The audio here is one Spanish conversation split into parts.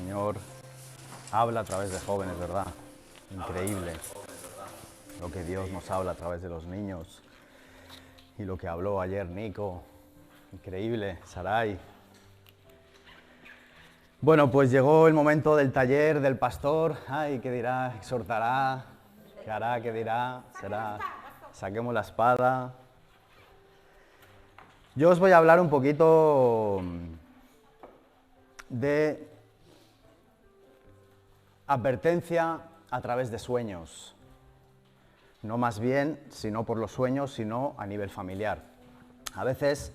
Señor habla a través de jóvenes, ¿verdad? Increíble lo que Dios nos habla a través de los niños y lo que habló ayer Nico. Increíble, Sarai. Bueno, pues llegó el momento del taller del pastor. Ay, ¿qué dirá? ¿Exhortará? ¿Qué hará? ¿Qué dirá? ¿Será? Saquemos la espada. Yo os voy a hablar un poquito de advertencia a través de sueños. No más bien, sino por los sueños, sino a nivel familiar. A veces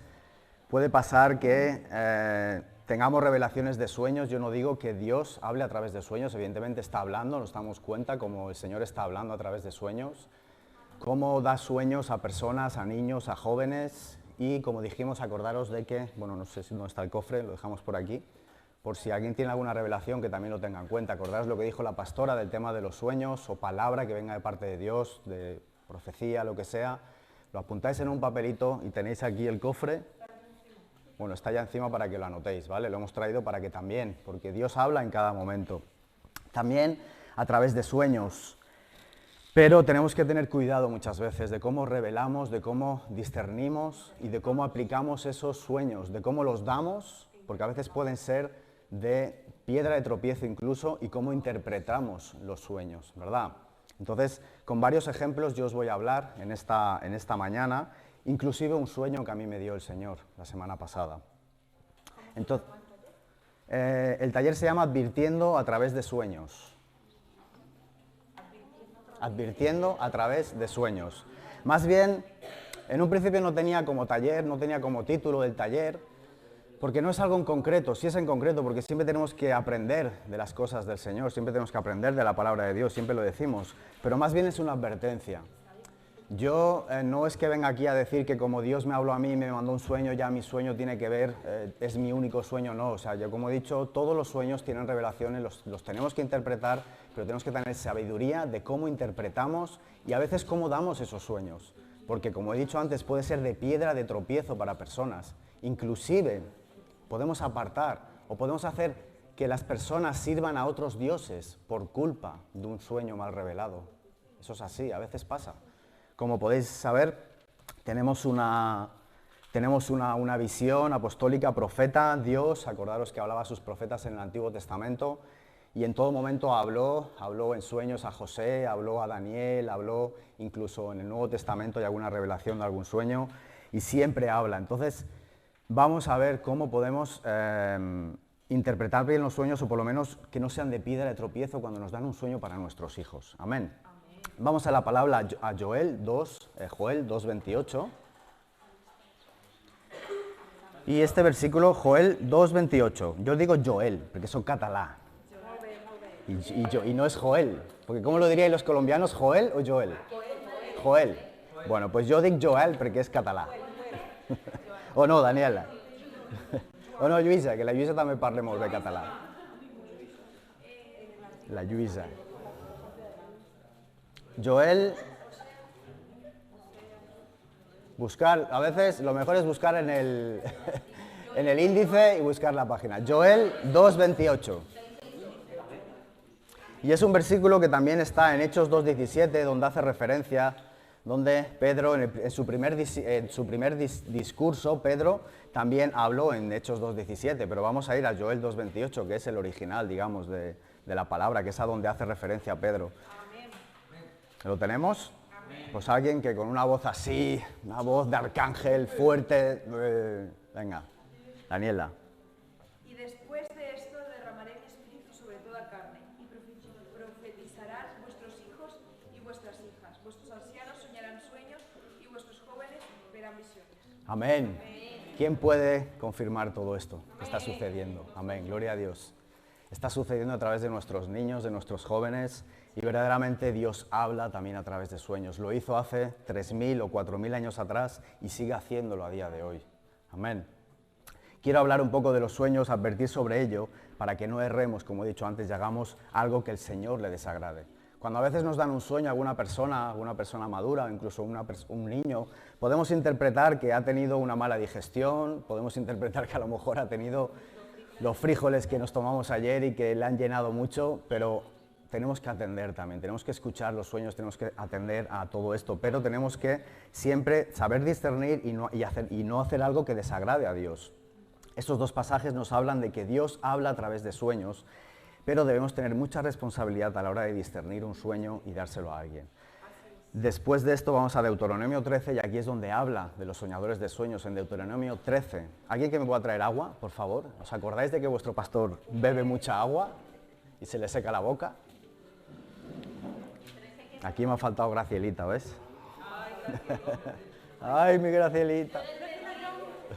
puede pasar que tengamos revelaciones de sueños. Yo no digo que Dios hable a través de sueños, evidentemente está hablando, nos damos cuenta como el Señor está hablando a través de sueños, cómo da sueños a personas, a niños, a jóvenes, y como dijimos, acordaros de que, bueno, no sé si no está el cofre, lo dejamos por aquí, por si alguien tiene alguna revelación que también lo tenga en cuenta. Acordaros lo que dijo la pastora del tema de los sueños o palabra que venga de parte de Dios, de profecía, lo que sea. Lo apuntáis en un papelito y tenéis aquí el cofre. Bueno, está ya encima para que lo anotéis, ¿vale? Lo hemos traído para que también, porque Dios habla en cada momento. También a través de sueños. Pero tenemos que tener cuidado muchas veces de cómo revelamos, de cómo discernimos y de cómo aplicamos esos sueños, de cómo los damos, porque a veces pueden ser de piedra de tropiezo incluso, y cómo interpretamos los sueños, ¿verdad? Entonces, con varios ejemplos yo os voy a hablar en esta mañana, inclusive un sueño que a mí me dio el Señor la semana pasada. Entonces, el taller se llama Advirtiendo a través de sueños. Advirtiendo a través de sueños. Más bien, en un principio no tenía como taller, no tenía como título del taller, porque no es algo en concreto, sí es en concreto, porque siempre tenemos que aprender de las cosas del Señor, siempre tenemos que aprender de la palabra de Dios, siempre lo decimos, pero más bien es una advertencia. Yo no es que venga aquí a decir que como Dios me habló a mí y me mandó un sueño, ya mi sueño tiene que ver, es mi único sueño, no. O sea, yo como he dicho, todos los sueños tienen revelaciones, los tenemos que interpretar, pero tenemos que tener sabiduría de cómo interpretamos y a veces cómo damos esos sueños. Porque como he dicho antes, puede ser de piedra de tropiezo para personas. Inclusive podemos apartar o podemos hacer que las personas sirvan a otros dioses por culpa de un sueño mal revelado. Eso es así, a veces pasa. Como podéis saber, tenemos una visión apostólica, profeta, Dios, acordaros que hablaba a sus profetas en el Antiguo Testamento, y en todo momento habló en sueños a José, habló a Daniel, habló incluso en el Nuevo Testamento, hay alguna revelación de algún sueño, y siempre habla. Entonces, vamos a ver cómo podemos interpretar bien los sueños, o por lo menos que no sean de piedra de tropiezo cuando nos dan un sueño para nuestros hijos. Amén. Vamos a la palabra a Joel 2:28. Y este versículo, Joel 2:28. Yo digo Joel, porque son catalá. Y no es Joel. Porque ¿cómo lo diríais los colombianos? ¿Joel o Joel? Joel. Bueno, pues yo digo Joel porque es catalá. O no, Daniela. O no, Lluïsa, que la Lluïsa també parla molt bé català. La Lluïsa. Joel, buscar, a veces lo mejor es buscar en el índice y buscar la página. Joel 2:28. Y es un versículo que también está en Hechos 2:17, donde hace referencia, donde Pedro, en su primer discurso, Pedro también habló en Hechos 2:17, pero vamos a ir a Joel 2:28, que es el original, digamos, de la palabra, que es a donde hace referencia Pedro. ¿Lo tenemos? Pues alguien que con una voz así, una voz de arcángel fuerte, venga, Daniela. Y después de esto derramaré mi espíritu sobre toda carne, y profetizarán vuestros hijos y vuestras hijas, vuestros ancianos soñarán sueños y vuestros jóvenes verán visiones. Amén. ¿Quién puede confirmar todo esto que está sucediendo? Amén, gloria a Dios. Está sucediendo a través de nuestros niños, de nuestros jóvenes, y verdaderamente Dios habla también a través de sueños. Lo hizo hace 3.000 o 4.000 años atrás y sigue haciéndolo a día de hoy. Amén. Quiero hablar un poco de los sueños, advertir sobre ello, para que no erremos, como he dicho antes, y hagamos algo que el Señor le desagrade. Cuando a veces nos dan un sueño a alguna persona madura, o incluso un niño, podemos interpretar que ha tenido una mala digestión, podemos interpretar que a lo mejor ha tenido los frijoles que nos tomamos ayer y que le han llenado mucho, pero tenemos que atender también, tenemos que escuchar los sueños, tenemos que atender a todo esto, pero tenemos que siempre saber discernir y no hacer algo que desagrade a Dios. Estos dos pasajes nos hablan de que Dios habla a través de sueños, pero debemos tener mucha responsabilidad a la hora de discernir un sueño y dárselo a alguien. Después de esto vamos a Deuteronomio 13 y aquí es donde habla de los soñadores de sueños, en Deuteronomio 13. ¿Alguien que me pueda traer agua, por favor? ¿Os acordáis de que vuestro pastor bebe mucha agua y se le seca la boca? Aquí me ha faltado Gracielita, ¿ves? Ay, mi Gracielita.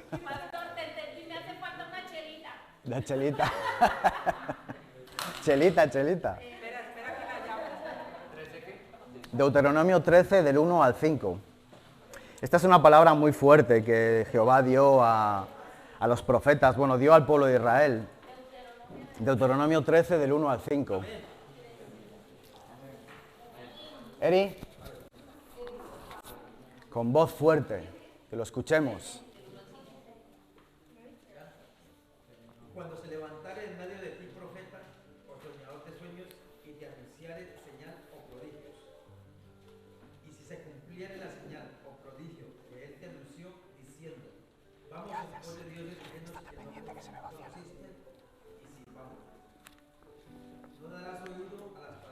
Pastor, te entendí, me hace falta una chelita. La Chelita. Chelita. Deuteronomio 13, del 1 al 5. Esta es una palabra muy fuerte que Jehová dio a los profetas, bueno, dio al pueblo de Israel. Deuteronomio 13, del 1 al 5. Eri, con voz fuerte, que lo escuchemos. Cuando se levantare en medio de ti profeta o soñador de sueños y te anunciare señal o prodigios, y si se cumpliere la señal o prodigio que él te anunció diciendo, vamos en pos de dioses ajenos que no conociste, y si vamos, no darás oído a las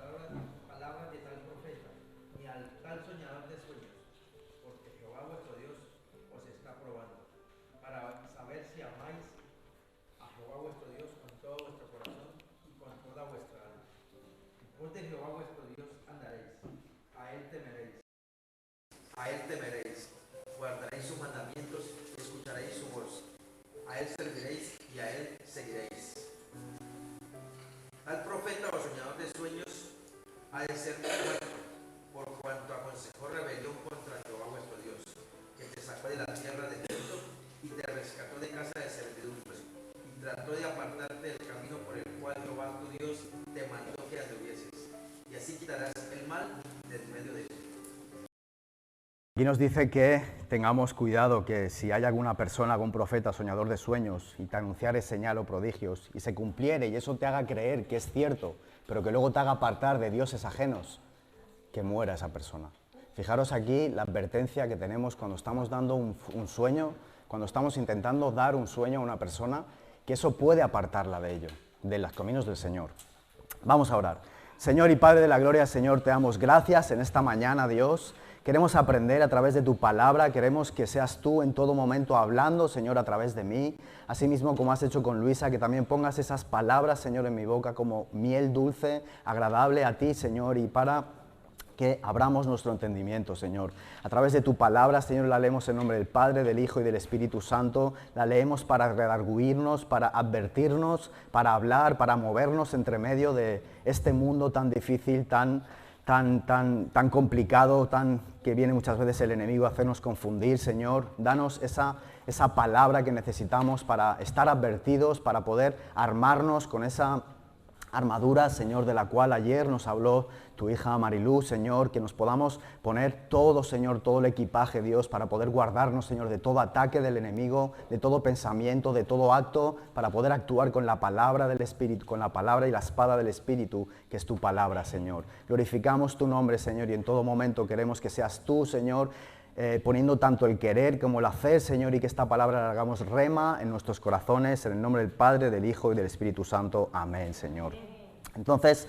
palabras de tal profeta, ni al tal soñador de sueños, porque Jehová vuestro Dios os está probando, para saber si amáis a Jehová vuestro Dios con todo vuestro corazón y con toda vuestra alma. En pos de Jehová vuestro Dios andaréis, a él temeréis, guardaréis sus mandamientos y escucharéis su voz, a él serviréis y a él seguiréis. Al profeta o soñador de sueños ha de ser muerto, por cuanto aconsejó rebelión contra Jehová vuestro Dios, que te sacó de la tierra de Egipto y te rescató de casa de servidumbre, y trató de apartarte del camino por el cual Jehová tu Dios te mandó que anduvieses, y así quitarás el mal del medio de ti. Aquí nos dice que tengamos cuidado, que si hay alguna persona, algún profeta, soñador de sueños, y te anunciare señal o prodigios, y se cumpliere, y eso te haga creer que es cierto, pero que luego te haga apartar de dioses ajenos, que muera esa persona. Fijaros aquí la advertencia que tenemos cuando estamos dando un sueño, cuando estamos intentando dar un sueño a una persona, que eso puede apartarla de ello, de los caminos del Señor. Vamos a orar. Señor y Padre de la gloria, Señor, te damos gracias en esta mañana, Dios. Queremos aprender a través de tu palabra, queremos que seas tú en todo momento hablando, Señor, a través de mí. Asimismo, como has hecho con Luisa, que también pongas esas palabras, Señor, en mi boca como miel dulce, agradable a ti, Señor, y para que abramos nuestro entendimiento, Señor. A través de tu palabra, Señor, la leemos en nombre del Padre, del Hijo y del Espíritu Santo. La leemos para redarguirnos, para advertirnos, para hablar, para movernos entre medio de este mundo tan difícil, tan complicado, que viene muchas veces el enemigo a hacernos confundir, Señor. Danos esa palabra que necesitamos para estar advertidos, para poder armarnos con esa armadura, Señor, de la cual ayer nos habló tu hija Marilú, Señor, que nos podamos poner todo, Señor, todo el equipaje, Dios, para poder guardarnos, Señor, de todo ataque del enemigo, de todo pensamiento, de todo acto, para poder actuar con la palabra del Espíritu, con la palabra y la espada del Espíritu, que es tu palabra, Señor. Glorificamos tu nombre, Señor, y en todo momento queremos que seas tú, Señor, poniendo tanto el querer como el hacer, Señor, y que esta palabra la hagamos rema en nuestros corazones, en el nombre del Padre, del Hijo y del Espíritu Santo. Amén, Señor. Entonces,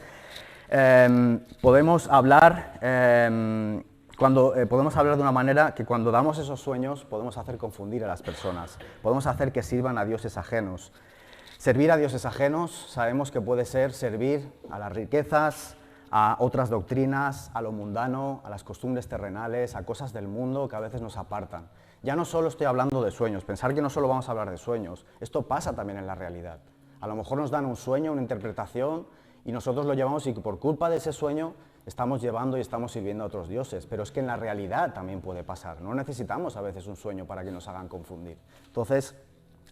podemos hablar de una manera que cuando damos esos sueños podemos hacer confundir a las personas, podemos hacer que sirvan a dioses ajenos. Servir a dioses ajenos sabemos que puede ser servir a las riquezas, a otras doctrinas, a lo mundano, a las costumbres terrenales, a cosas del mundo que a veces nos apartan. Ya no solo estoy hablando de sueños, pensar que no solo vamos a hablar de sueños, esto pasa también en la realidad. A lo mejor nos dan un sueño, una interpretación, y nosotros lo llevamos y por culpa de ese sueño estamos llevando y estamos sirviendo a otros dioses. Pero es que en la realidad también puede pasar. No necesitamos a veces un sueño para que nos hagan confundir. Entonces,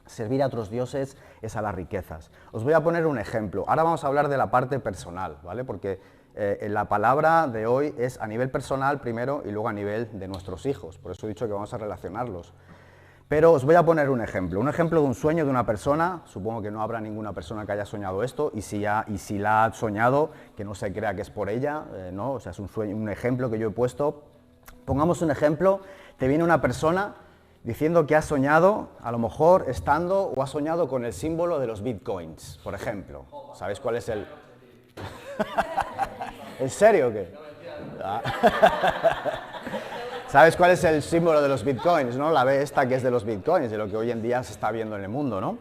servir a otros dioses es a las riquezas. Os voy a poner un ejemplo. Ahora vamos a hablar de la parte personal, ¿vale? Porque la palabra de hoy es a nivel personal primero y luego a nivel de nuestros hijos. Por eso he dicho que vamos a relacionarlos. Pero os voy a poner un ejemplo de un sueño de una persona. Supongo que no habrá ninguna persona que haya soñado esto, y si la ha soñado, que no se crea que es por ella, ¿no? O sea, es un sueño, un ejemplo que yo he puesto. Pongamos un ejemplo, te viene una persona diciendo que ha soñado, a lo mejor estando, o ha soñado con el símbolo de los bitcoins, por ejemplo. ¿Sabéis cuál es el...? ¿En serio o qué? ¿Sabes cuál es el símbolo de los bitcoins, no? La B esta que es de los bitcoins, de lo que hoy en día se está viendo en el mundo, ¿no?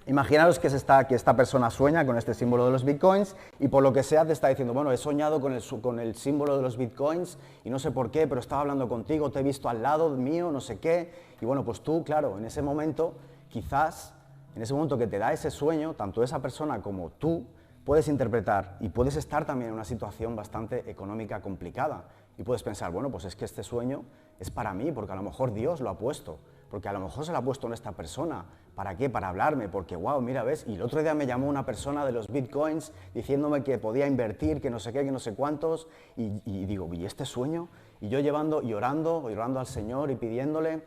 Imaginaros que esta persona sueña con este símbolo de los bitcoins y por lo que sea te está diciendo, bueno, he soñado con el símbolo de los bitcoins y no sé por qué, pero estaba hablando contigo, te he visto al lado mío, no sé qué. Y bueno, pues tú, claro, en ese momento, quizás, en ese momento que te da ese sueño, tanto esa persona como tú, puedes interpretar y puedes estar también en una situación bastante económica complicada. Y puedes pensar, bueno, pues es que este sueño es para mí, porque a lo mejor Dios lo ha puesto, porque a lo mejor se lo ha puesto en esta persona. ¿Para qué? Para hablarme, porque wow, mira, ¿ves? Y el otro día me llamó una persona de los bitcoins diciéndome que podía invertir, que no sé qué, que no sé cuántos, y digo, ¿y este sueño? Y yo llevando y orando al Señor y pidiéndole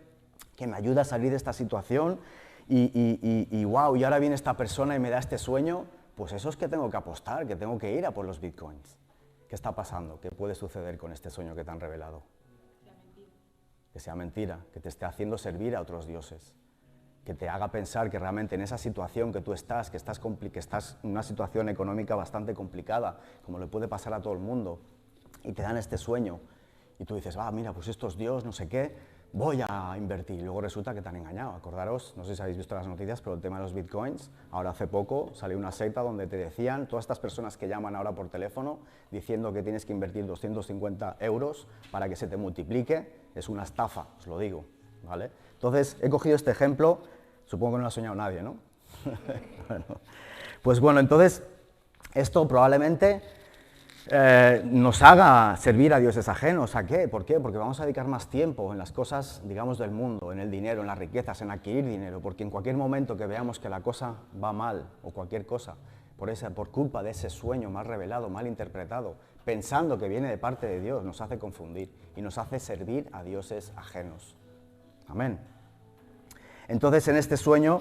que me ayude a salir de esta situación, y wow, y ahora viene esta persona y me da este sueño, pues eso es que tengo que apostar, que tengo que ir a por los bitcoins. ¿Qué está pasando? ¿Qué puede suceder con este sueño que te han revelado? Que sea mentira, que te esté haciendo servir a otros dioses, que te haga pensar que realmente en esa situación que tú estás, que estás en una situación económica bastante complicada, como le puede pasar a todo el mundo, y te dan este sueño, y tú dices, mira, pues esto es Dios, no sé qué, voy a invertir, y luego resulta que te han engañado. Acordaros, no sé si habéis visto las noticias, pero el tema de los bitcoins, ahora hace poco salió una secta donde te decían, todas estas personas que llaman ahora por teléfono, diciendo que tienes que invertir 250 euros para que se te multiplique, es una estafa, os lo digo, ¿vale? Entonces, he cogido este ejemplo, supongo que no lo ha soñado nadie, ¿no? Pues bueno, entonces, esto probablemente nos haga servir a dioses ajenos. ¿A qué? ¿Por qué? Porque vamos a dedicar más tiempo en las cosas, digamos, del mundo, en el dinero, en las riquezas, en adquirir dinero, porque en cualquier momento que veamos que la cosa va mal, o cualquier cosa, por culpa de ese sueño mal revelado, mal interpretado, pensando que viene de parte de Dios, nos hace confundir y nos hace servir a dioses ajenos. Amén. Entonces, en este sueño,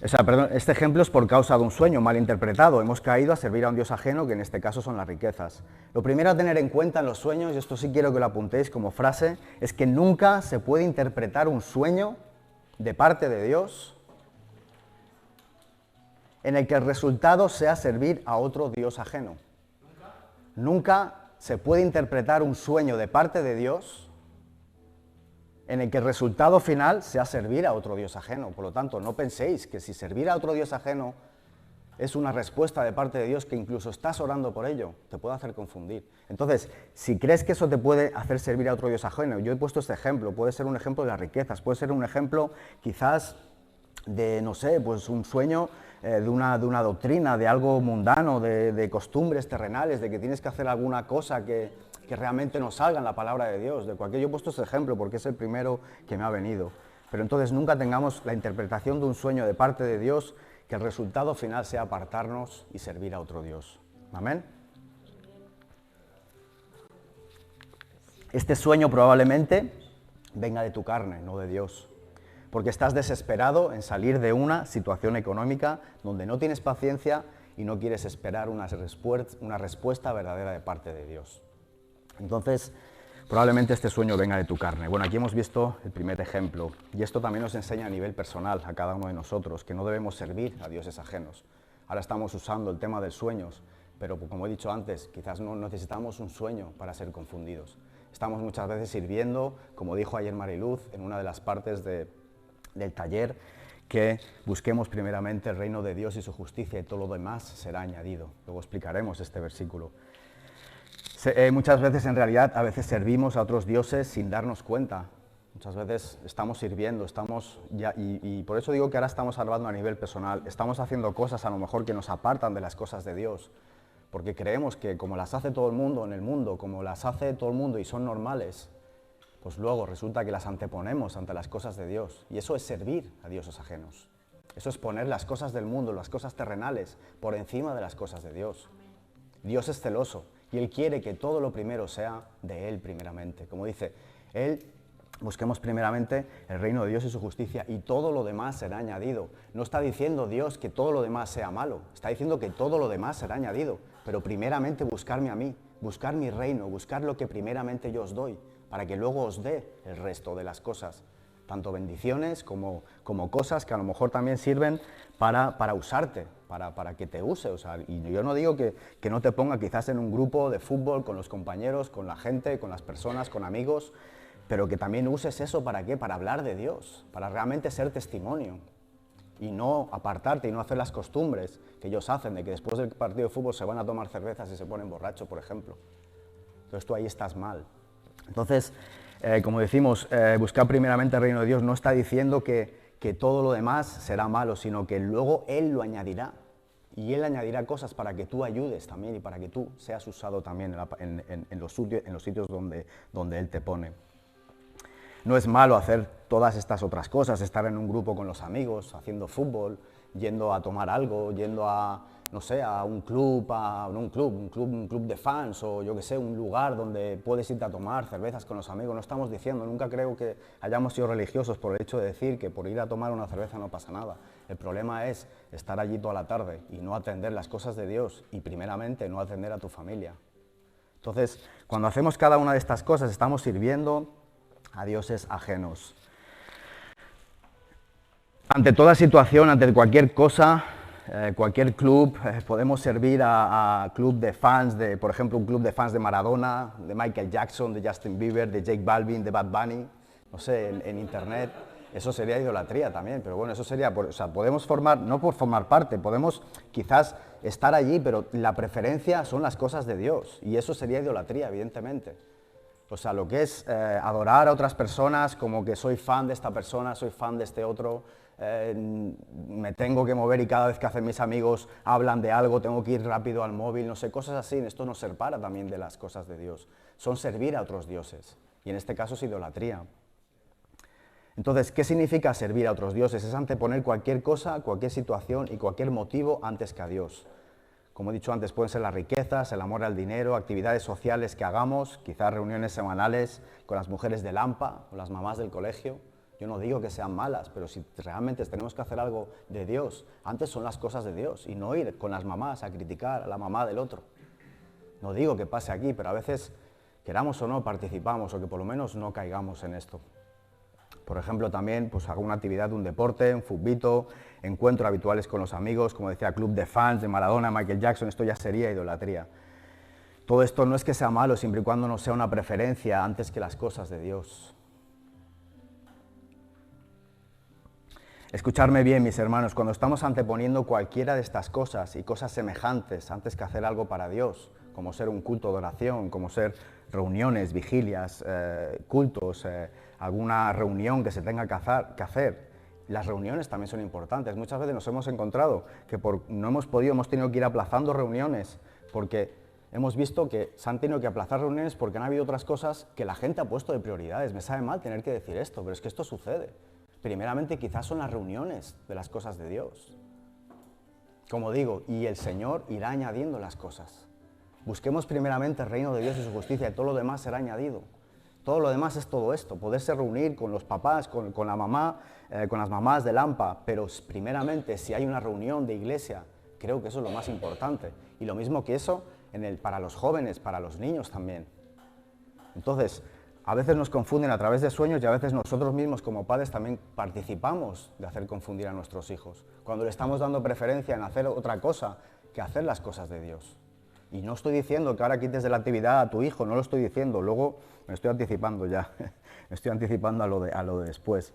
este ejemplo es por causa de un sueño mal interpretado. Hemos caído a servir a un Dios ajeno, que en este caso son las riquezas. Lo primero a tener en cuenta en los sueños, y esto sí quiero que lo apuntéis como frase, es que nunca se puede interpretar un sueño de parte de Dios en el que el resultado sea servir a otro Dios ajeno. Nunca se puede interpretar un sueño de parte de Dios en el que el resultado final sea servir a otro Dios ajeno. Por lo tanto, no penséis que si servir a otro Dios ajeno es una respuesta de parte de Dios, que incluso estás orando por ello, te puede hacer confundir. Entonces, si crees que eso te puede hacer servir a otro Dios ajeno, yo he puesto este ejemplo, puede ser un ejemplo de las riquezas, puede ser un ejemplo quizás de, no sé, pues un sueño de una doctrina, de algo mundano, de costumbres terrenales, de que tienes que hacer alguna cosa que realmente no salga en la palabra de Dios, de cualquier. Yo he puesto ese ejemplo porque es el primero que me ha venido. Pero entonces nunca tengamos la interpretación de un sueño de parte de Dios que el resultado final sea apartarnos y servir a otro Dios. Amén. Este sueño probablemente venga de tu carne, no de Dios, porque estás desesperado en salir de una situación económica donde no tienes paciencia y no quieres esperar una respuesta verdadera de parte de Dios. Entonces, probablemente este sueño venga de tu carne. Bueno, aquí hemos visto el primer ejemplo, y esto también nos enseña a nivel personal, a cada uno de nosotros, que no debemos servir a dioses ajenos. Ahora estamos usando el tema de sueños, pero como he dicho antes, quizás no necesitamos un sueño para ser confundidos. Estamos muchas veces sirviendo, como dijo ayer Mariluz, en una de las partes del taller, que busquemos primeramente el reino de Dios y su justicia, y todo lo demás será añadido. Luego explicaremos este versículo. Muchas veces, en realidad, a veces servimos a otros dioses sin darnos cuenta. Muchas veces estamos sirviendo, y por eso digo que ahora estamos hablando a nivel personal. Estamos haciendo cosas a lo mejor que nos apartan de las cosas de Dios, porque creemos que como las hace todo el mundo en el mundo, como las hace todo el mundo y son normales, pues luego resulta que las anteponemos ante las cosas de Dios. Y eso es servir a dioses ajenos. Eso es poner las cosas del mundo, las cosas terrenales, por encima de las cosas de Dios. Dios es celoso y Él quiere que todo lo primero sea de Él primeramente. Como dice, Él Busquemos primeramente el reino de Dios y su justicia y todo lo demás será añadido. No está diciendo Dios que todo lo demás sea malo, está diciendo que todo lo demás será añadido, pero primeramente buscarme a mí, buscar mi reino, buscar lo que primeramente yo os doy, para que luego os dé el resto de las cosas, tanto bendiciones como cosas que a lo mejor también sirven para usarte, para que te use. O sea, y yo no digo que no te ponga quizás en un grupo de fútbol con los compañeros, con la gente, con las personas, con amigos, pero que también uses eso ¿para qué? Para hablar de Dios, para realmente ser testimonio y no apartarte y no hacer las costumbres que ellos hacen, de que después del partido de fútbol se van a tomar cervezas y se ponen borrachos, por ejemplo. Entonces tú ahí estás mal. Entonces, como decimos, buscar primeramente el reino de Dios no está diciendo que todo lo demás será malo, sino que luego Él lo añadirá. Y Él añadirá cosas para que tú ayudes también y para que tú seas usado también en los sitios donde Él te pone. No es malo hacer todas estas otras cosas, estar en un grupo con los amigos, haciendo fútbol, yendo a tomar algo, yendo a, no sé, a un club, un club de fans o yo que sé, un lugar donde puedes irte a tomar cervezas con los amigos. No estamos diciendo, nunca creo que hayamos sido religiosos por el hecho de decir que por ir a tomar una cerveza no pasa nada. El problema es estar allí toda la tarde y no atender las cosas de Dios y primeramente no atender a tu familia. Entonces, cuando hacemos cada una de estas cosas estamos sirviendo a dioses ajenos. Ante toda situación, ante cualquier cosa, cualquier club, podemos servir a club de fans, por ejemplo, un club de fans de Maradona, de Michael Jackson, de Justin Bieber, de J Balvin, de Bad Bunny, no sé, en internet. Eso sería idolatría también, pero bueno, eso sería, o sea, podemos formar, no por formar parte, podemos quizás estar allí, pero la preferencia son las cosas de Dios, y eso sería idolatría, evidentemente. O sea, lo que es adorar a otras personas, como que soy fan de esta persona, soy fan de este otro, me tengo que mover y cada vez que hacen mis amigos hablan de algo, tengo que ir rápido al móvil, no sé, cosas así. Esto nos separa también de las cosas de Dios. Son servir a otros dioses, y en este caso es idolatría. Entonces, ¿qué significa servir a otros dioses? Es anteponer cualquier cosa, cualquier situación y cualquier motivo antes que a Dios. Como he dicho antes, pueden ser las riquezas, el amor al dinero, actividades sociales que hagamos, quizás reuniones semanales con las mujeres del AMPA o las mamás del colegio. Yo no digo que sean malas, pero si realmente tenemos que hacer algo de Dios, antes son las cosas de Dios y no ir con las mamás a criticar a la mamá del otro. No digo que pase aquí, pero a veces, queramos o no, participamos o que por lo menos no caigamos en esto. Por ejemplo, también pues, alguna actividad, un deporte, un futbito, encuentros habituales con los amigos, como decía, club de fans de Maradona, Michael Jackson, esto ya sería idolatría. Todo esto no es que sea malo, siempre y cuando no sea una preferencia antes que las cosas de Dios. Escuchadme bien, mis hermanos, cuando estamos anteponiendo cualquiera de estas cosas y cosas semejantes antes que hacer algo para Dios, como ser un culto de oración, como ser reuniones, vigilias, cultos, alguna reunión que se tenga que hacer. Las reuniones también son importantes. Muchas veces nos hemos encontrado que no hemos podido, hemos tenido que ir aplazando reuniones porque hemos visto que se han tenido que aplazar reuniones porque han habido otras cosas que la gente ha puesto de prioridades. Me sabe mal tener que decir esto, pero es que esto sucede. Primeramente quizás son las reuniones de las cosas de Dios. Como digo, y el Señor irá añadiendo las cosas. Busquemos primeramente el reino de Dios y su justicia y todo lo demás será añadido. Todo lo demás es todo esto, poderse reunir con los papás, con la mamá, con las mamás del AMPA, pero primeramente si hay una reunión de iglesia, creo que eso es lo más importante. Y lo mismo que eso para los jóvenes, para los niños también. Entonces, a veces nos confunden a través de sueños y a veces nosotros mismos como padres también participamos de hacer confundir a nuestros hijos, cuando le estamos dando preferencia en hacer otra cosa que hacer las cosas de Dios. Y no estoy diciendo que ahora quites de la actividad a tu hijo, no lo estoy diciendo, luego me estoy anticipando ya, me estoy anticipando a lo de después.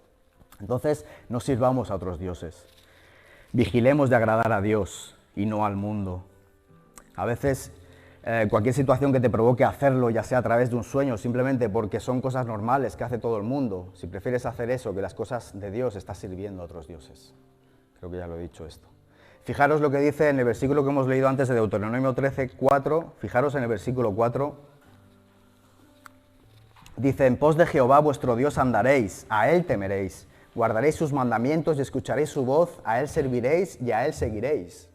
Entonces, no sirvamos a otros dioses, vigilemos de agradar a Dios y no al mundo. A veces, cualquier situación que te provoque hacerlo, ya sea a través de un sueño, simplemente porque son cosas normales que hace todo el mundo, si prefieres hacer eso que las cosas de Dios, estás sirviendo a otros dioses. Creo que ya lo he dicho esto. Fijaros lo que dice en el versículo que hemos leído antes de Deuteronomio 13, 4, fijaros en el versículo 4, dice, en pos de Jehová vuestro Dios andaréis, a Él temeréis, guardaréis sus mandamientos y escucharéis su voz, a Él serviréis y a Él seguiréis.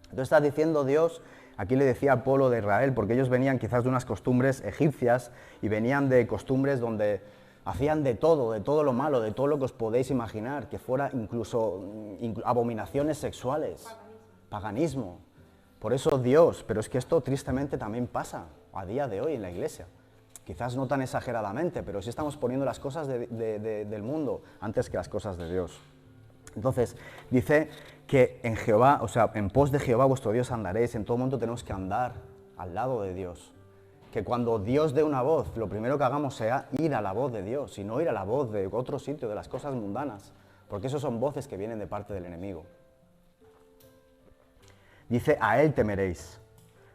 Entonces está diciendo Dios, aquí le decía al pueblo de Israel, porque ellos venían quizás de unas costumbres egipcias y venían de costumbres donde Hacían de todo lo malo, de todo lo que os podéis imaginar, que fuera incluso abominaciones sexuales, paganismo. Por eso Dios, pero es que esto tristemente también pasa a día de hoy en la iglesia. Quizás no tan exageradamente, pero sí estamos poniendo las cosas del mundo antes que las cosas de Dios. Entonces, dice que en Jehová, o sea, en pos de Jehová vuestro Dios andaréis, en todo momento tenemos que andar al lado de Dios. Que cuando Dios dé una voz, lo primero que hagamos sea ir a la voz de Dios y no ir a la voz de otro sitio, de las cosas mundanas, porque esos son voces que vienen de parte del enemigo. Dice, a Él temeréis,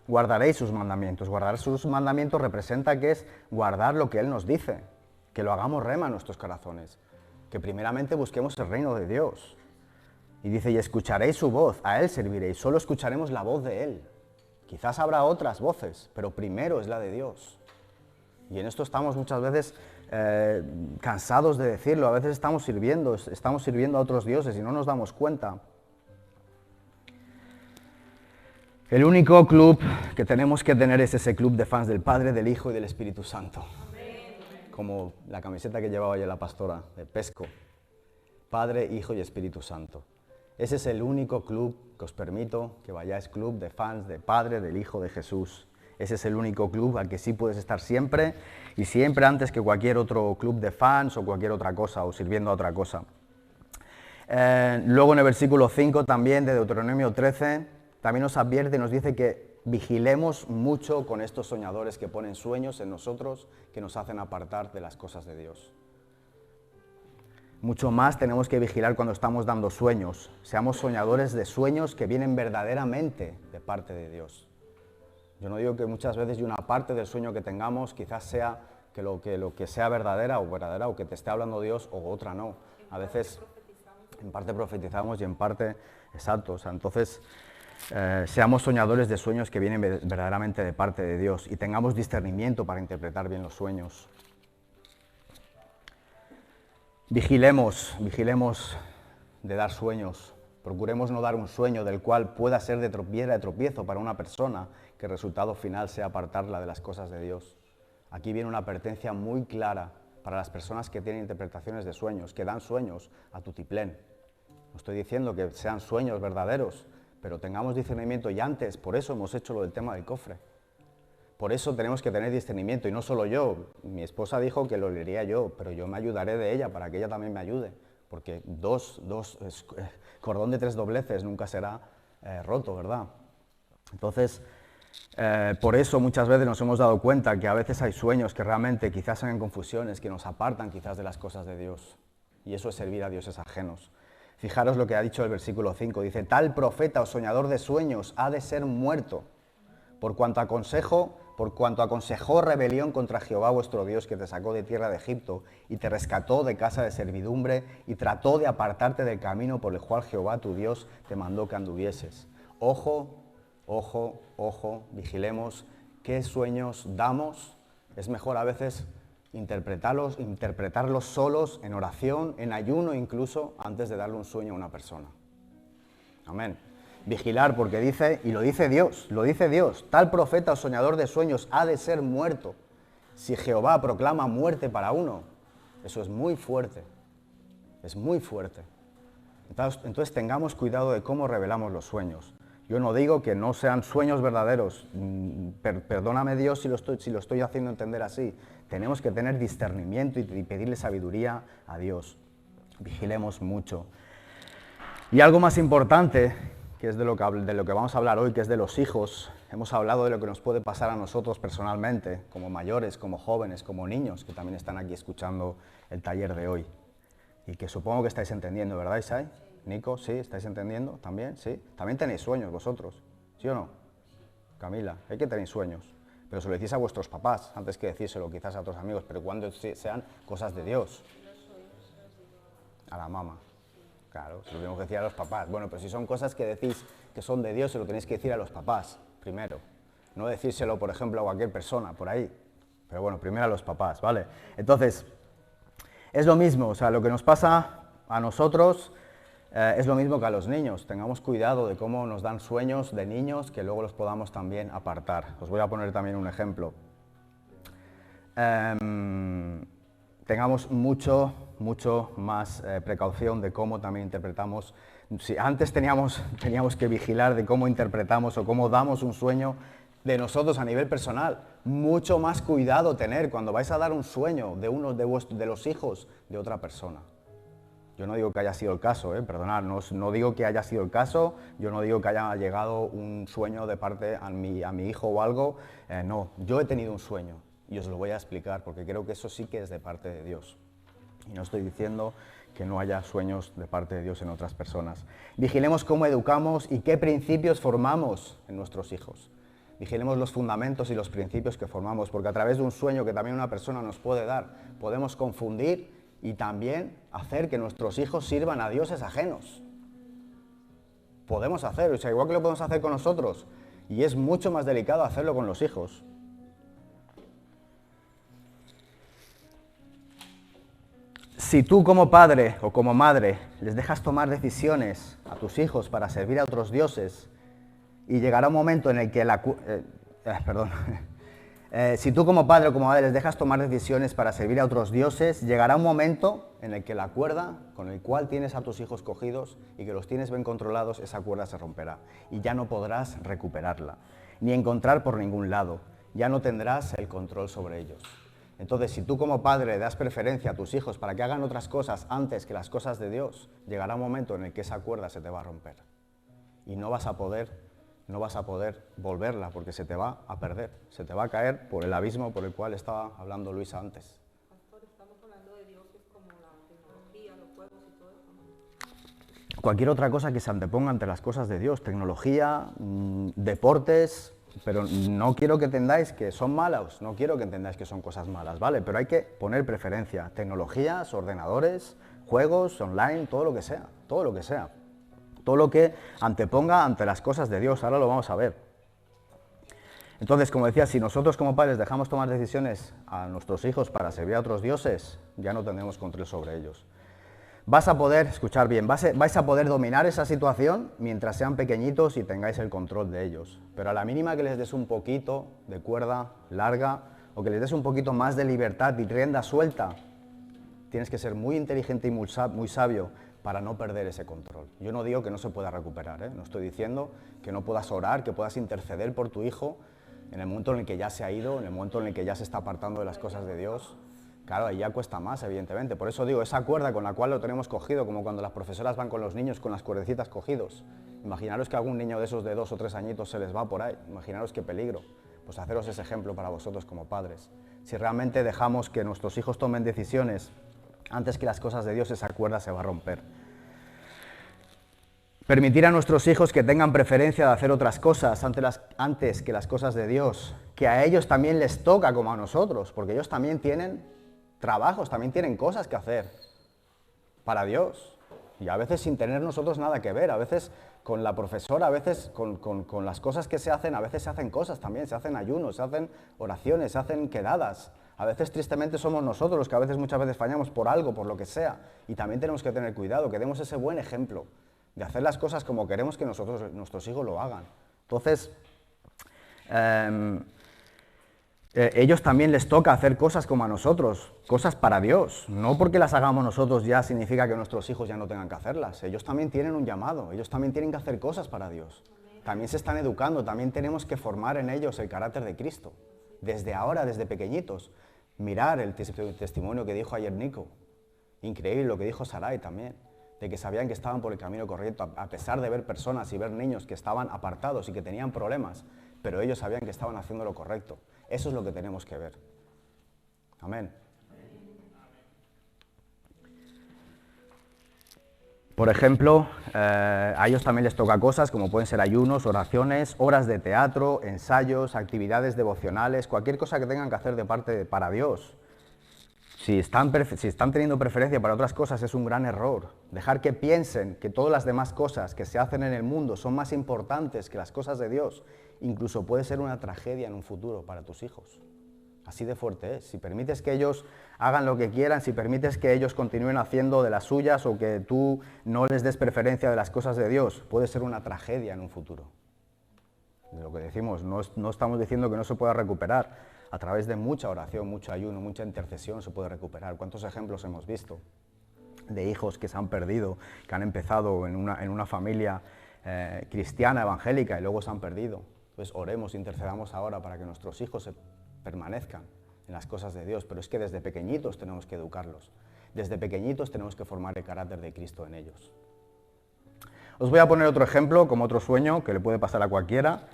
guardaréis sus mandamientos. Guardar sus mandamientos representa que es guardar lo que Él nos dice, que lo hagamos rema en nuestros corazones, que primeramente busquemos el reino de Dios. Y dice, y escucharéis su voz, a Él serviréis, solo escucharemos la voz de Él. Quizás habrá otras voces, pero primero es la de Dios. Y en esto estamos muchas veces cansados de decirlo, a veces estamos sirviendo a otros dioses y no nos damos cuenta. El único club que tenemos que tener es ese club de fans del Padre, del Hijo y del Espíritu Santo. Como la camiseta que llevaba ayer la pastora de Pesco. Padre, Hijo y Espíritu Santo. Ese es el único club que os permito que vayáis, club de fans del Padre, del Hijo, de Jesús. Ese es el único club al que sí puedes estar siempre y siempre antes que cualquier otro club de fans o cualquier otra cosa o sirviendo a otra cosa. Luego en el versículo 5 también de Deuteronomio 13 también nos advierte y nos dice que vigilemos mucho con estos soñadores que ponen sueños en nosotros que nos hacen apartar de las cosas de Dios. Mucho más tenemos que vigilar cuando estamos dando sueños. Seamos soñadores de sueños que vienen verdaderamente de parte de Dios. Yo no digo que muchas veces y una parte del sueño que tengamos quizás sea que lo que sea verdadera o que te esté hablando Dios o otra no. A veces en parte profetizamos y en parte exacto. O sea, entonces seamos soñadores de sueños que vienen verdaderamente de parte de Dios y tengamos discernimiento para interpretar bien los sueños. Vigilemos de dar sueños. Procuremos no dar un sueño del cual pueda ser de piedra de tropiezo para una persona, que el resultado final sea apartarla de las cosas de Dios. Aquí viene una advertencia muy clara para las personas que tienen interpretaciones de sueños, que dan sueños a tutiplén. No estoy diciendo que sean sueños verdaderos, pero tengamos discernimiento y antes, por eso hemos hecho lo del tema del cofre. Por eso tenemos que tener discernimiento, y no solo yo. Mi esposa dijo que lo leería yo, pero yo me ayudaré de ella para que ella también me ayude, porque cordón de 3 dobleces nunca será roto, ¿verdad? Entonces, por eso muchas veces nos hemos dado cuenta que a veces hay sueños que realmente quizás sean confusiones, que nos apartan quizás de las cosas de Dios, y eso es servir a dioses ajenos. Fijaros lo que ha dicho el versículo 5, dice, tal profeta o soñador de sueños ha de ser muerto, por cuanto aconsejó rebelión contra Jehová vuestro Dios, que te sacó de tierra de Egipto y te rescató de casa de servidumbre y trató de apartarte del camino por el cual Jehová tu Dios te mandó que anduvieses. Ojo, ojo, ojo, vigilemos qué sueños damos. Es mejor a veces interpretarlos solos, en oración, en ayuno incluso, antes de darle un sueño a una persona. Amén. Vigilar, porque dice, y lo dice Dios, tal profeta o soñador de sueños ha de ser muerto. Si Jehová proclama muerte para uno, eso es muy fuerte, es muy fuerte. Entonces tengamos cuidado de cómo revelamos los sueños. Yo no digo que no sean sueños verdaderos, perdóname Dios si lo estoy haciendo entender así. Tenemos que tener discernimiento y pedirle sabiduría a Dios. Vigilemos mucho. Y algo más importante, que es de lo que vamos a hablar hoy, que es de los hijos. Hemos hablado de lo que nos puede pasar a nosotros personalmente, como mayores, como jóvenes, como niños, que también están aquí escuchando el taller de hoy. Y que supongo que estáis entendiendo, ¿verdad, Isai? Nico, ¿sí? ¿Estáis entendiendo? ¿También? ¿Sí? También tenéis sueños vosotros, ¿sí o no? Camila, hay que tener sueños, pero se lo decís a vuestros papás, antes que decírselo quizás a otros amigos, pero cuando sean cosas de Dios. A la mamá. Claro, se lo tenemos que decir a los papás. Bueno, pero si son cosas que decís que son de Dios, se lo tenéis que decir a los papás, primero. No decírselo, por ejemplo, a cualquier persona, por ahí. Pero bueno, primero a los papás, ¿vale? Entonces, es lo mismo, o sea, lo que nos pasa a nosotros es lo mismo que a los niños. Tengamos cuidado de cómo nos dan sueños de niños, que luego los podamos también apartar. Os voy a poner también un ejemplo. tengamos mucho más precaución de cómo también interpretamos. Si antes teníamos que vigilar de cómo interpretamos o cómo damos un sueño de nosotros a nivel personal, mucho más cuidado tener cuando vais a dar un sueño de uno de los hijos de otra persona. Yo no digo que haya sido el caso, perdonad, no digo que haya sido el caso, yo no digo que haya llegado un sueño de parte a mi hijo o algo, no, yo he tenido un sueño y os lo voy a explicar porque creo que eso sí que es de parte de Dios. Y no estoy diciendo que no haya sueños de parte de Dios en otras personas. Vigilemos cómo educamos y qué principios formamos en nuestros hijos. Vigilemos los fundamentos y los principios que formamos, porque a través de un sueño que también una persona nos puede dar, podemos confundir y también hacer que nuestros hijos sirvan a dioses ajenos. Podemos hacer, o sea, igual que lo podemos hacer con nosotros, y es mucho más delicado hacerlo con los hijos. Si tú como padre o como madre les dejas tomar decisiones a tus hijos para servir a otros dioses, y llegará un momento en el que si tú como padre o como madre les dejas tomar decisiones para servir a otros dioses, llegará un momento en el que la cuerda con el cual tienes a tus hijos cogidos y que los tienes bien controlados, esa cuerda se romperá y ya no podrás recuperarla, ni encontrar por ningún lado, ya no tendrás el control sobre ellos. Entonces, si tú como padre das preferencia a tus hijos para que hagan otras cosas antes que las cosas de Dios, llegará un momento en el que esa cuerda se te va a romper y no vas a poder volverla porque se te va a perder, se te va a caer por el abismo por el cual estaba hablando Luisa antes. Pastor, estamos hablando de dioses como la tecnología, los juegos y todo eso, ¿no? Cualquier otra cosa que se anteponga ante las cosas de Dios, tecnología, deportes, pero no quiero que entendáis que son malas, no quiero que entendáis que son cosas malas, ¿vale? Pero hay que poner preferencia, tecnologías, ordenadores, juegos, online, todo lo que sea, todo lo que sea. Todo lo que anteponga ante las cosas de Dios, ahora lo vamos a ver. Entonces, como decía, si nosotros como padres dejamos tomar decisiones a nuestros hijos para servir a otros dioses, ya no tendremos control sobre ellos. Vais a poder, escuchar bien, vais a poder dominar esa situación mientras sean pequeñitos y tengáis el control de ellos. Pero a la mínima que les des un poquito de cuerda larga o que les des un poquito más de libertad y rienda suelta, tienes que ser muy inteligente y muy sabio para no perder ese control. Yo no digo que no se pueda recuperar, no estoy diciendo que no puedas orar, que puedas interceder por tu hijo en el momento en el que ya se ha ido, en el momento en el que ya se está apartando de las cosas de Dios. Claro, ahí ya cuesta más, evidentemente. Por eso digo, esa cuerda con la cual lo tenemos cogido, como cuando las profesoras van con los niños con las cuerdecitas cogidos. Imaginaros que algún niño de esos de 2 o 3 añitos se les va por ahí. Imaginaros qué peligro. Pues haceros ese ejemplo para vosotros como padres. Si realmente dejamos que nuestros hijos tomen decisiones antes que las cosas de Dios, esa cuerda se va a romper. Permitir a nuestros hijos que tengan preferencia de hacer otras cosas antes que las cosas de Dios, que a ellos también les toca como a nosotros, porque ellos también tienen trabajos, también tienen cosas que hacer para Dios. Y a veces sin tener nosotros nada que ver, a veces con la profesora, a veces con las cosas que se hacen, a veces se hacen cosas también, se hacen ayunos, se hacen oraciones, se hacen quedadas. A veces tristemente somos nosotros los que muchas veces fallamos por algo, por lo que sea. Y también tenemos que tener cuidado, que demos ese buen ejemplo de hacer las cosas como queremos que nuestros hijos lo hagan. Entonces, ellos también les toca hacer cosas como a nosotros, cosas para Dios. No porque las hagamos nosotros ya significa que nuestros hijos ya no tengan que hacerlas. Ellos también tienen un llamado, ellos también tienen que hacer cosas para Dios. También se están educando, también tenemos que formar en ellos el carácter de Cristo. Desde ahora, desde pequeñitos. Mirar el testimonio que dijo ayer Nico. Increíble lo que dijo Sarai también. De que sabían que estaban por el camino correcto, a pesar de ver personas y ver niños que estaban apartados y que tenían problemas, pero ellos sabían que estaban haciendo lo correcto. Eso es lo que tenemos que ver. Amén. Por ejemplo, a ellos también les toca cosas como pueden ser ayunos, oraciones, horas de teatro, ensayos, actividades devocionales, cualquier cosa que tengan que hacer para Dios. Si están teniendo preferencia para otras cosas es un gran error. Dejar que piensen que todas las demás cosas que se hacen en el mundo son más importantes que las cosas de Dios, incluso puede ser una tragedia en un futuro para tus hijos. Así de fuerte es. Si permites que ellos hagan lo que quieran, si permites que ellos continúen haciendo de las suyas o que tú no les des preferencia de las cosas de Dios, puede ser una tragedia en un futuro. De lo que decimos, no estamos diciendo que no se pueda recuperar. a través de mucha oración, mucho ayuno, mucha intercesión se puede recuperar. ¿Cuántos ejemplos hemos visto de hijos que se han perdido, que han empezado en una familia cristiana, evangélica, y luego se han perdido? Entonces oremos, intercedamos ahora para que nuestros hijos permanezcan en las cosas de Dios, pero es que desde pequeñitos tenemos que educarlos, desde pequeñitos tenemos que formar el carácter de Cristo en ellos. Os voy a poner otro ejemplo, como otro sueño que le puede pasar a cualquiera,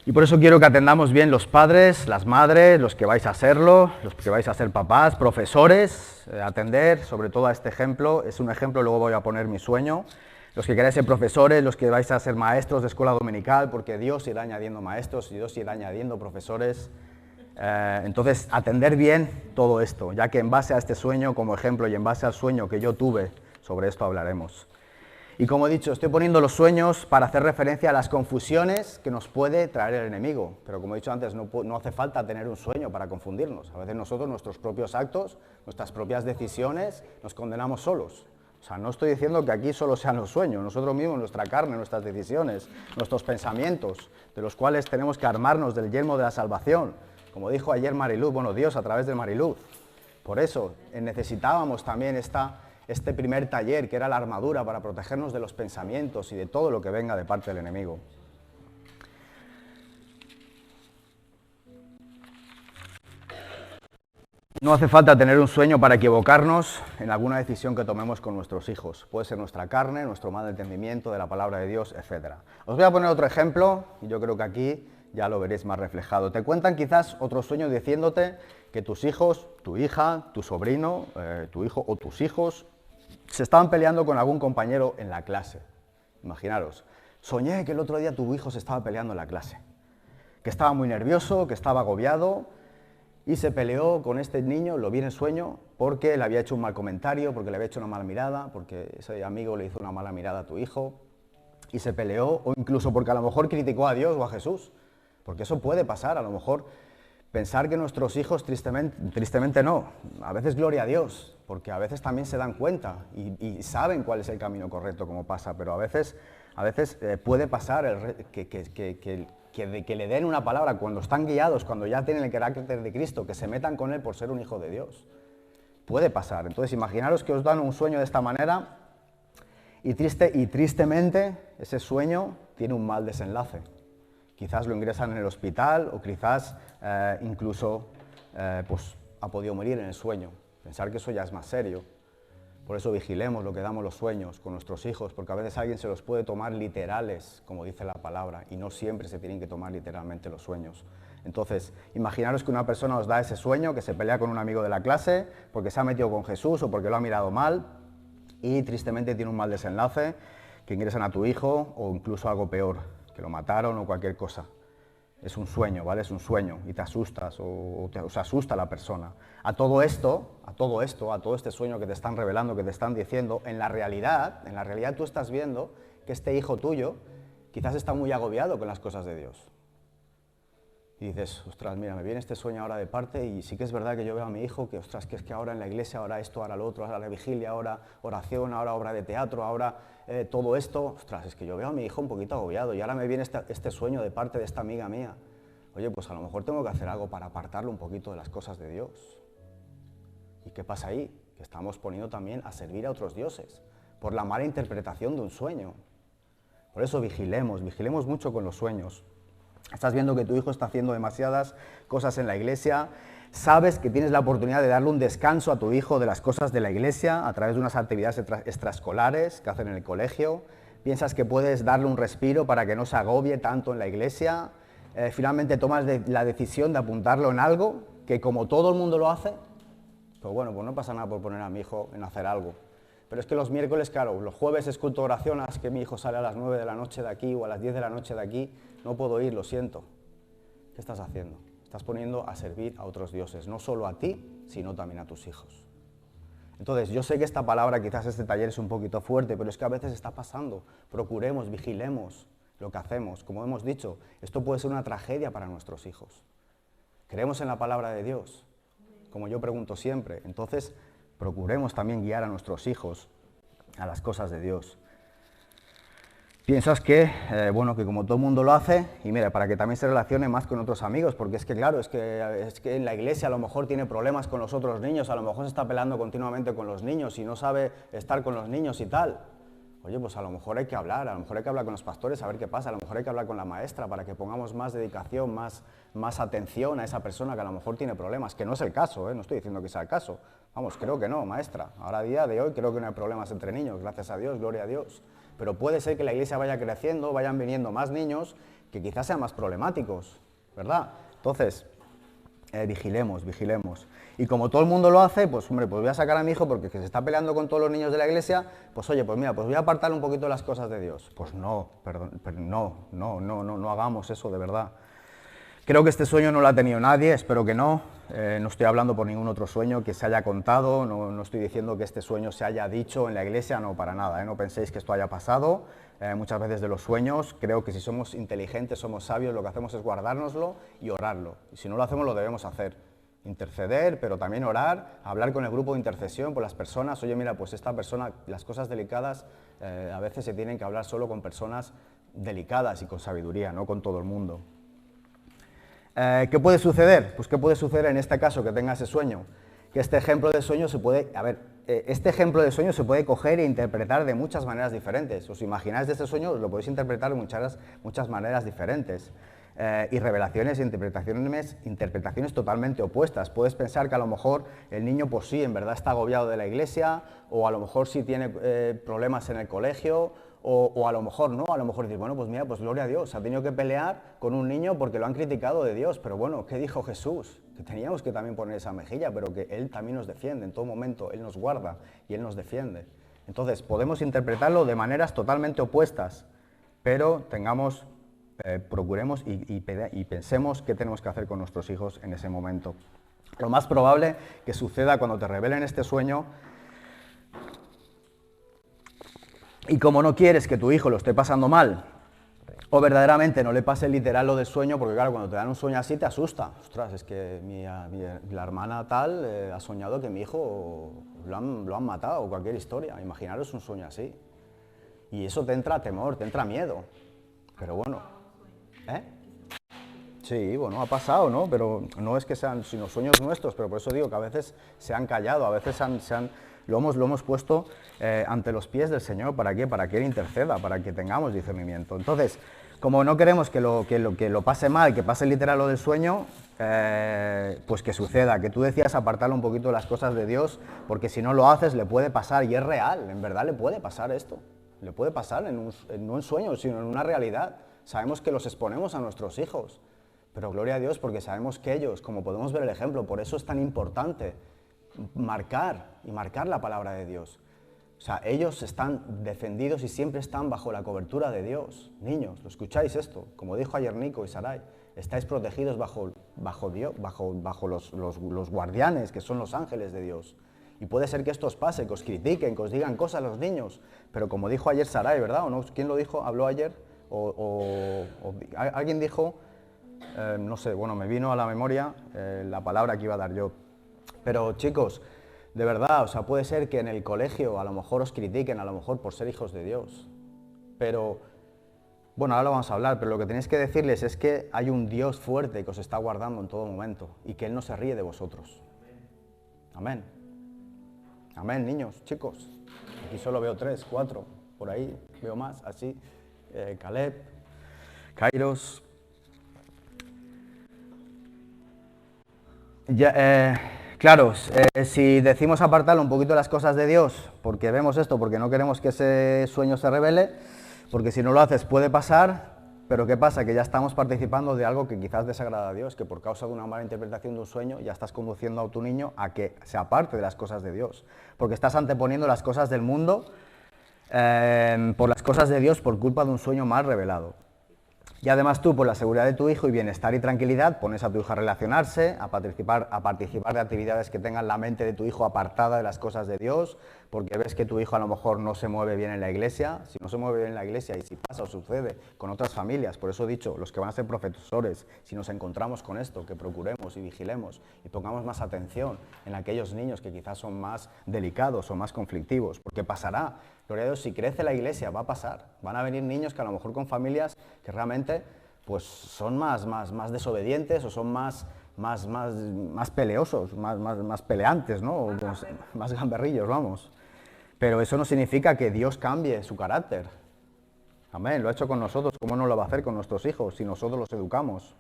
y por eso quiero que atendamos bien los padres, las madres, los que vais a serlo, los que vais a ser papás, profesores, atender sobre todo a este ejemplo. Es un ejemplo, luego voy a poner mi sueño. Los que queráis ser profesores, los que vais a ser maestros de escuela dominical, porque Dios irá añadiendo maestros y Dios irá añadiendo profesores. Entonces, atender bien todo esto, ya que en base a este sueño como ejemplo y en base al sueño que yo tuve, sobre esto hablaremos. Y como he dicho, estoy poniendo los sueños para hacer referencia a las confusiones que nos puede traer el enemigo. Pero como he dicho antes, no hace falta tener un sueño para confundirnos. A veces nosotros, nuestros propios actos, nuestras propias decisiones, nos condenamos solos. O sea, no estoy diciendo que aquí solo sean los sueños, nosotros mismos, nuestra carne, nuestras decisiones, nuestros pensamientos, de los cuales tenemos que armarnos del yelmo de la salvación. Como dijo ayer Mariluz, bueno, Dios a través de Mariluz. Por eso necesitábamos también este primer taller, que era la armadura para protegernos de los pensamientos y de todo lo que venga de parte del enemigo. No hace falta tener un sueño para equivocarnos en alguna decisión que tomemos con nuestros hijos. Puede ser nuestra carne, nuestro mal entendimiento de la palabra de Dios, etc. Os voy a poner otro ejemplo, y yo creo que aquí ya lo veréis más reflejado. Te cuentan quizás otro sueño diciéndote que tus hijos, tu hija, tu sobrino, tu hijo o tus hijos se estaban peleando con algún compañero en la clase. Imaginaros, soñé que el otro día tu hijo se estaba peleando en la clase, que estaba muy nervioso, que estaba agobiado y se peleó con este niño, lo vi en el sueño, porque le había hecho un mal comentario, porque le había hecho una mala mirada, porque ese amigo le hizo una mala mirada a tu hijo y se peleó, o incluso porque a lo mejor criticó a Dios o a Jesús, porque eso puede pasar, a lo mejor pensar que nuestros hijos, tristemente no, a veces gloria a Dios, porque a veces también se dan cuenta y saben cuál es el camino correcto, como pasa, pero a veces puede pasar que le den una palabra cuando están guiados, cuando ya tienen el carácter de Cristo, que se metan con Él por ser un hijo de Dios. Puede pasar. Entonces, imaginaros que os dan un sueño de esta manera y tristemente ese sueño tiene un mal desenlace. Quizás lo ingresan en el hospital o quizás incluso ha podido morir en el sueño. Pensar que eso ya es más serio. Por eso vigilemos lo que damos los sueños con nuestros hijos, porque a veces alguien se los puede tomar literales, como dice la palabra, y no siempre se tienen que tomar literalmente los sueños. Entonces, imaginaros que una persona os da ese sueño, que se pelea con un amigo de la clase, porque se ha metido con Jesús o porque lo ha mirado mal, y tristemente tiene un mal desenlace, que ingresan a tu hijo o incluso algo peor, que lo mataron o cualquier cosa. Es un sueño, ¿vale? Es un sueño y te asustas o se asusta la persona. A todo este sueño que te están revelando, que te están diciendo, en la realidad tú estás viendo que este hijo tuyo quizás está muy agobiado con las cosas de Dios. Y dices, ostras, mira, me viene este sueño ahora de parte y sí que es verdad que yo veo a mi hijo que, ostras, que es que ahora en la iglesia, ahora esto, ahora lo otro, ahora la vigilia, ahora oración, ahora obra de teatro, ahora todo esto, ostras, es que yo veo a mi hijo un poquito agobiado y ahora me viene este sueño de parte de esta amiga mía. Oye, pues a lo mejor tengo que hacer algo para apartarlo un poquito de las cosas de Dios. ¿Y qué pasa ahí? Que estamos poniendo también a servir a otros dioses por la mala interpretación de un sueño. Por eso vigilemos mucho con los sueños. Estás viendo que tu hijo está haciendo demasiadas cosas en la iglesia, sabes que tienes la oportunidad de darle un descanso a tu hijo de las cosas de la iglesia a través de unas actividades extraescolares que hacen en el colegio, piensas que puedes darle un respiro para que no se agobie tanto en la iglesia, finalmente tomas la decisión de apuntarlo en algo que como todo el mundo lo hace, pues bueno, pues no pasa nada por poner a mi hijo en hacer algo. Pero es que los miércoles, claro, los jueves es culto de oración, es que mi hijo sale a las 9 de la noche de aquí o a las 10 de la noche de aquí, no puedo ir, lo siento. ¿Qué estás haciendo? Estás poniendo a servir a otros dioses, no solo a ti, sino también a tus hijos. Entonces, yo sé que esta palabra, quizás este taller es un poquito fuerte, pero es que a veces está pasando. Procuremos, vigilemos lo que hacemos. Como hemos dicho, esto puede ser una tragedia para nuestros hijos. Creemos en la palabra de Dios, como yo pregunto siempre. Entonces, procuremos también guiar a nuestros hijos a las cosas de Dios. piensas que, bueno, que como todo el mundo lo hace, y mira, para que también se relacione más con otros amigos, porque es que claro, es que en la iglesia a lo mejor tiene problemas con los otros niños, a lo mejor se está peleando continuamente con los niños y no sabe estar con los niños y tal. Oye, pues a lo mejor hay que hablar, a lo mejor hay que hablar con los pastores a ver qué pasa, a lo mejor hay que hablar con la maestra para que pongamos más dedicación, más atención a esa persona que a lo mejor tiene problemas, que no es el caso, no estoy diciendo que sea el caso. Vamos, creo que no, maestra. Ahora a día de hoy creo que no hay problemas entre niños, gracias a Dios, gloria a Dios. Pero puede ser que la iglesia vaya creciendo, vayan viniendo más niños que quizás sean más problemáticos, ¿verdad? Entonces, vigilemos. Y como todo el mundo lo hace, pues hombre, pues voy a sacar a mi hijo porque se está peleando con todos los niños de la iglesia, pues oye, pues mira, pues voy a apartarle un poquito de las cosas de Dios. Pues no, perdón, no hagamos eso de verdad. Creo que este sueño no lo ha tenido nadie, espero que no. No estoy hablando por ningún otro sueño que se haya contado, no estoy diciendo que este sueño se haya dicho en la iglesia, no, para nada, no penséis que esto haya pasado. Muchas veces de los sueños, creo que si somos inteligentes, somos sabios, lo que hacemos es guardárnoslo y orarlo. Y si no lo hacemos, lo debemos hacer. Interceder, pero también orar, hablar con el grupo de intercesión, por las personas. Oye, mira, pues esta persona, las cosas delicadas, a veces se tienen que hablar solo con personas delicadas y con sabiduría, no con todo el mundo. ¿Qué puede suceder? Pues ¿qué puede suceder en este caso que tenga ese sueño? Que este ejemplo de sueño se puede, este ejemplo de sueño se puede coger e interpretar de muchas maneras diferentes. ¿Os imagináis de este sueño? Lo podéis interpretar de muchas maneras diferentes. Y revelaciones e interpretaciones totalmente opuestas. Puedes pensar que a lo mejor el niño, pues sí, en verdad está agobiado de la iglesia, o a lo mejor sí tiene problemas en el colegio, o a lo mejor no, a lo mejor dices, bueno, pues mira, pues gloria a Dios, ha tenido que pelear con un niño porque lo han criticado de Dios, pero bueno, ¿qué dijo Jesús? Que teníamos que también poner esa mejilla, pero que Él también nos defiende, en todo momento Él nos guarda y Él nos defiende. Entonces, podemos interpretarlo de maneras totalmente opuestas, pero procuremos y pensemos qué tenemos que hacer con nuestros hijos en ese momento. Lo más probable que suceda cuando te revelen este sueño, y como no quieres que tu hijo lo esté pasando mal, o verdaderamente no le pase literal lo del sueño, porque claro, cuando te dan un sueño así te asusta. Ostras, es que la hermana tal ha soñado que mi hijo lo han matado, o cualquier historia. Imaginaros un sueño así. Y eso te entra temor, te entra miedo. Pero bueno, Sí, bueno, ha pasado, ¿no? Pero no es que sean sino sueños nuestros, pero por eso digo que a veces se han callado, a veces lo hemos puesto ante los pies del Señor. ¿Para qué? Para que Él interceda, para que tengamos discernimiento. Entonces, como no queremos que lo pase mal, que pase literal lo del sueño, pues que suceda, que tú decías apartarlo un poquito de las cosas de Dios, porque si no lo haces le puede pasar, y es real, en verdad le puede pasar esto, le puede pasar no en sueños, sino en una realidad. Sabemos que los exponemos a nuestros hijos, pero gloria a Dios porque sabemos que ellos, como podemos ver el ejemplo, por eso es tan importante marcar la palabra de Dios. O sea, ellos están defendidos y siempre están bajo la cobertura de Dios. Niños, ¿lo escucháis esto? Como dijo ayer Nico y Sarai, estáis protegidos bajo los guardianes, que son los ángeles de Dios. Y puede ser que esto os pase, que os critiquen, que os digan cosas a los niños, pero como dijo ayer Sarai, ¿verdad? ¿O no? ¿Quién lo dijo? ¿Habló ayer? Alguien dijo, no sé, bueno, me vino a la memoria la palabra que iba a dar yo. Pero chicos, de verdad, o sea, puede ser que en el colegio a lo mejor os critiquen, a lo mejor por ser hijos de Dios. Pero, bueno, ahora lo vamos a hablar, pero lo que tenéis que decirles es que hay un Dios fuerte que os está guardando en todo momento y que Él no se ríe de vosotros. Amén. Amén, niños, chicos. Aquí solo veo 3, 4, por ahí veo más, así. Caleb, Kairos. Claro, si decimos apartarlo un poquito de las cosas de Dios, porque vemos esto, porque no queremos que ese sueño se revele, porque si no lo haces puede pasar, pero ¿qué pasa? Que ya estamos participando de algo que quizás desagrada a Dios, que por causa de una mala interpretación de un sueño ya estás conduciendo a tu niño a que se aparte de las cosas de Dios, porque estás anteponiendo las cosas del mundo por las cosas de Dios por culpa de un sueño mal revelado. Y además tú, por la seguridad de tu hijo y bienestar y tranquilidad, pones a tu hijo a relacionarse, a participar de actividades que tengan la mente de tu hijo apartada de las cosas de Dios, porque ves que tu hijo a lo mejor no se mueve bien en la iglesia. Si no se mueve bien en la iglesia y si pasa o sucede con otras familias, por eso he dicho, los que van a ser profesores, si nos encontramos con esto, que procuremos y vigilemos y pongamos más atención en aquellos niños que quizás son más delicados o más conflictivos, porque pasará. Gloria a Dios, si crece la iglesia va a pasar. Van a venir niños que a lo mejor con familias que realmente pues, son más desobedientes o son más peleosos, más peleantes, ¿no? Más gamberrillos, vamos. Pero eso no significa que Dios cambie su carácter. Amén, lo ha hecho con nosotros, ¿cómo no lo va a hacer con nuestros hijos si nosotros los educamos?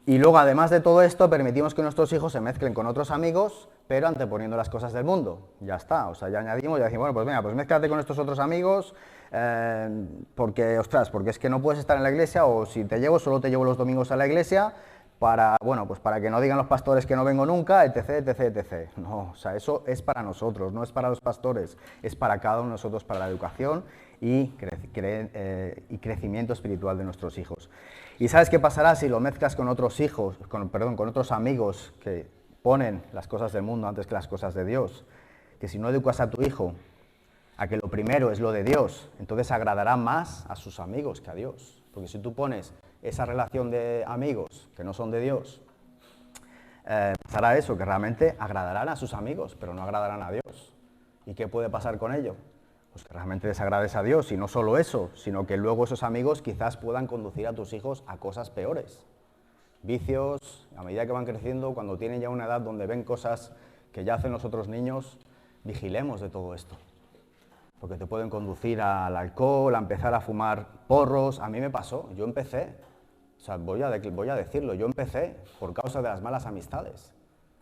Y luego, además de todo esto, permitimos que nuestros hijos se mezclen con otros amigos, pero anteponiendo las cosas del mundo. Ya está, o sea, ya añadimos, ya decimos, bueno, pues venga, pues mézclate con estos otros amigos, porque es que no puedes estar en la iglesia, o si te llevo, solo te llevo los domingos a la iglesia, para que no digan los pastores que no vengo nunca, etc, etc, etc. No, o sea, eso es para nosotros, no es para los pastores, es para cada uno de nosotros, para la educación y crecimiento espiritual de nuestros hijos. ¿Y sabes qué pasará si lo mezclas con otros hijos, con otros amigos que ponen las cosas del mundo antes que las cosas de Dios? Que si no educas a tu hijo a que lo primero es lo de Dios, entonces agradará más a sus amigos que a Dios. Porque si tú pones esa relación de amigos que no son de Dios, pasará eso, que realmente agradarán a sus amigos, pero no agradarán a Dios. ¿Y qué puede pasar con ello? Pues que realmente desagrades a Dios, y no solo eso, sino que luego esos amigos quizás puedan conducir a tus hijos a cosas peores. Vicios, a medida que van creciendo, cuando tienen ya una edad donde ven cosas que ya hacen los otros niños, vigilemos de todo esto. Porque te pueden conducir al alcohol, a empezar a fumar porros. A mí me pasó, yo empecé, o sea, voy a decirlo, yo empecé por causa de las malas amistades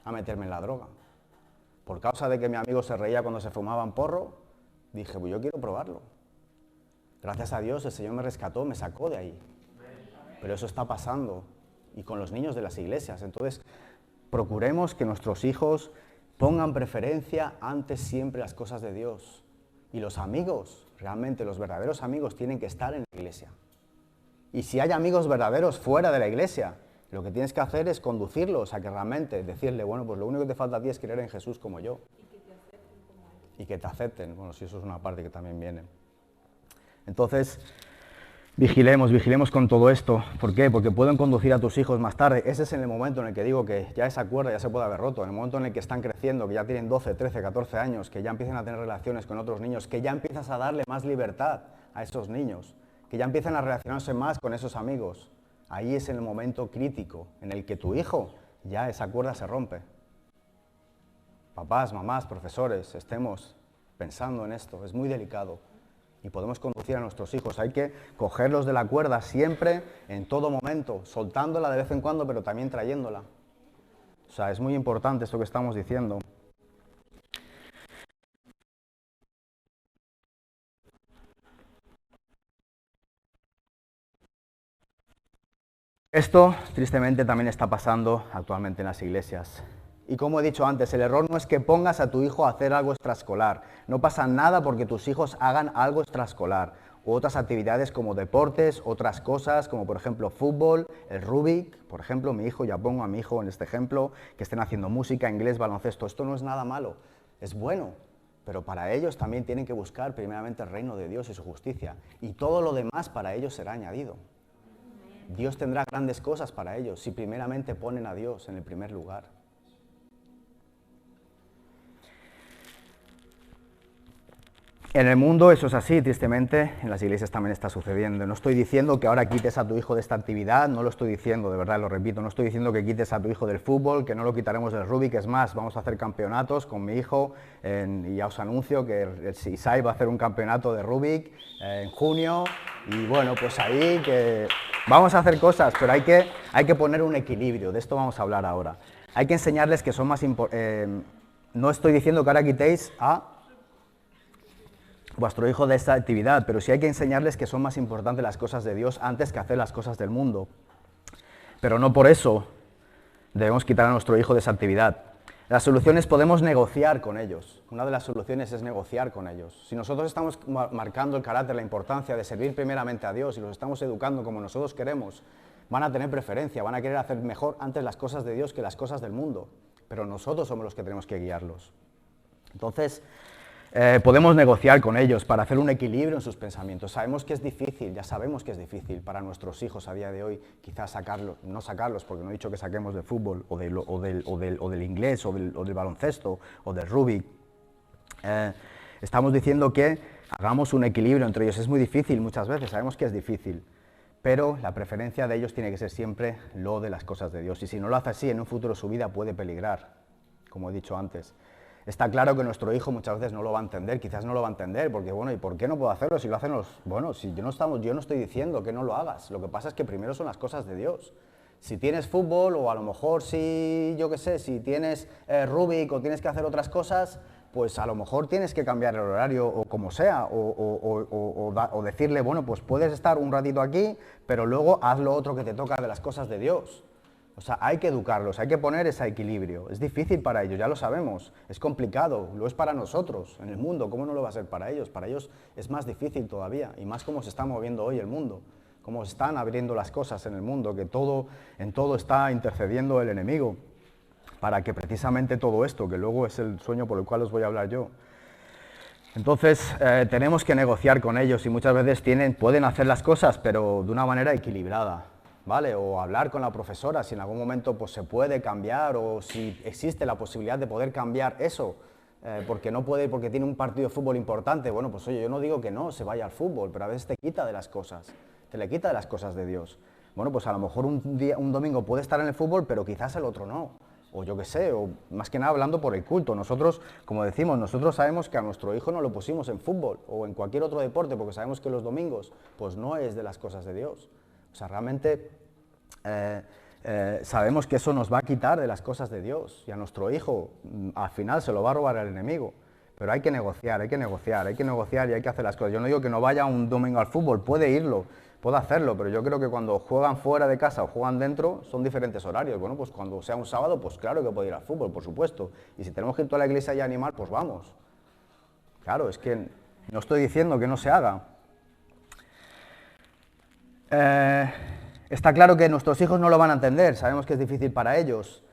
a meterme en la droga. Por causa de que mi amigo se reía cuando se fumaban porro, dije, pues yo quiero probarlo. Gracias a Dios el Señor me rescató, me sacó de ahí. Pero eso está pasando, y con los niños de las iglesias. Entonces, procuremos que nuestros hijos pongan preferencia antes siempre las cosas de Dios. Y los amigos, realmente los verdaderos amigos tienen que estar en la iglesia. Y si hay amigos verdaderos fuera de la iglesia, lo que tienes que hacer es conducirlos a que realmente, decirle, bueno, pues lo único que te falta a ti es creer en Jesús como yo. Y que te acepten. Bueno, sí, eso es una parte que también viene. Entonces, vigilemos con todo esto. ¿Por qué? Porque pueden conducir a tus hijos más tarde. Ese es en el momento en el que digo que ya esa cuerda ya se puede haber roto, en el momento en el que están creciendo, que ya tienen 12, 13, 14 años, que ya empiezan a tener relaciones con otros niños, que ya empiezas a darle más libertad a esos niños, que ya empiezan a relacionarse más con esos amigos. Ahí es el momento crítico en el que tu hijo, ya esa cuerda se rompe. Papás, mamás, profesores, estemos pensando en esto, es muy delicado y podemos conducir a nuestros hijos. Hay que cogerlos de la cuerda siempre, en todo momento, soltándola de vez en cuando, pero también trayéndola. O sea, es muy importante esto que estamos diciendo. Esto, tristemente, también está pasando actualmente en las iglesias. Y como he dicho antes, el error no es que pongas a tu hijo a hacer algo extraescolar. No pasa nada porque tus hijos hagan algo extraescolar. U otras actividades como deportes, otras cosas como por ejemplo fútbol, el Rubik. Por ejemplo, mi hijo, ya pongo a mi hijo en este ejemplo, que estén haciendo música, inglés, baloncesto. Esto no es nada malo, es bueno. Pero para ellos también tienen que buscar primeramente el reino de Dios y su justicia. Y todo lo demás para ellos será añadido. Dios tendrá grandes cosas para ellos si primeramente ponen a Dios en el primer lugar. En el mundo eso es así, tristemente, en las iglesias también está sucediendo. No estoy diciendo que ahora quites a tu hijo de esta actividad, no lo estoy diciendo, de verdad lo repito, no estoy diciendo que quites a tu hijo del fútbol, que no lo quitaremos del Rubik, es más, vamos a hacer campeonatos con mi hijo, y ya os anuncio que el Isai va a hacer un campeonato de Rubik en junio, y bueno, pues ahí que vamos a hacer cosas, pero hay que poner un equilibrio, de esto vamos a hablar ahora. Hay que enseñarles que son más importantes, no estoy diciendo que ahora quitéis a vuestro hijo de esta actividad, pero sí hay que enseñarles que son más importantes las cosas de Dios antes que hacer las cosas del mundo. Pero no por eso debemos quitar a nuestro hijo de esa actividad. Las soluciones podemos negociar con ellos. Una de las soluciones es negociar con ellos. Si nosotros estamos marcando el carácter, la importancia de servir primeramente a Dios y los estamos educando como nosotros queremos, van a tener preferencia, van a querer hacer mejor antes las cosas de Dios que las cosas del mundo. Pero nosotros somos los que tenemos que guiarlos. Entonces, podemos negociar con ellos para hacer un equilibrio en sus pensamientos. Sabemos que es difícil, ya sabemos que es difícil para nuestros hijos a día de hoy, quizás sacarlos, no sacarlos, porque no he dicho que saquemos de fútbol, o del inglés, o del baloncesto, o del rugby. Estamos diciendo que hagamos un equilibrio entre ellos. Es muy difícil muchas veces, sabemos que es difícil, pero la preferencia de ellos tiene que ser siempre lo de las cosas de Dios. Y si no lo hace así, en un futuro su vida puede peligrar, como he dicho antes. Está claro que nuestro hijo muchas veces no lo va a entender, quizás no lo va a entender, porque bueno, ¿y por qué no puedo hacerlo si lo hacen los...? Bueno, si yo no estoy diciendo que no lo hagas, lo que pasa es que primero son las cosas de Dios. Si tienes fútbol, o a lo mejor si, yo qué sé, si tienes Rubik o tienes que hacer otras cosas, pues a lo mejor tienes que cambiar el horario o como sea, o decirle, bueno, pues puedes estar un ratito aquí, pero luego haz lo otro que te toca de las cosas de Dios. O sea, hay que educarlos, hay que poner ese equilibrio. Es difícil para ellos, ya lo sabemos, es complicado, lo es para nosotros en el mundo, ¿cómo no lo va a ser para ellos? Para ellos es más difícil todavía, y más cómo se está moviendo hoy el mundo, cómo se están abriendo las cosas en el mundo, que en todo está intercediendo el enemigo, para que precisamente todo esto, que luego es el sueño por el cual os voy a hablar yo. Entonces, tenemos que negociar con ellos, y muchas veces pueden hacer las cosas, pero de una manera equilibrada. ¿Vale? O hablar con la profesora si en algún momento pues, se puede cambiar, o si existe la posibilidad de poder cambiar eso, porque no puede, porque tiene un partido de fútbol importante. Bueno, pues oye, yo no digo que no se vaya al fútbol, pero a veces te quita de las cosas, te le quita de las cosas de Dios. Bueno, pues a lo mejor un domingo puede estar en el fútbol, pero quizás el otro no, o yo qué sé, o más que nada hablando por el culto. Nosotros, como decimos, nosotros sabemos que a nuestro hijo no lo pusimos en fútbol o en cualquier otro deporte, porque sabemos que los domingos pues no es de las cosas de Dios. O sea, realmente sabemos que eso nos va a quitar de las cosas de Dios, y a nuestro hijo al final se lo va a robar el enemigo. Pero hay que negociar, hay que negociar, hay que negociar y hay que hacer las cosas. Yo no digo que no vaya un domingo al fútbol, puede irlo, puede hacerlo, pero yo creo que cuando juegan fuera de casa o juegan dentro son diferentes horarios. Bueno, pues cuando sea un sábado, pues claro que puede ir al fútbol, por supuesto. Y si tenemos que ir a la iglesia y animar, pues vamos. Claro, es que no estoy diciendo que no se haga. Está claro que nuestros hijos no lo van a entender, sabemos que es difícil para ellos,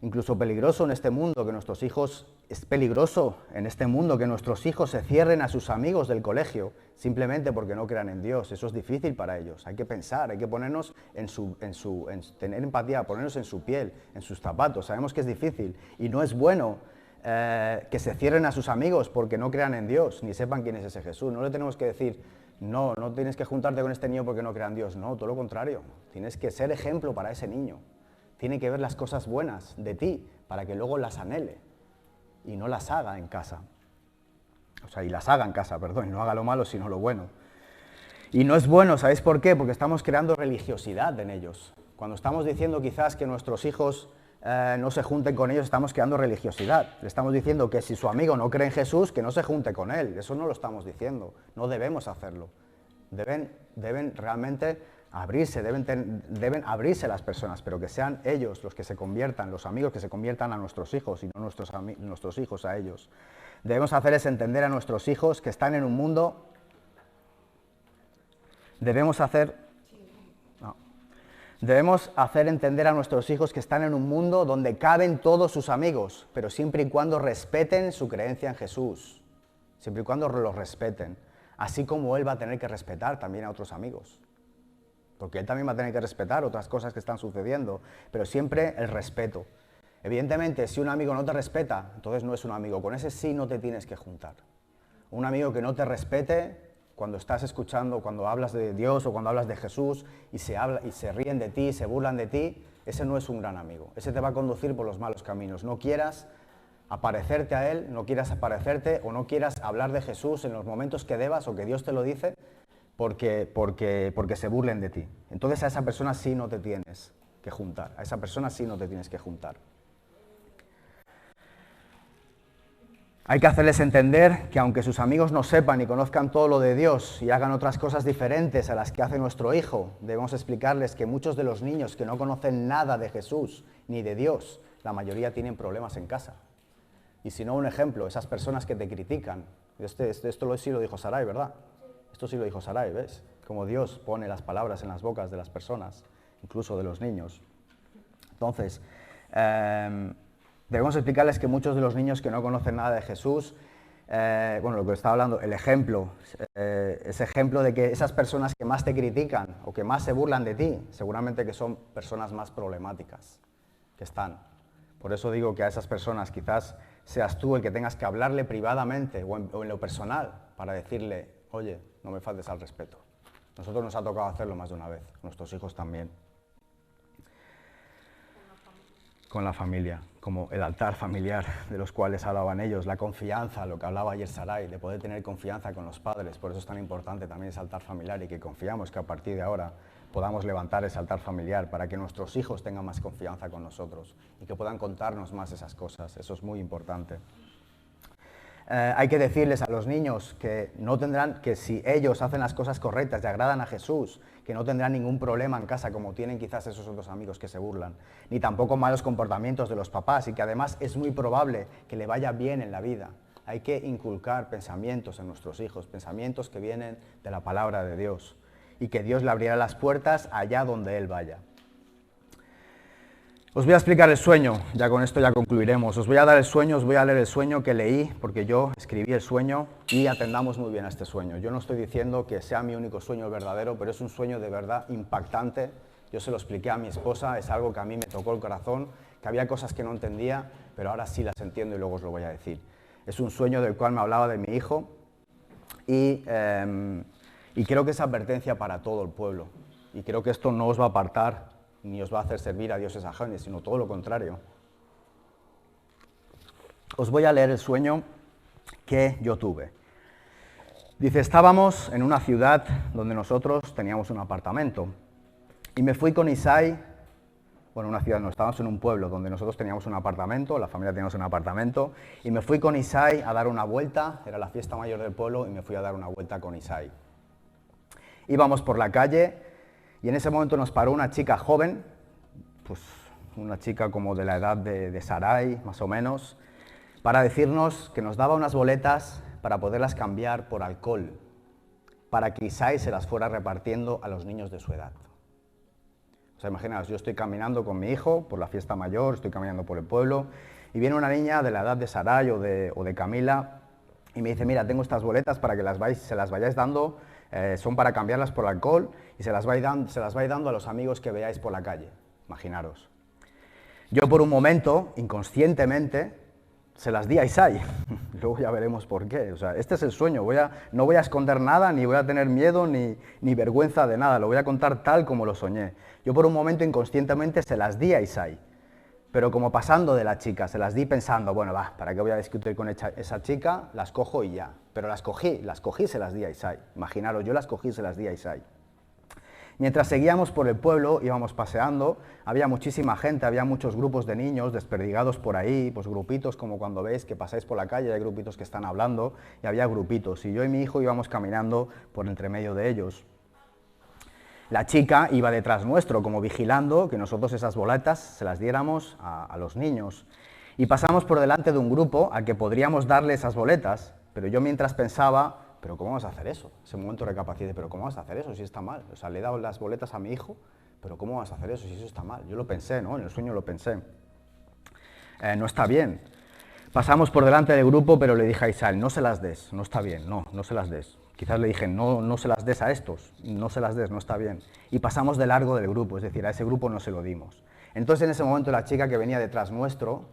incluso peligroso en este mundo, que nuestros hijos, es peligroso en este mundo que nuestros hijos se cierren a sus amigos del colegio, simplemente porque no crean en Dios. Eso es difícil para ellos, hay que pensar, hay que ponernos tener empatía, ponernos en su piel, en sus zapatos. Sabemos que es difícil y no es bueno que se cierren a sus amigos porque no crean en Dios, ni sepan quién es ese Jesús. No le tenemos que decir, no tienes que juntarte con este niño porque no crea en Dios. No, todo lo contrario. Tienes que ser ejemplo para ese niño. Tiene que ver las cosas buenas de ti para que luego las anhele y no las haga en casa. O sea, y las haga en casa, perdón, y no haga lo malo sino lo bueno. Y no es bueno, ¿sabéis por qué? Porque estamos creando religiosidad en ellos. Cuando estamos diciendo quizás que nuestros hijos no se junten con ellos, estamos creando religiosidad. Le estamos diciendo que si su amigo no cree en Jesús, que no se junte con él. Eso no lo estamos diciendo, no debemos hacerlo. Deben realmente abrirse, deben abrirse las personas, pero que sean ellos los que se conviertan, los amigos que se conviertan a nuestros hijos y no nuestros hijos a ellos. Debemos hacerles entender a nuestros hijos que están en un mundo. Debemos hacer entender a nuestros hijos que están en un mundo donde caben todos sus amigos, pero siempre y cuando respeten su creencia en Jesús, siempre y cuando los respeten, así como él va a tener que respetar también a otros amigos, porque él también va a tener que respetar otras cosas que están sucediendo, pero siempre el respeto. Evidentemente, si un amigo no te respeta, entonces no es un amigo, con ese sí no te tienes que juntar. Un amigo que no te respete, cuando estás escuchando, cuando hablas de Dios o cuando hablas de Jesús y se ríen de ti, se burlan de ti, ese no es un gran amigo. Ese te va a conducir por los malos caminos. No quieras aparecerte a él, no quieras aparecerte o no quieras hablar de Jesús en los momentos que debas o que Dios te lo dice porque se burlen de ti. Entonces a esa persona sí no te tienes que juntar. A esa persona sí no te tienes que juntar. Hay que hacerles entender que aunque sus amigos no sepan y conozcan todo lo de Dios y hagan otras cosas diferentes a las que hace nuestro hijo, debemos explicarles que muchos de los niños que no conocen nada de Jesús ni de Dios, la mayoría tienen problemas en casa. Y si no, un ejemplo, esas personas que te critican. Esto sí lo dijo Sarai, ¿verdad? Esto sí lo dijo Sarai, ¿ves? Como Dios pone las palabras en las bocas de las personas, incluso de los niños. Entonces, Debemos explicarles que muchos de los niños que no conocen nada de Jesús, bueno, lo que estaba hablando, el ejemplo, ese ejemplo de que esas personas que más te critican o que más se burlan de ti, seguramente que son personas más problemáticas que están. Por eso digo que a esas personas quizás seas tú el que tengas que hablarle privadamente o en lo personal para decirle, oye, no me faltes al respeto. Nosotros nos ha tocado hacerlo más de una vez, nuestros hijos también. Con la familia, como el altar familiar de los cuales hablaban ellos, la confianza, lo que hablaba ayer Sarai, de poder tener confianza con los padres, por eso es tan importante también ese altar familiar y que confiamos que a partir de ahora podamos levantar ese altar familiar para que nuestros hijos tengan más confianza con nosotros y que puedan contarnos más esas cosas, eso es muy importante. Hay que decirles a los niños que no tendrán, que si ellos hacen las cosas correctas y agradan a Jesús, que no tendrán ningún problema en casa como tienen quizás esos otros amigos que se burlan, ni tampoco malos comportamientos de los papás y que además es muy probable que le vaya bien en la vida. Hay que inculcar pensamientos en nuestros hijos, pensamientos que vienen de la palabra de Dios y que Dios le abrirá las puertas allá donde Él vaya. Os voy a explicar el sueño, ya con esto ya concluiremos. Os voy a dar el sueño, os voy a leer el sueño que leí, porque yo escribí el sueño y atendamos muy bien a este sueño. Yo no estoy diciendo que sea mi único sueño verdadero, pero es un sueño de verdad impactante. Yo se lo expliqué a mi esposa, es algo que a mí me tocó el corazón, que había cosas que no entendía, pero ahora sí las entiendo y luego os lo voy a decir. Es un sueño del cual me hablaba de mi hijo y creo que es advertencia para todo el pueblo. Y creo que esto no os va a apartar ni os va a hacer servir a dioses ajenos, sino todo lo contrario. Os voy a leer el sueño que yo tuve. Dice, estábamos en una ciudad donde nosotros teníamos un apartamento y me fui con Isai, bueno, una ciudad, no, estábamos en un pueblo donde nosotros teníamos un apartamento, la familia teníamos un apartamento, y me fui con Isai a dar una vuelta, era la fiesta mayor del pueblo y me fui a dar una vuelta con Isai. Íbamos por la calle y en ese momento nos paró una chica joven, pues una chica como de la edad de Sarai, más o menos, para decirnos que nos daba unas boletas para poderlas cambiar por alcohol, para que Isai se las fuera repartiendo a los niños de su edad. O sea, imaginaos, yo estoy caminando con mi hijo por la fiesta mayor, estoy caminando por el pueblo, y viene una niña de la edad de Sarai o de Camila, y me dice, mira, tengo estas boletas para que se las vayáis dando, son para cambiarlas por alcohol y se las vais dando a los amigos que veáis por la calle, imaginaros. Yo por un momento, inconscientemente, se las di a Isai, luego ya veremos por qué, o sea, este es el sueño, no voy a esconder nada, ni voy a tener miedo, ni vergüenza de nada, lo voy a contar tal como lo soñé. Yo por un momento inconscientemente se las di a Isai, pero como pasando de la chica, se las di pensando, bueno, va, ¿para qué voy a discutir con esa chica? Las cojo y ya. Pero las cogí, se las di a Isai. Imaginaros, yo las cogí y se las di a Isai. Mientras seguíamos por el pueblo, íbamos paseando, había muchísima gente, había muchos grupos de niños desperdigados por ahí, pues grupitos como cuando veis que pasáis por la calle, hay grupitos que están hablando, y había grupitos, y yo y mi hijo íbamos caminando por entre medio de ellos. La chica iba detrás nuestro, como vigilando que nosotros esas boletas se las diéramos a los niños. Y pasamos por delante de un grupo al que podríamos darle esas boletas, pero yo mientras pensaba, ¿pero cómo vas a hacer eso? Ese momento recapacité, ¿pero cómo vas a hacer eso si está mal? O sea, le he dado las boletas a mi hijo, ¿pero cómo vas a hacer eso si eso está mal? Yo lo pensé, ¿no? En el sueño lo pensé. No está bien. Pasamos por delante del grupo, pero le dije a Isai, no se las des, no está bien, no se las des. Quizás le dije, no se las des a estos, no se las des, no está bien. Y pasamos de largo del grupo, es decir, a ese grupo no se lo dimos. Entonces en ese momento la chica que venía detrás nuestro,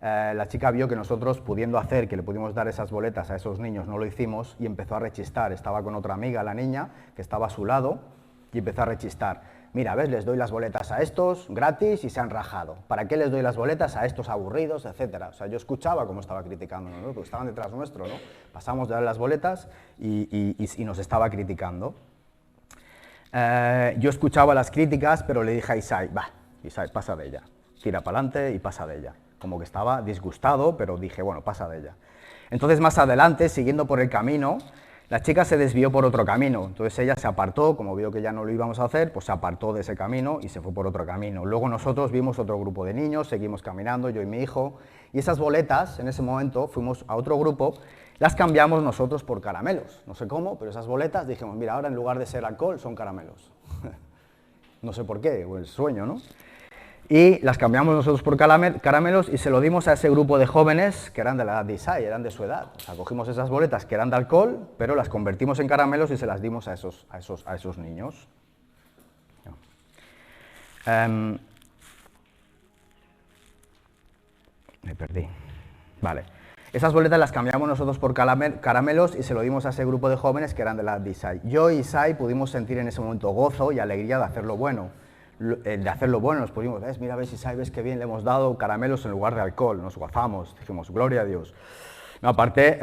la chica vio que nosotros, pudiendo hacer que le pudimos dar esas boletas a esos niños, no lo hicimos y empezó a rechistar. Estaba con otra amiga, la niña, que estaba a su lado y empezó a rechistar. Mira, ¿ves? Les doy las boletas a estos gratis y se han rajado. ¿Para qué les doy las boletas a estos aburridos, etcétera? O sea, yo escuchaba cómo estaba criticándonos, ¿no? Porque estaban detrás nuestro, ¿no? Pasamos de dar las boletas y nos estaba criticando. Yo escuchaba las críticas, pero le dije a Isai, va, Isai, pasa de ella. Tira para adelante y pasa de ella. Como que estaba disgustado, pero dije, bueno, pasa de ella. Entonces, más adelante, siguiendo por el camino, la chica se desvió por otro camino, entonces ella se apartó, como vio que ya no lo íbamos a hacer, pues se apartó de ese camino y se fue por otro camino. Luego nosotros vimos otro grupo de niños, seguimos caminando, yo y mi hijo, y esas boletas, en ese momento, fuimos a otro grupo, las cambiamos nosotros por caramelos. No sé cómo, pero esas boletas dijimos, mira, ahora en lugar de ser alcohol, son caramelos. No sé por qué, o el sueño, ¿no? y las cambiamos nosotros por caramelos y se lo dimos a ese grupo de jóvenes que eran de la edad de Isai, eran de su edad. O sea, cogimos esas boletas que eran de alcohol, pero las convertimos en caramelos y se las dimos a esos niños. Me perdí. Vale. Esas boletas las cambiamos nosotros por caramelos y se lo dimos a ese grupo de jóvenes que eran de la edad de Isai. Yo y Isai pudimos sentir en ese momento gozo y alegría de hacerlo bueno. Nos pusimos, mira, ves Isai, ves qué bien le hemos dado caramelos en lugar de alcohol, nos gozamos, dijimos, gloria a Dios. No, aparte,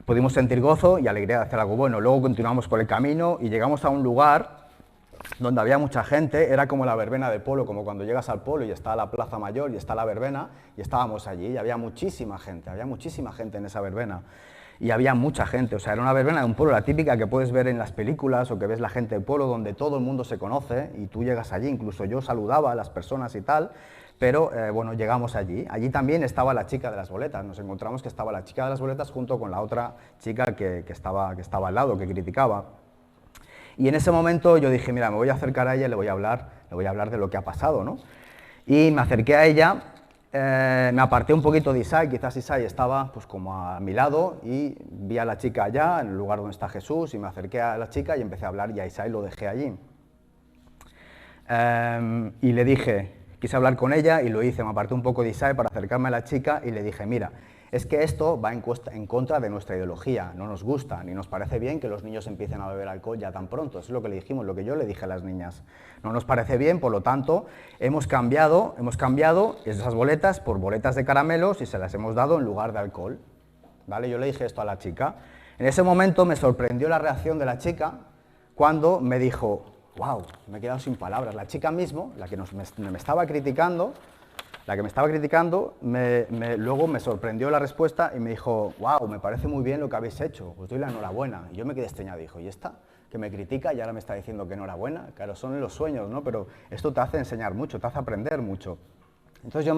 pudimos sentir gozo y alegría de hacer algo bueno. Luego continuamos por el camino y llegamos a un lugar donde había mucha gente, era como la verbena de Polo, como cuando llegas al Polo y está la Plaza Mayor y está la verbena, y estábamos allí y había muchísima gente en esa verbena. Y había mucha gente, o sea, era una verbena de un pueblo, la típica que puedes ver en las películas o que ves la gente del pueblo donde todo el mundo se conoce y tú llegas allí, incluso yo saludaba a las personas y tal, pero bueno, llegamos allí. Allí también estaba la chica de las boletas, nos encontramos que estaba la chica de las boletas junto con la otra chica que estaba al lado, que criticaba. Y en ese momento yo dije, mira, me voy a acercar a ella y le voy a hablar de lo que ha pasado, ¿no? Y me acerqué a ella, me aparté un poquito de Isai, quizás Isai estaba pues como a mi lado y vi a la chica allá, en el lugar donde está Jesús, y me acerqué a la chica y empecé a hablar y a Isai lo dejé allí. Y le dije, quise hablar con ella y lo hice, me aparté un poco de Isai para acercarme a la chica y le dije, mira, es que esto va en contra de nuestra ideología, no nos gusta, ni nos parece bien que los niños empiecen a beber alcohol ya tan pronto, eso es lo que le dijimos, lo que yo le dije a las niñas. No nos parece bien, por lo tanto, hemos cambiado esas boletas por boletas de caramelos y se las hemos dado en lugar de alcohol. ¿Vale? Yo le dije esto a la chica. En ese momento me sorprendió la reacción de la chica cuando me dijo, wow, me he quedado sin palabras. La chica mismo, la que me estaba criticando, luego me sorprendió la respuesta y me dijo, wow, me parece muy bien lo que habéis hecho, os doy la enhorabuena. Y yo me quedé extrañado, dijo, ¿y esta? Que me critica y ahora me está diciendo que enhorabuena. Claro, son los sueños, ¿no? Pero esto te hace enseñar mucho, te hace aprender mucho. Entonces yo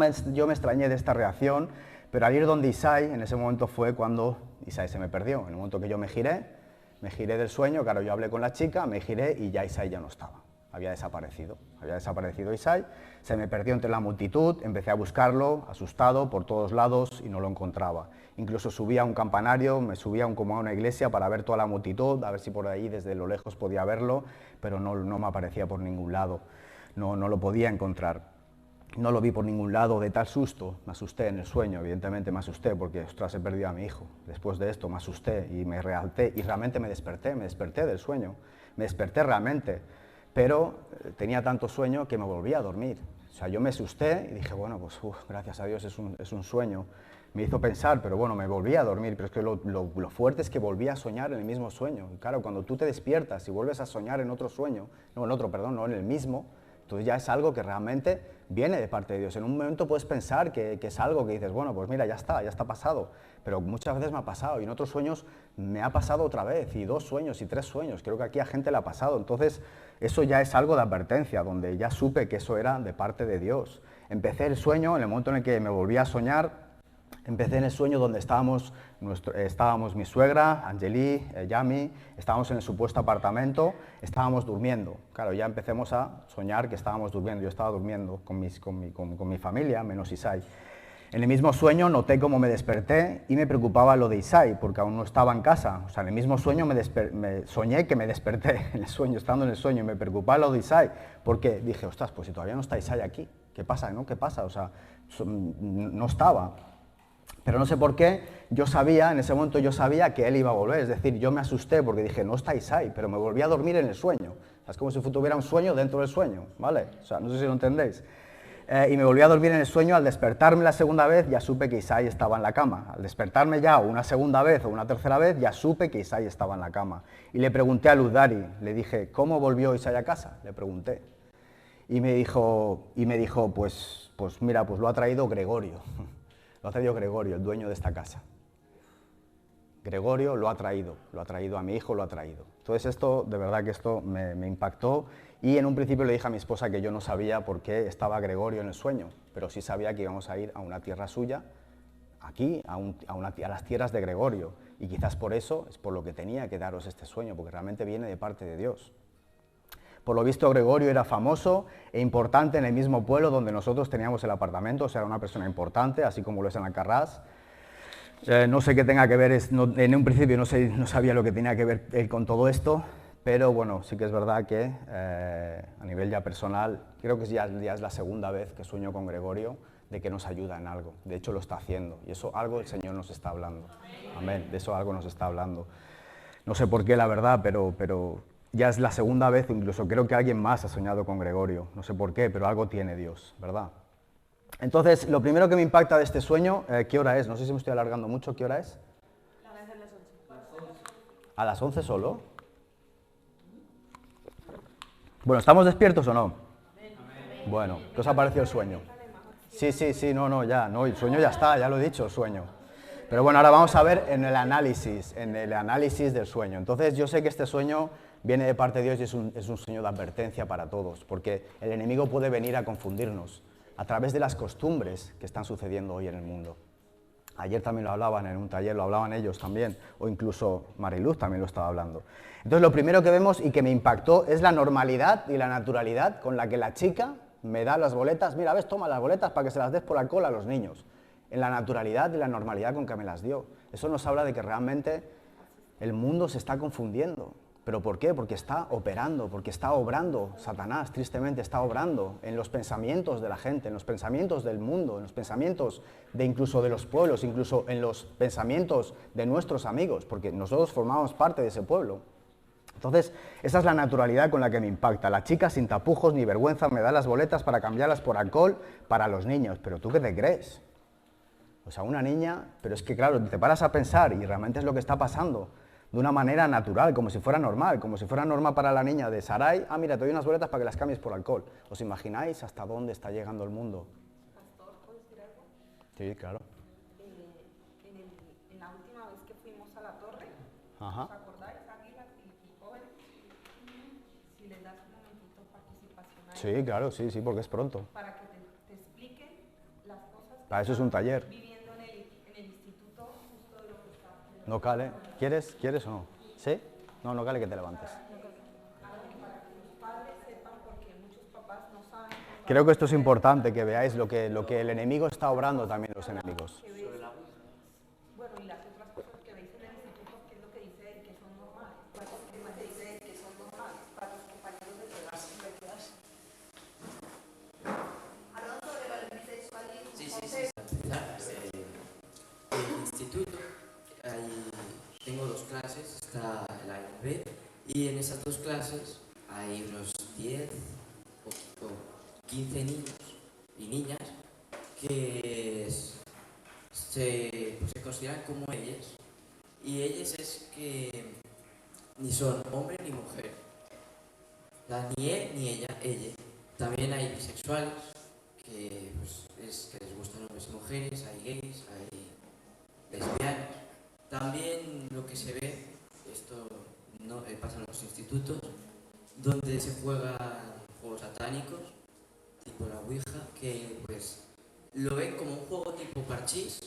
me extrañé de esta reacción, pero al ir donde Isai, en ese momento fue cuando Isai se me perdió. En el momento que yo me giré del sueño, claro, yo hablé con la chica, me giré y ya Isai ya no estaba. Había desaparecido Isai, se me perdió entre la multitud, empecé a buscarlo, asustado, por todos lados y no lo encontraba. Incluso subí a un campanario, me subí como a una iglesia para ver toda la multitud, a ver si por ahí desde lo lejos podía verlo, pero no me aparecía por ningún lado, no lo podía encontrar. No lo vi por ningún lado, de tal susto, me asusté en el sueño, evidentemente me asusté porque, ostras, he perdido a mi hijo. Después de esto me asusté y me realcé y realmente me desperté del sueño, me desperté realmente. Pero tenía tanto sueño que me volví a dormir. O sea, yo me asusté y dije, bueno, pues gracias a Dios es un sueño. Me hizo pensar, pero bueno, me volví a dormir. Pero es que lo fuerte es que volví a soñar en el mismo sueño. Y claro, cuando tú te despiertas y vuelves a soñar en otro sueño, no en el mismo, entonces ya es algo que realmente viene de parte de Dios. En un momento puedes pensar que es algo que dices, bueno, pues mira, ya está pasado. Pero muchas veces me ha pasado y en otros sueños me ha pasado otra vez, y 2 sueños y 3 sueños. Creo que aquí a gente le ha pasado. Entonces, eso ya es algo de advertencia, donde ya supe que eso era de parte de Dios. Empecé el sueño, en el momento en el que me volví a soñar, empecé en el sueño donde estábamos mi suegra, Angeli, Yami, estábamos en el supuesto apartamento, estábamos durmiendo. Claro, ya empecemos a soñar que estábamos durmiendo. Yo estaba durmiendo con mi familia, menos Isai. En el mismo sueño noté cómo me desperté y me preocupaba lo de Isai, porque aún no estaba en casa. O sea, en el mismo sueño me soñé que me desperté en el sueño, estando en el sueño, y me preocupaba lo de Isai, porque dije, ostras, pues si todavía no está Isai aquí, ¿qué pasa, no? ¿Qué pasa? O sea, no estaba. Pero no sé por qué, en ese momento yo sabía que él iba a volver, es decir, yo me asusté porque dije, no está Isai, pero me volví a dormir en el sueño. O sea, es como si tuviera un sueño dentro del sueño, ¿vale? O sea, no sé si lo entendéis. Y me volví a dormir en el sueño. Al despertarme la segunda vez ya supe que Isai estaba en la cama. Al despertarme ya una segunda vez o una tercera vez ya supe que Isai estaba en la cama. Y le pregunté a Luz Dari, le dije, ¿cómo volvió Isai a casa? Le pregunté. Y me dijo, pues mira, pues lo ha traído Gregorio. Lo ha traído Gregorio, el dueño de esta casa. Gregorio lo ha traído a mi hijo, lo ha traído. Entonces esto, de verdad que esto me impactó, y en un principio le dije a mi esposa que yo no sabía por qué estaba Gregorio en el sueño, pero sí sabía que íbamos a ir a una tierra suya, aquí, a las tierras de Gregorio, y quizás por eso es por lo que tenía que daros este sueño, porque realmente viene de parte de Dios. Por lo visto, Gregorio era famoso e importante en el mismo pueblo donde nosotros teníamos el apartamento, o sea, era una persona importante, así como lo es Ana Carrás. No sé qué tenga que ver, en un principio no sabía lo que tenía que ver él con todo esto, pero bueno, sí que es verdad que a nivel ya personal, creo que ya es la segunda vez que sueño con Gregorio de que nos ayuda en algo. De hecho, lo está haciendo y eso algo el Señor nos está hablando. Amén, de eso algo nos está hablando. No sé por qué, la verdad, pero ya es la segunda vez, incluso creo que alguien más ha soñado con Gregorio. No sé por qué, pero algo tiene Dios, ¿verdad? Entonces, lo primero que me impacta de este sueño, ¿qué hora es? No sé si me estoy alargando mucho, ¿qué hora es? ¿A las 11 solo? Bueno, ¿estamos despiertos o no? Bueno, ¿qué os ha parecido el sueño? Sí, no, el sueño ya está, ya lo he dicho, el sueño. Pero bueno, ahora vamos a ver en el análisis del sueño. Entonces, yo sé que este sueño viene de parte de Dios y es un sueño de advertencia para todos, porque el enemigo puede venir a confundirnos a través de las costumbres que están sucediendo hoy en el mundo. Ayer también lo hablaban en un taller, lo hablaban ellos también, o incluso Mariluz también lo estaba hablando. Entonces, lo primero que vemos y que me impactó es la normalidad y la naturalidad con la que la chica me da las boletas. Mira, ves, toma las boletas para que se las des por alcohol a los niños. En la naturalidad y la normalidad con que me las dio. Eso nos habla de que realmente el mundo se está confundiendo. ¿Pero por qué? Porque está operando, porque está obrando. Satanás, tristemente, está obrando en los pensamientos de la gente, en los pensamientos del mundo, en los pensamientos incluso de los pueblos, incluso en los pensamientos de nuestros amigos, porque nosotros formamos parte de ese pueblo. Entonces, esa es la naturalidad con la que me impacta. La chica, sin tapujos ni vergüenza, me da las boletas para cambiarlas por alcohol para los niños. ¿Pero tú qué te crees? O sea, una niña, pero es que claro, te paras a pensar y realmente es lo que está pasando. De una manera natural, como si fuera normal, para la niña de Sarai. Ah, mira, te doy unas boletas para que las cambies por alcohol. ¿Os imagináis hasta dónde está llegando el mundo? Pastor, ¿puedo decir algo? Sí, claro. En la última vez que fuimos a la torre, Ajá. ¿os acordáis, Águila y jóvenes? Si les das un momentito participación a Sí, claro, sí, porque es pronto. para que te expliquen las cosas que Para eso es un taller. viviendo en el instituto, justo de lo que está. No, Cale, ¿quieres o no? ¿Sí? No, Cale, que te levantes. Creo que esto es importante, que veáis lo que el enemigo está obrando también los enemigos. Bueno, y las otras cosas que veis en el instituto, ¿qué es lo que dice él? Que son normales. ¿Cuál es el tema que dice él? Que son normales para los compañeros de clase. Hablando sobre la bisexualismo. Sí. En el instituto tengo dos clases, está la A y la B, y en esas dos clases hay unos 10 o 15 niños y niñas que se consideran como ellas, y ellas es que ni son hombre ni mujer, ni él ni ella. También hay bisexuales, que les gustan hombres y mujeres, hay gays, hay lesbianas. También lo que se ve, esto no pasa en los institutos, donde se juegan juegos satánicos, tipo la Ouija, que pues lo ven como un juego tipo parchís,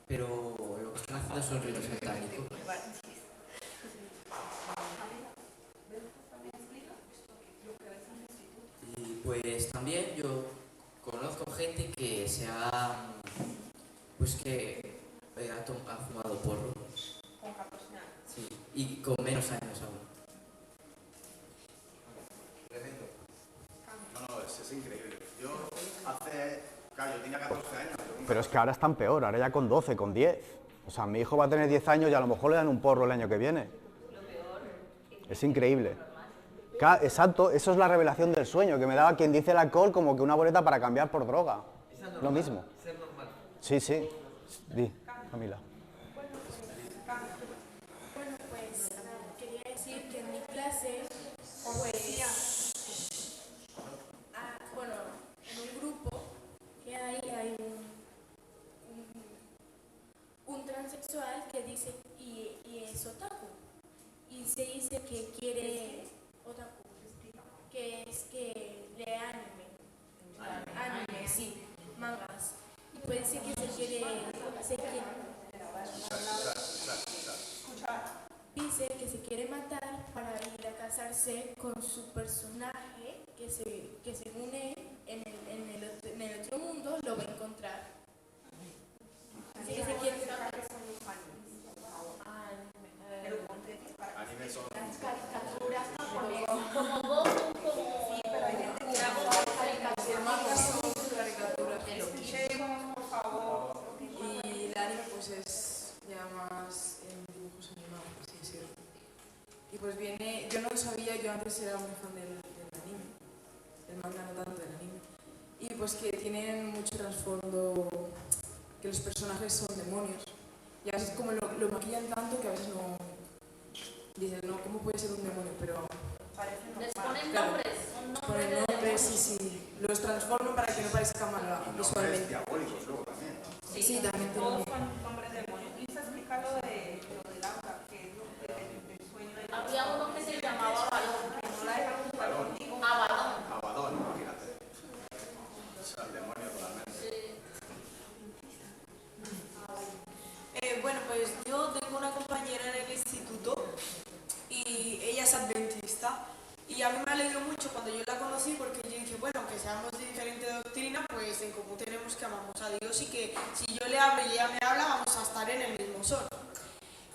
pero lo que están haciendo son ritos satánicos. Y pues también yo conozco gente que ha fumado porro. Con 14 años. Sí, y con menos años aún. Tremendo. No, es increíble. Yo tenía 14 años. Pero es que ahora están peor, ahora ya con 12, con 10. O sea, mi hijo va a tener 10 años y a lo mejor le dan un porro el año que viene. Es increíble. Exacto, eso es la revelación del sueño, que me daba quien dice el alcohol como que una boleta para cambiar por droga. Lo mismo. Ser normal. Sí. Di, Camila. Bueno, pues quería decir que en mi clase, en un grupo que hay un transexual que dice y es otaku, y se dice que quiere otaku, que es que lee anime, sí, mangas, y puede ser que dice que se quiere matar para ir a casarse con su personaje que según él en el otro mundo lo va a encontrar. Así que se quiere casar. Anime son Las caricaturas Como Goku, como... Sí, pero hay gente que Dragon no Ball, Caricatura que lo escuchemos, por favor. y el anime pues es ya más en dibujos animados, así decirlo. Y pues viene, yo no lo sabía, yo antes era muy fan del anime, del manga no tanto del anime. Y pues que tienen mucho trasfondo, que los personajes son demonios. Y a veces como lo maquillan tanto que a veces no... Dices, no, ¿cómo puede ser un demonio? Pero... Les ponen Claro. nombres, son Por nombres el de nombre, demonios. sí. Los transforman para que no parezca malo visualmente. diabólicos luego también, ¿no? Sí, también te lo Todos digo. son nombres de demonios. Lisa, explica lo del aura, que es el sueño de Había uno que se llamaba Balón. que no la dejaron jugar contigo. Avalón. Abadón, imagínate. O sea, el demonio totalmente. Bueno, pues yo tengo una compañera en el instituto y ella es adventista y a mí me alegró mucho cuando yo la conocí porque yo dije, bueno, aunque seamos de diferente doctrina, pues en común tenemos que amamos a Dios y que si yo le hablo y ella me habla, vamos a estar en el mismo sol.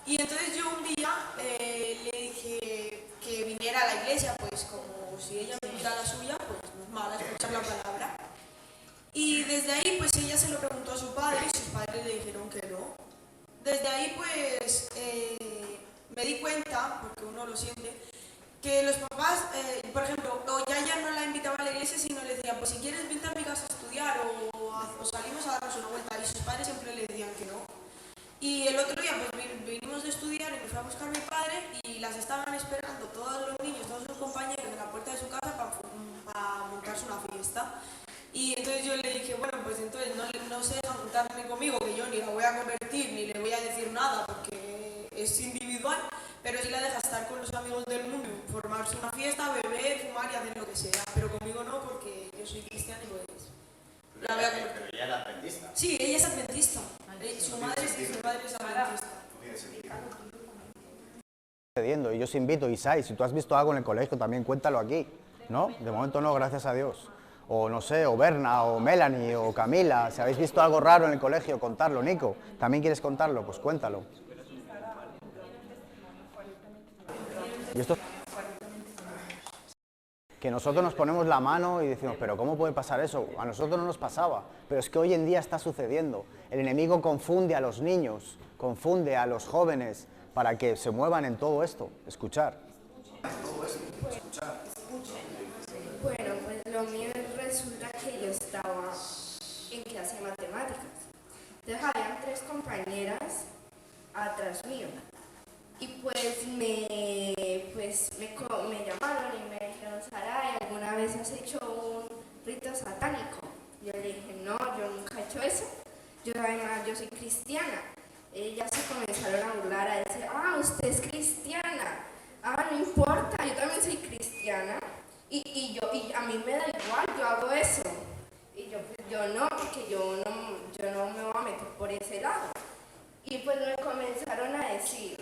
Y entonces yo un día le dije que viniera a la iglesia, pues como si ella me invita a la suya, pues normal, a escuchar la palabra. Y desde ahí pues ella se lo preguntó a su padre y sus padres le dijeron que no. Desde ahí pues me di cuenta, porque uno lo siente, que los papás, por ejemplo, o ya no la invitaba a la iglesia, sino le decían, pues si quieres vente a mi casa a estudiar o salimos a darnos una vuelta, y sus padres siempre le decían que no. Y el otro día pues vinimos de estudiar y me fue a buscar mi padre y las estaban esperando todos los niños, todos sus compañeros en la puerta de su casa para montarse una fiesta. Y entonces yo le dije, bueno, pues entonces no se dejan juntarme conmigo, que yo ni la voy a convertir ni le voy a decir nada porque es individual, pero sí la deja estar con los amigos del mundo, formarse una fiesta, beber, fumar y hacer lo que sea, pero conmigo no porque yo soy cristiana y pues la voy a convertir. Pero ella era adventista. Sí, ella es adventista, su madre es adventista. Sucediendo. Y yo os invito, Isai, si tú has visto algo en el colegio, también cuéntalo aquí, ¿no? De momento no, gracias a Dios. O no sé, o Berna, o Melanie, o Camila, si habéis visto algo raro en el colegio, contarlo. Nico, ¿también quieres contarlo? Pues cuéntalo. Y esto... Que nosotros nos ponemos la mano y decimos, pero ¿cómo puede pasar eso? A nosotros no nos pasaba, pero es que hoy en día está sucediendo. El enemigo confunde a los niños, confunde a los jóvenes para que se muevan en todo esto. Escuchar. Bueno, pues lo mío resulta que yo estaba en clase de matemáticas. Entonces habían 3 compañeras atrás mío. Y pues me llamaron y me dijeron, Saray, ¿alguna vez has hecho un rito satánico? Yo le dije, no, yo nunca he hecho eso. Además, yo soy cristiana. Ellas se comenzaron a burlar, a decir, usted es cristiana. No importa, yo también soy cristiana. Y a mí me da igual, yo hago eso. Y yo no, porque yo no me voy a meter por ese lado. Y pues me comenzaron a decir,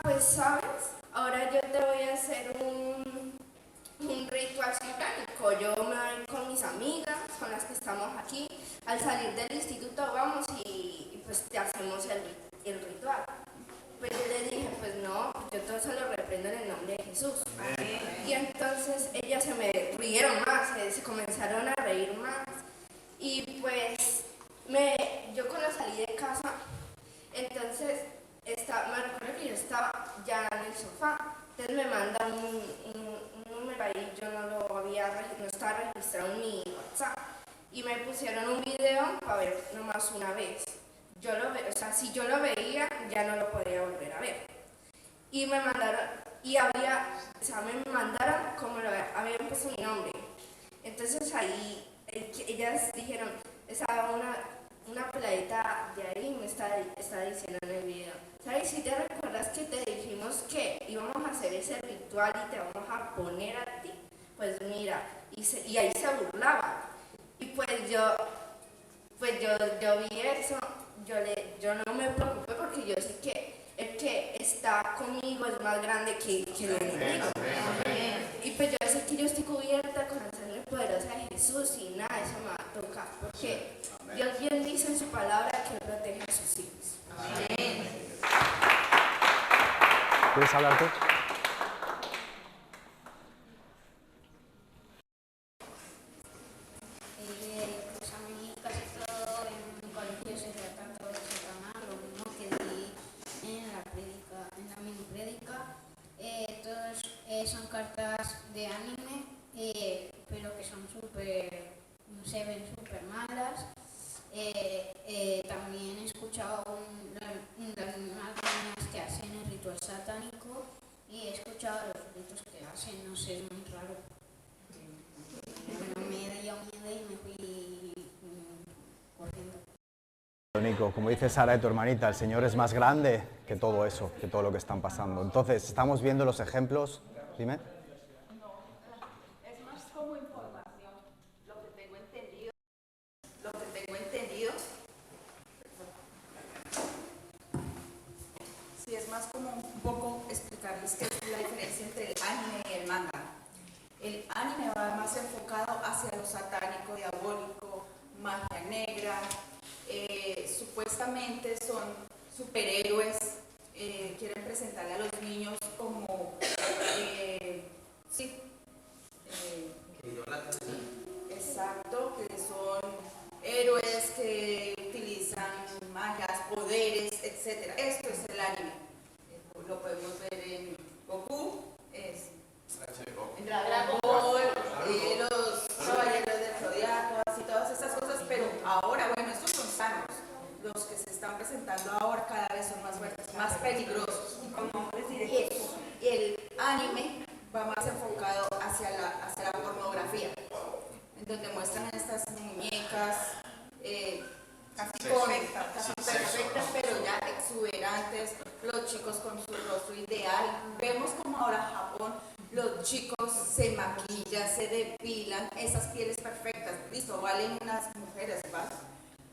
pues sabes, ahora yo te voy a hacer un ritual satánico. Yo me voy con mis amigas, con las que estamos aquí. Al salir del instituto vamos y pues te hacemos el ritual. Pues yo le dije, pues no, yo todo eso lo reprendo en el nombre de Jesús. Y entonces ellas se me rieron más, se comenzaron a reír más. Y pues yo cuando salí de casa, entonces me recuerdo que yo estaba ya en el sofá. Entonces me mandan un número ahí, yo no estaba registrado en mi WhatsApp. Y me pusieron un video para ver nomás una vez. Si yo lo veía, ya no lo podía volver a ver. Y me mandaron, me mandaron como había puesto mi nombre. Entonces ahí, ellas dijeron, estaba una peladita de ahí me está diciendo en el video, ¿sabes? Si te recuerdas que te dijimos que íbamos a hacer ese ritual y te vamos a poner a ti, pues mira, y ahí se burlaba. Y pues yo vi eso, yo no me preocupé porque yo sé que está conmigo es más grande que el enemigo. Y pues yo sé que yo estoy cubierta con la sangre poderosa de Jesús y nada, eso me va a tocar. Porque Dios bien dice en su palabra que Él protege a sus hijos. ¿Quieres hablar tú? Pues a mí casi todo en mi colegio se trata todo de Satanás, lo mismo que di en la mini prédica. Todos son cartas de anime, pero que son se ven súper malas. También he escuchado las mismas niñas que hacen el ritual satánico y he escuchado los ritos que hacen, no sé, es muy raro. Bueno, me dio miedo y me fui corriendo. Nico, como dice Sara, tu hermanita, el Señor es más grande que todo eso, que todo lo que están pasando. Entonces, estamos viendo los ejemplos. Dime. Es más como información, lo que tengo entendido. Sí, es más como un poco explicarles qué es la diferencia entre el anime y el manga. El anime va más enfocado hacia lo satánico, diabólico, magia negra. Supuestamente son superhéroes, quieren presentarle a los niños como exacto, que son héroes que utilizan magias, poderes, etc. Esto es el anime. Lo podemos ver en Goku, en Dragon Ball, los Caballeros del Zodiaco, así todas esas cosas, pero ahora, bueno, estos son sanos. Los que se están presentando ahora cada vez son más fuertes, más peligrosos. Y el anime va más enfocado hacia la pornografía, en donde muestran estas muñecas casi perfectas, pero ya exuberantes, los chicos con su rostro ideal. Vemos como ahora en Japón los chicos se maquillan, se depilan, esas pieles perfectas, listo, valen unas mujeres más,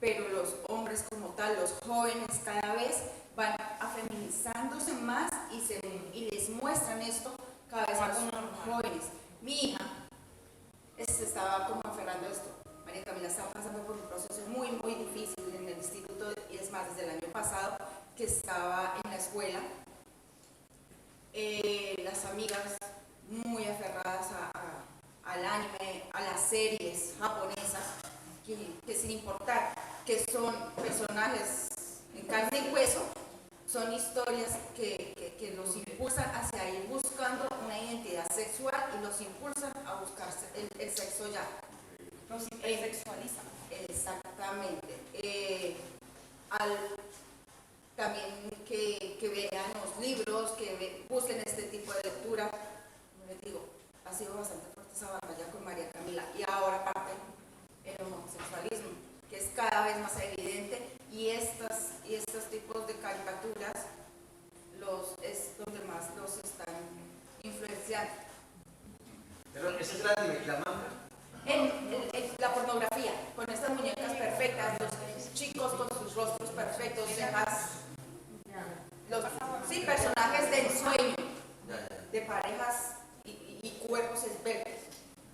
pero los hombres como tal, los jóvenes cada vez van afeminizándose más y les muestran esto cada vez más jóvenes. Mi hija se estaba como aferrando a esto. María Camila estaba pasando por un proceso muy, muy difícil en el instituto, y es más, desde el año pasado que estaba en la escuela. Las amigas muy aferradas al anime, a las series japonesas, que sin importar que son personajes en carne y hueso, son historias que los impulsan hacia ir buscando una identidad sexual y los impulsan a buscar el sexo ya. Los hipersexualizan. Exactamente. También que vean los libros, que busquen este tipo de lectura. Les digo, ha sido bastante fuerte esa batalla con María Camila, y ahora parte el homosexualismo, que es cada vez más evidente, y estos tipos de caricaturas es donde más los están influenciando. Pero esa es la manga. La pornografía, con estas muñecas perfectas, los chicos con sus rostros perfectos, cejas, personajes de ensueño, de parejas y cuerpos esbeltos.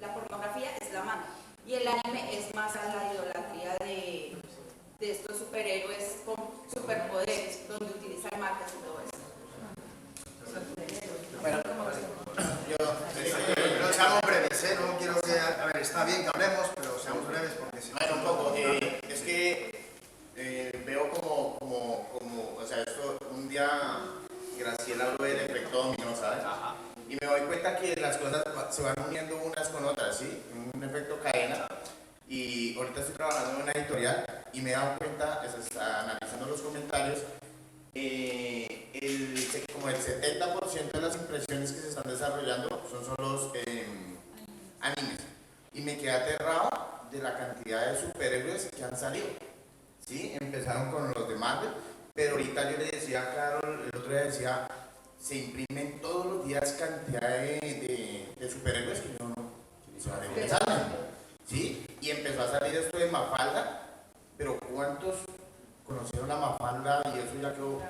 La pornografía es la manga, y el anime es más a la idolatría de estos superhéroes con superpoderes, donde utilizan marcas y todo eso. Bueno, yo seamos breves, no quiero que, a ver, está bien que hablemos, pero seamos breves porque si no... Bueno, un poco, es que veo como, o sea, esto, un día Graciela habló del efecto dominó, ¿sabes? Y me doy cuenta que las cosas se van uniendo unas con otras, ¿sí? Un efecto cadena. Y ahorita estoy trabajando en una editorial y me he dado cuenta, analizando los comentarios, como el 70% de las impresiones que se están desarrollando son solo animes. Y me quedé aterrado de la cantidad de superhéroes que han salido. ¿Sí? Empezaron con los de Marvel, pero ahorita yo le decía a Carol, el otro día decía, se imprimen todos los días cantidad de superhéroes que yo no utilizaba. ¿Sí? Y empezó a salir esto de Mafalda, pero ¿cuántos conocieron a Mafalda y eso ya quedó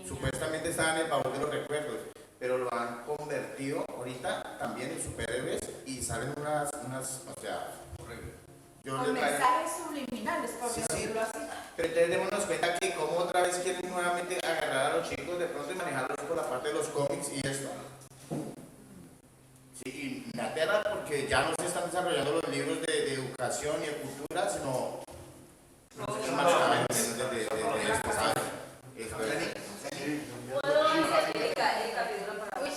supuestamente estaba en el baúl de los recuerdos, pero lo han convertido ahorita también en superhéroes y salen unas o sea, horrible. Con mensajes subliminales, por decirlo así. Pero entonces démonos cuenta que como otra vez quieren nuevamente agarrar a los chicos de pronto y manejarlos por la parte de los cómics y esto. Sí, y me aterra porque ya no se están desarrollando los libros de educación y de cultura, sino básicamente de esto, ¿sabes? ¿Puedo hacer el capítulo para hoy?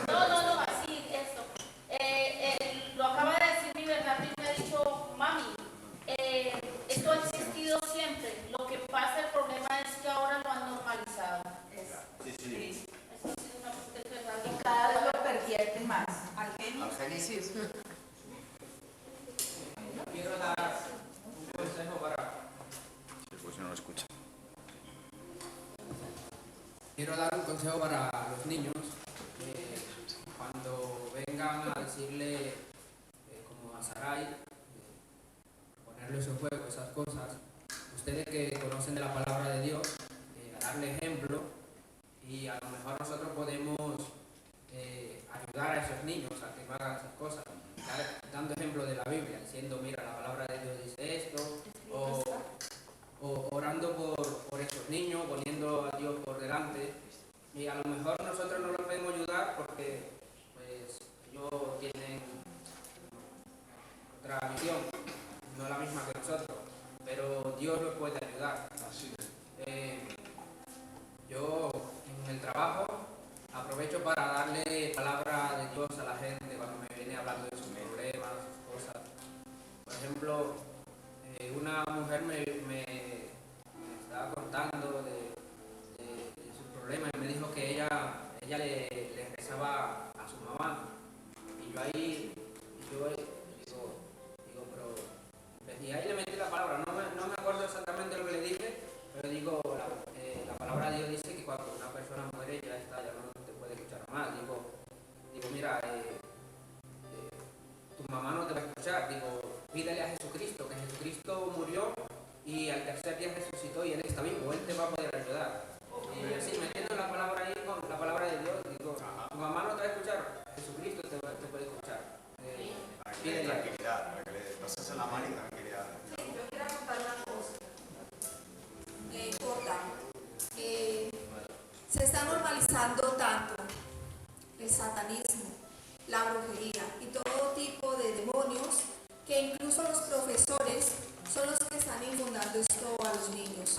No, así, esto. Lo acaba de decir mi verdad, me ha dicho, mami, esto ha existido siempre. Lo que pasa, el problema es que ahora lo han normalizado. Sí. Eso ha sido una cosa que es verdad. Y cada vez lo pervierte más. Al genio. Sí. Quiero dar un consejo para... Pues no lo escucha. Quiero dar un consejo para los niños. Cuando vengan a decirle, como a Sarai, ponerle esos juegos, esas cosas, ustedes que conocen de la palabra de Dios, a darle ejemplo, y a lo mejor nosotros podemos ayudar a esos niños a que no hagan esas cosas, dando ejemplo de la Biblia, diciendo, mira, la palabra de Dios dice esto, o orando por esos niños, poniendo a Dios por delante. Y a lo mejor nosotros no los podemos ayudar porque pues ellos tienen otra visión, no la misma que nosotros, pero Dios los puede ayudar. Yo en el trabajo aprovecho para darle palabra de Dios a la gente cuando me viene hablando de sus problemas, sus cosas. Por ejemplo, una mujer me estaba contando de sus problemas y me dijo que ella le rezaba a su mamá. Y yo ahí digo, pero... Y ahí le metí la palabra, no me acuerdo exactamente lo que le dije, pero digo, la palabra de Dios dice que cuando una persona muere ya está, ya no te puede escuchar más. Digo mira, tu mamá no te va a escuchar. Digo, pídele a Jesucristo, que Jesucristo murió y al tercer día resucitó y Él está vivo, Él te va a poder ayudar. Y así, metiendo la palabra ahí con la palabra de Dios, digo, tu mamá no te va a escuchar, Jesucristo te puede escuchar. Pídele. Tranquilidad, para que le pases en la mano y tranquilidad. Sí, yo quiero contar una cosa. Corta. Se está normalizando tanto el satanismo, la brujería y todo tipo de demonios que incluso los profesores son los que están infundando esto a los niños.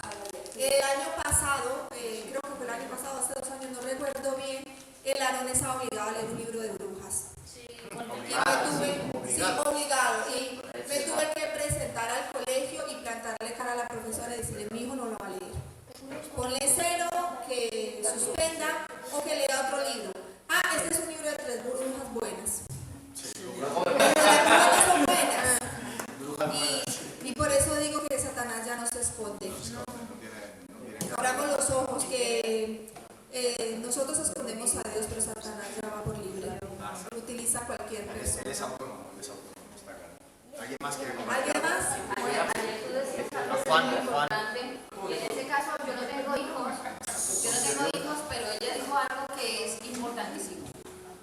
El año pasado, creo que fue el año pasado, hace 2 años, no recuerdo bien, el Aarón estaba obligado a leer un libro de brujas. Obligado. Y me tuve que presentar al colegio y plantarle cara a la profesora y decirle, mi hijo no lo va a leer. Ponle 0, que suspenda o que lea otro libro. Este es un libro de 3 brujas buenas. Las son buenas. Y por eso digo que Satanás ya no se esconde. Abramos los ojos que nosotros escondemos a Dios, pero Satanás ya va por libre. Utiliza cualquier persona. Él es autónomo, está claro. ¿Alguien más quiere comentar? ¿Alguien más? Bueno, ayer tú decías algo muy importante. Y en este caso yo no tengo hijos, pero ella dijo algo que es importantísimo.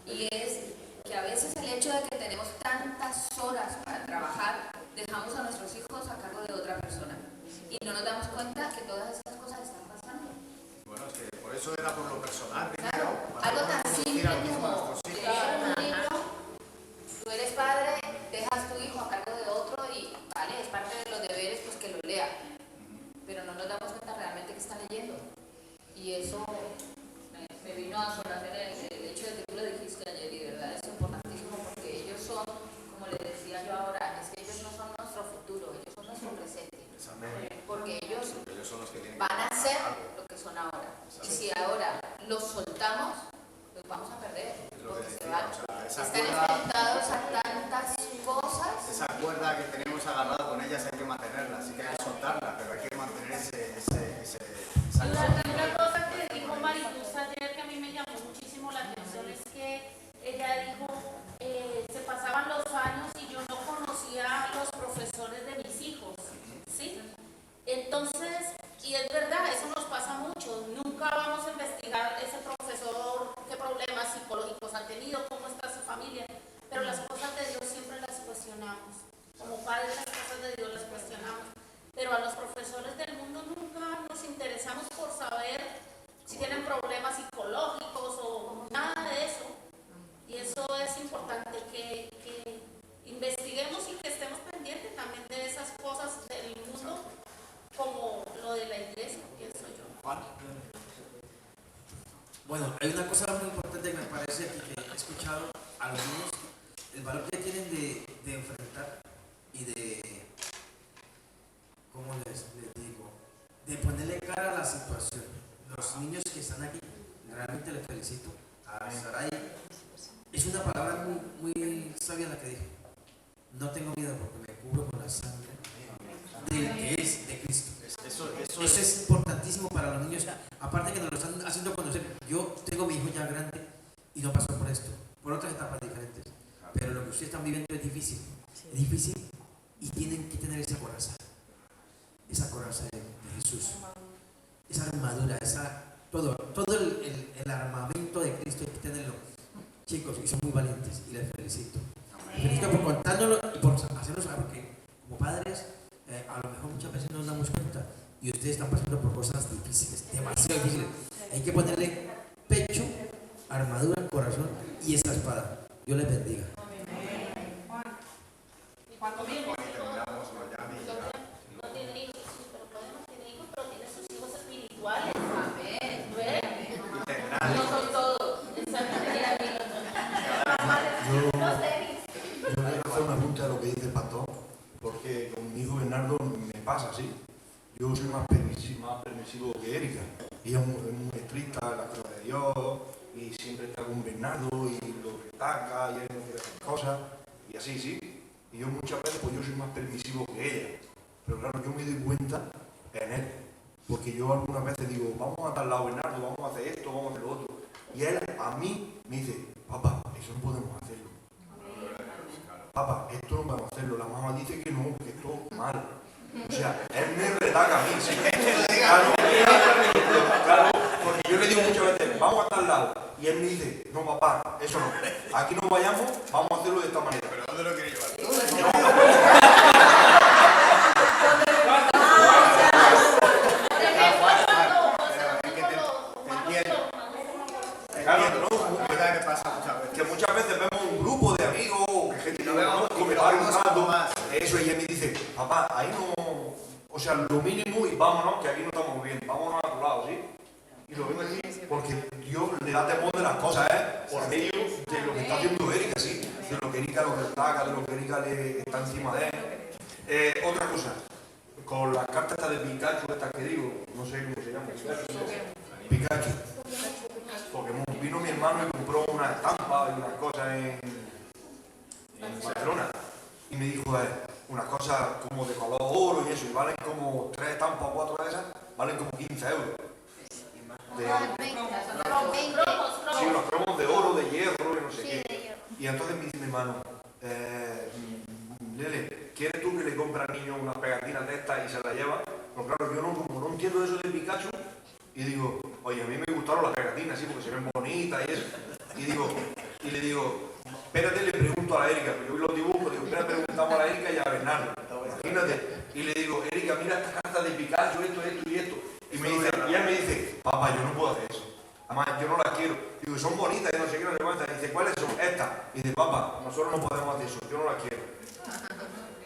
Y es que a veces el hecho de que tenemos tantas horas para trabajar, dejamos a nuestros hijos a cargo de otra persona. Y no nos damos cuenta que todas estas cosas están pasando. Bueno, es que por eso era por lo personal. Claro, algo tan simple como leer un libro. Tú eres padre, dejas tu hijo a cargo de otro y vale, es parte de los deberes pues que lo lea. Pero no nos damos cuenta realmente que está leyendo. Y eso me vino a sonar el hecho de que tú lo dijiste ayer y de verdad es importantísimo porque ellos son, como les decía yo ahora, es que ellos no son nuestro futuro, ellos son nuestro presente. Porque ellos son los que tienen van a ser lo que son ahora. Y si ahora los soltamos, los vamos a perder. Porque se van. Están enfrentados a tantas cosas. Esa cuerda que tenemos agarrada con ellas hay que mantenerla, así que hay que soltarla, pero hay que mantener Una cosa que dijo Mariluz ayer que a mí me llamó muchísimo la atención es que ella dijo, se pasaban los años y yo no conocía a los profesores de mis hijos, ¿sí? Entonces, y es verdad, eso nos pasa mucho, nunca vamos tienen problemas psicológicos o nada de eso. Y eso es importante que investiguemos y que estemos pendientes también de esas cosas del mundo, como lo de la iglesia, pienso yo. Bueno, hay una cosa muy importante que me parece que he escuchado a los niños, el valor que tienen de enfrentar y de, ¿cómo les digo? De ponerle cara a la situación. Los niños que están aquí, realmente les felicito. A Sarai, es una palabra muy sabia la que dije. No tengo miedo porque me cubro con la sangre del que es de Cristo. Eso es importantísimo para los niños. Aparte que nos lo están haciendo conocer. Yo tengo mi hijo ya grande y no pasó por esto, por otras etapas diferentes. Pero lo que ustedes están viviendo es difícil. Es difícil y tienen que tener esa coraza de Jesús. Esa armadura, todo el armamento de Cristo hay que tenerlo. Chicos, y son muy valientes y les felicito. Les felicito por contárnoslo y por hacerlo saber, porque como padres a lo mejor muchas veces no nos damos cuenta y ustedes están pasando por cosas difíciles, demasiado difíciles. Hay que ponerle pecho, armadura, corazón y esa espada. Dios les bendiga. Cuando mi hijo no tiene hijos, sí, pero podemos tener hijos, pero tiene sus hijos espirituales. Amén. No son todos. Yo voy a hacer una pregunta de lo que dice el pastor, porque con mi hijo Bernardo me pasa así. Yo soy más permisivo que Erika. Ella es muy estricta en las cosas de Dios y siempre está con Bernardo y lo retaca y él no quiere hacer cosas y así, sí. Y yo muchas veces pues yo soy más permisivo que ella. Pero claro, yo me doy cuenta en él. Porque yo algunas veces digo, vamos a tal lado Bernardo, vamos a hacer esto, vamos a hacer lo otro. Y él a mí me dice, papá, eso no podemos hacerlo. Papá, esto no podemos hacerlo. La mamá dice que no, que esto es mal. O sea, él me retaca a mí. ¿Sí? Claro, porque yo le digo muchas veces, vamos a tal lado. Y él me dice, no papá, eso no. Aquí no vayamos, vamos a hacerlo de esta manera. ¿Pero dónde lo quieres llevar? Que muchas veces vemos un grupo de amigos o que gente que no come más. Eso, y él me dice, papá, ahí no, o sea, lo mínimo y vámonos, que aquí no estamos bien, vámonos a otro lado, ¿sí? Y lo vengo aquí porque Dios le da temor de las cosas, por medio de lo que está haciendo Erika, ¿sí? De lo que Erika lo destaca, de lo que Erika le está encima de él. Otra cosa, con las cartas estas de Pikachu, estas que digo, no sé cómo se llama, Pikachu. Porque vino mi hermano y compró una estampa y unas cosas en Barcelona. Y me dijo, unas cosas como de color oro y eso, y valen como 3 estampas o 4 de esas, valen como 15 euros. Sí, unos cromos de oro, de hierro y no sé qué. Y entonces me dice mi hermano, Lele, ¿quieres tú que le compre al niño unas pegatinas de estas y se las lleva? Pero claro, yo como no entiendo eso de Pikachu, y digo, oye, a mí me gustaron las pegatinas, sí, porque se ven bonitas y eso. Y le digo, espérate, le pregunto a la Erika, porque yo los dibujo, digo, espérate, preguntamos a la Erika y a Bernardo. Imagínate. Y le digo, Erika, mira estas cartas de Pikachu, esto y esto. Y él me dice, papá, yo no puedo hacer eso. Además, yo no las quiero. Digo, son bonitas y no sé qué, no sé cuántas. Y dice, ¿cuáles son? Estas. Y dice, papá, nosotros no podemos hacer eso, yo no las quiero.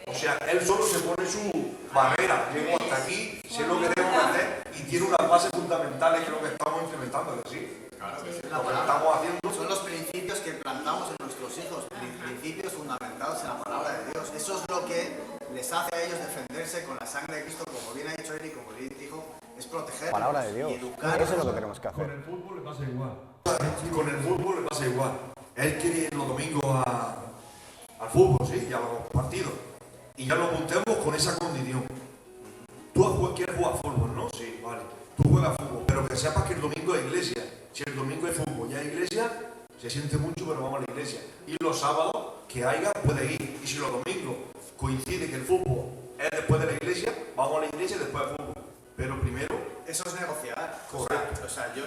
O sea, él solo se pone su barrera. Llego hasta aquí, sé lo que tengo que hacer y tiene unas bases fundamentales que es lo que estamos implementando, ¿sí? Claro, que sí. Lo que estamos haciendo Son los principios que plantamos en nuestros hijos, principios fundamentados en la palabra de Dios. Eso es lo que les hace a ellos defenderse con la sangre de Cristo, como bien ha dicho Eric, como bien dijo, es proteger Palabra de Dios. y educar. Eso es lo que tenemos que hacer. Con el fútbol le pasa igual. Con el fútbol le pasa igual. Él quiere ir los domingos al fútbol, ¿sí? Y a los partidos. Y ya lo apuntemos con esa condición. Tú quieres jugar fútbol, ¿no? Sí, vale. Tú juegas fútbol, pero que sepas que el domingo es iglesia. Si el domingo es fútbol y hay iglesia, se siente mucho, pero vamos a la iglesia. Y los sábados, que haya, puede ir. Y si los domingos coincide que el fútbol es después de la iglesia, vamos a la iglesia y después al fútbol. Pero primero... Eso es negociar. Correcto. O sea, yo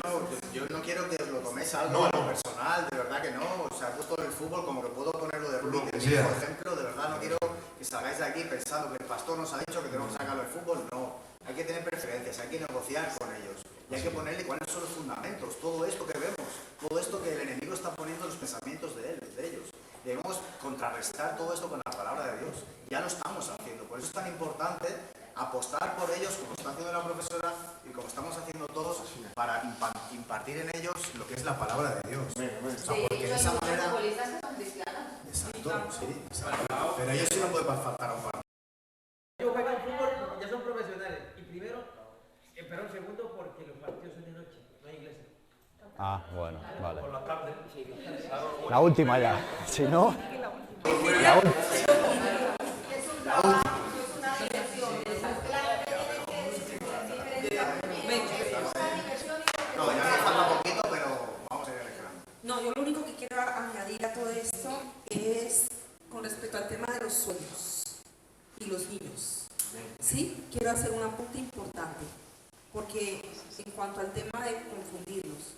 no quiero que lo toméis algo personal, de verdad que no. O sea, justo en el fútbol, como que puedo ponerlo de Rubí, por ejemplo, de verdad no quiero que salgáis de aquí pensando que el pastor nos ha dicho que tenemos que sacarlo del fútbol. No, hay que tener preferencias, hay que negociar con ellos. Y hay que ponerle cuáles son los fundamentos, todo esto que vemos, todo esto que el enemigo está poniendo en los pensamientos de ellos. Debemos contrarrestar todo esto con la palabra de Dios. Ya lo estamos haciendo, por eso es tan importante apostar por ellos, como está haciendo la profesora y como estamos haciendo todos, para impartir en ellos lo que es la palabra de Dios. O sea, porque de esa manera... futbolistas que son cristianos. Exacto, sí. Pero ellos sí no pueden faltar a un partido. Ellos juegan fútbol porque ya son profesionales. Y primero, pero segundo, porque los partidos son de noche, no hay iglesia. Ah, bueno, vale. Por la tarde. La última ya. Si no... La última. No, ya me falta poquito, pero vamos a ir alejando. No, yo lo único que quiero añadir a todo esto es con respecto al tema de los sueños y los niños. Sí, quiero hacer un apunte importante, porque en cuanto al tema de confundirlos,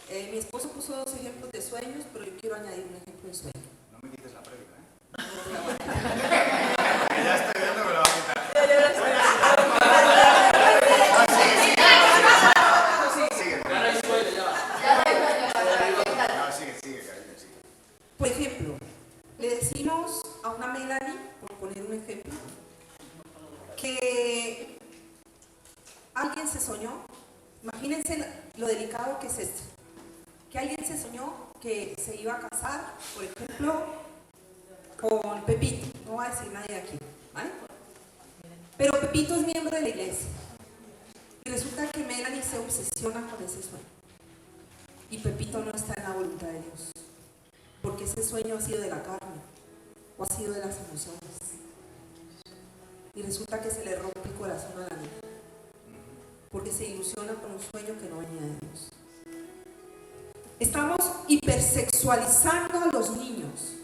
mi esposo puso 2 ejemplos de sueños, pero yo quiero añadir un ejemplo de sueño. No me quites la prédica, Ya estoy viendo que me lo va a quitar. Por ejemplo, le decimos a una Melanie, por poner un ejemplo, que alguien se soñó, imagínense lo delicado que es esto, que alguien se soñó que se iba a casar, por ejemplo, con Pepito, no va a decir nadie aquí, ¿vale? Pero Pepito es miembro de la iglesia y resulta que Melanie se obsesiona con ese sueño y Pepito no está en la voluntad de Dios, porque ese sueño ha sido de la carne o ha sido de las emociones y resulta que se le rompe el corazón a la niña porque se ilusiona con un sueño que no venía de Dios. Estamos hipersexualizando a los niños,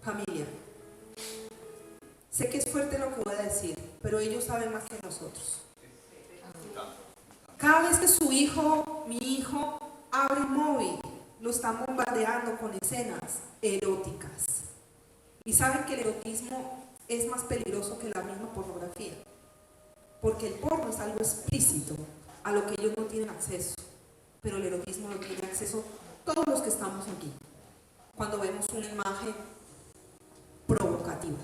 familia. Sé que es fuerte lo que voy a decir, pero ellos saben más que nosotros. Cada vez que su hijo, mi hijo, abre el móvil, lo están bombardeando con escenas eróticas. Y saben que el erotismo es más peligroso que la misma pornografía, porque el porno es algo explícito a lo que ellos no tienen acceso, pero el erotismo lo tiene acceso todos los que estamos aquí cuando vemos una imagen provocativa,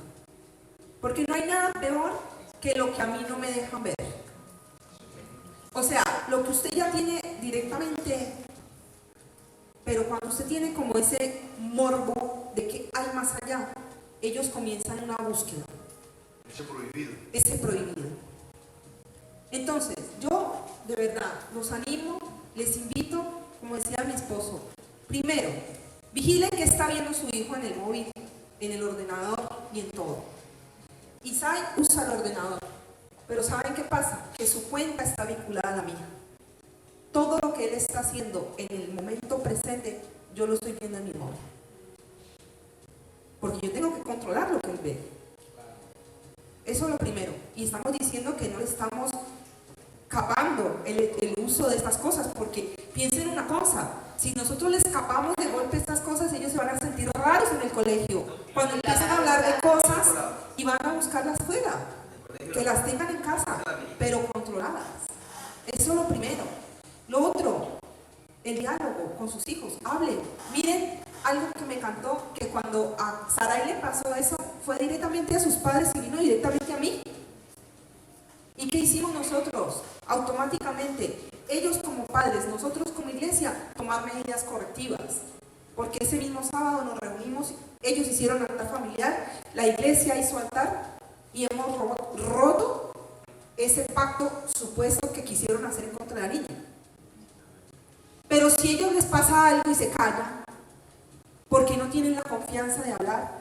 porque no hay nada peor que lo que a mí no me dejan ver. O sea, lo que usted ya tiene directamente, pero cuando usted tiene como ese morbo de que hay más allá, ellos comienzan una búsqueda. Ese prohibido. Ese prohibido. Entonces, yo de verdad los animo, les invito, como decía mi esposo, primero, vigilen que está viendo su hijo en el móvil, en el ordenador y en todo. Y saben, usa el ordenador, pero ¿saben qué pasa? Que su cuenta está vinculada a la mía. Todo lo que él está haciendo en el momento presente, yo lo estoy viendo en mi móvil. Porque yo tengo que controlar lo que él ve. Eso es lo primero. Y estamos diciendo que no le estamos capando el uso de estas cosas, porque piensen una cosa, si nosotros les escapamos de golpe estas cosas, ellos se van a sentir raros en el colegio, cuando empiezan a hablar de cosas y van a buscarlas fuera, que las tengan en casa, pero controladas. Eso es lo primero. Lo otro, el diálogo con sus hijos, hablen. Miren, algo que me encantó, que cuando a Sarai le pasó eso, fue directamente a sus padres y vino directamente a mí. ¿Y qué hicimos nosotros? Automáticamente, ellos como padres, nosotros como iglesia, tomar medidas correctivas. Porque ese mismo sábado nos reunimos, ellos hicieron altar familiar, la iglesia hizo altar y hemos roto ese pacto supuesto que quisieron hacer en contra de la niña. Pero si a ellos les pasa algo y se callan, porque no tienen la confianza de hablar,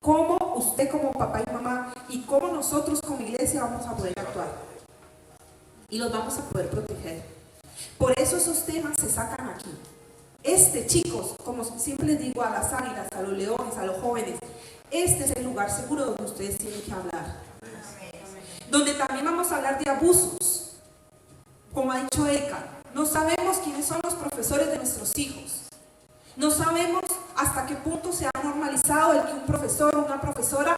¿cómo usted como papá y mamá y cómo nosotros como iglesia vamos a poder actuar? Y los vamos a poder proteger. Por eso esos temas se sacan aquí. Chicos, como siempre les digo a las águilas, a los leones, a los jóvenes, este es el lugar seguro donde ustedes tienen que hablar. Donde también vamos a hablar de abusos. Como ha dicho Erika, no sabemos quiénes son los profesores de nuestros hijos. No sabemos hasta qué punto se ha normalizado el que un profesor o una profesora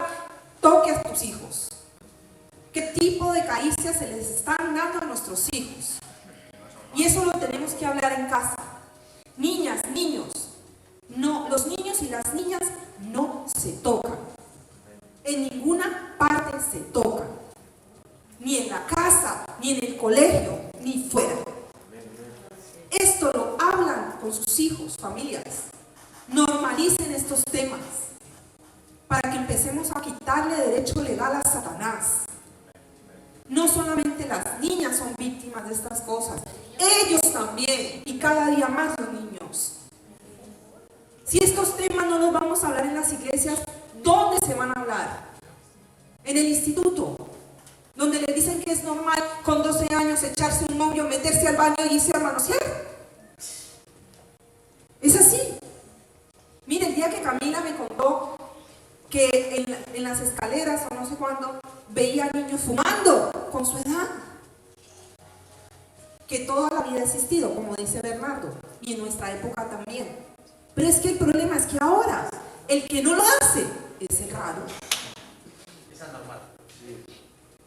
toque a tus hijos. ¿Qué tipo de caricias se les están dando a nuestros hijos? Y eso lo tenemos que hablar en casa. Niñas, niños, no, los niños y las niñas no se tocan. En ninguna parte se tocan. Ni en la casa, ni en el colegio, ni fuera. Esto lo hablan con sus hijos, familiares. Normalicen estos temas para que empecemos a quitarle derecho legal a Satanás. No solamente las niñas son víctimas de estas cosas, ellos también, y cada día más los niños. Si estos temas no los vamos a hablar en las iglesias, ¿dónde se van a hablar? En el instituto, donde le dicen que es normal con 12 años echarse un novio, meterse al baño y irse a manosear. Es así. Mire, el día que Camila me contó que en las escaleras o no sé cuándo veía niños fumando con su edad, que toda la vida ha existido, como dice Bernardo, y en nuestra época también. Pero es que el problema es que ahora el que no lo hace es el raro. Es anormal.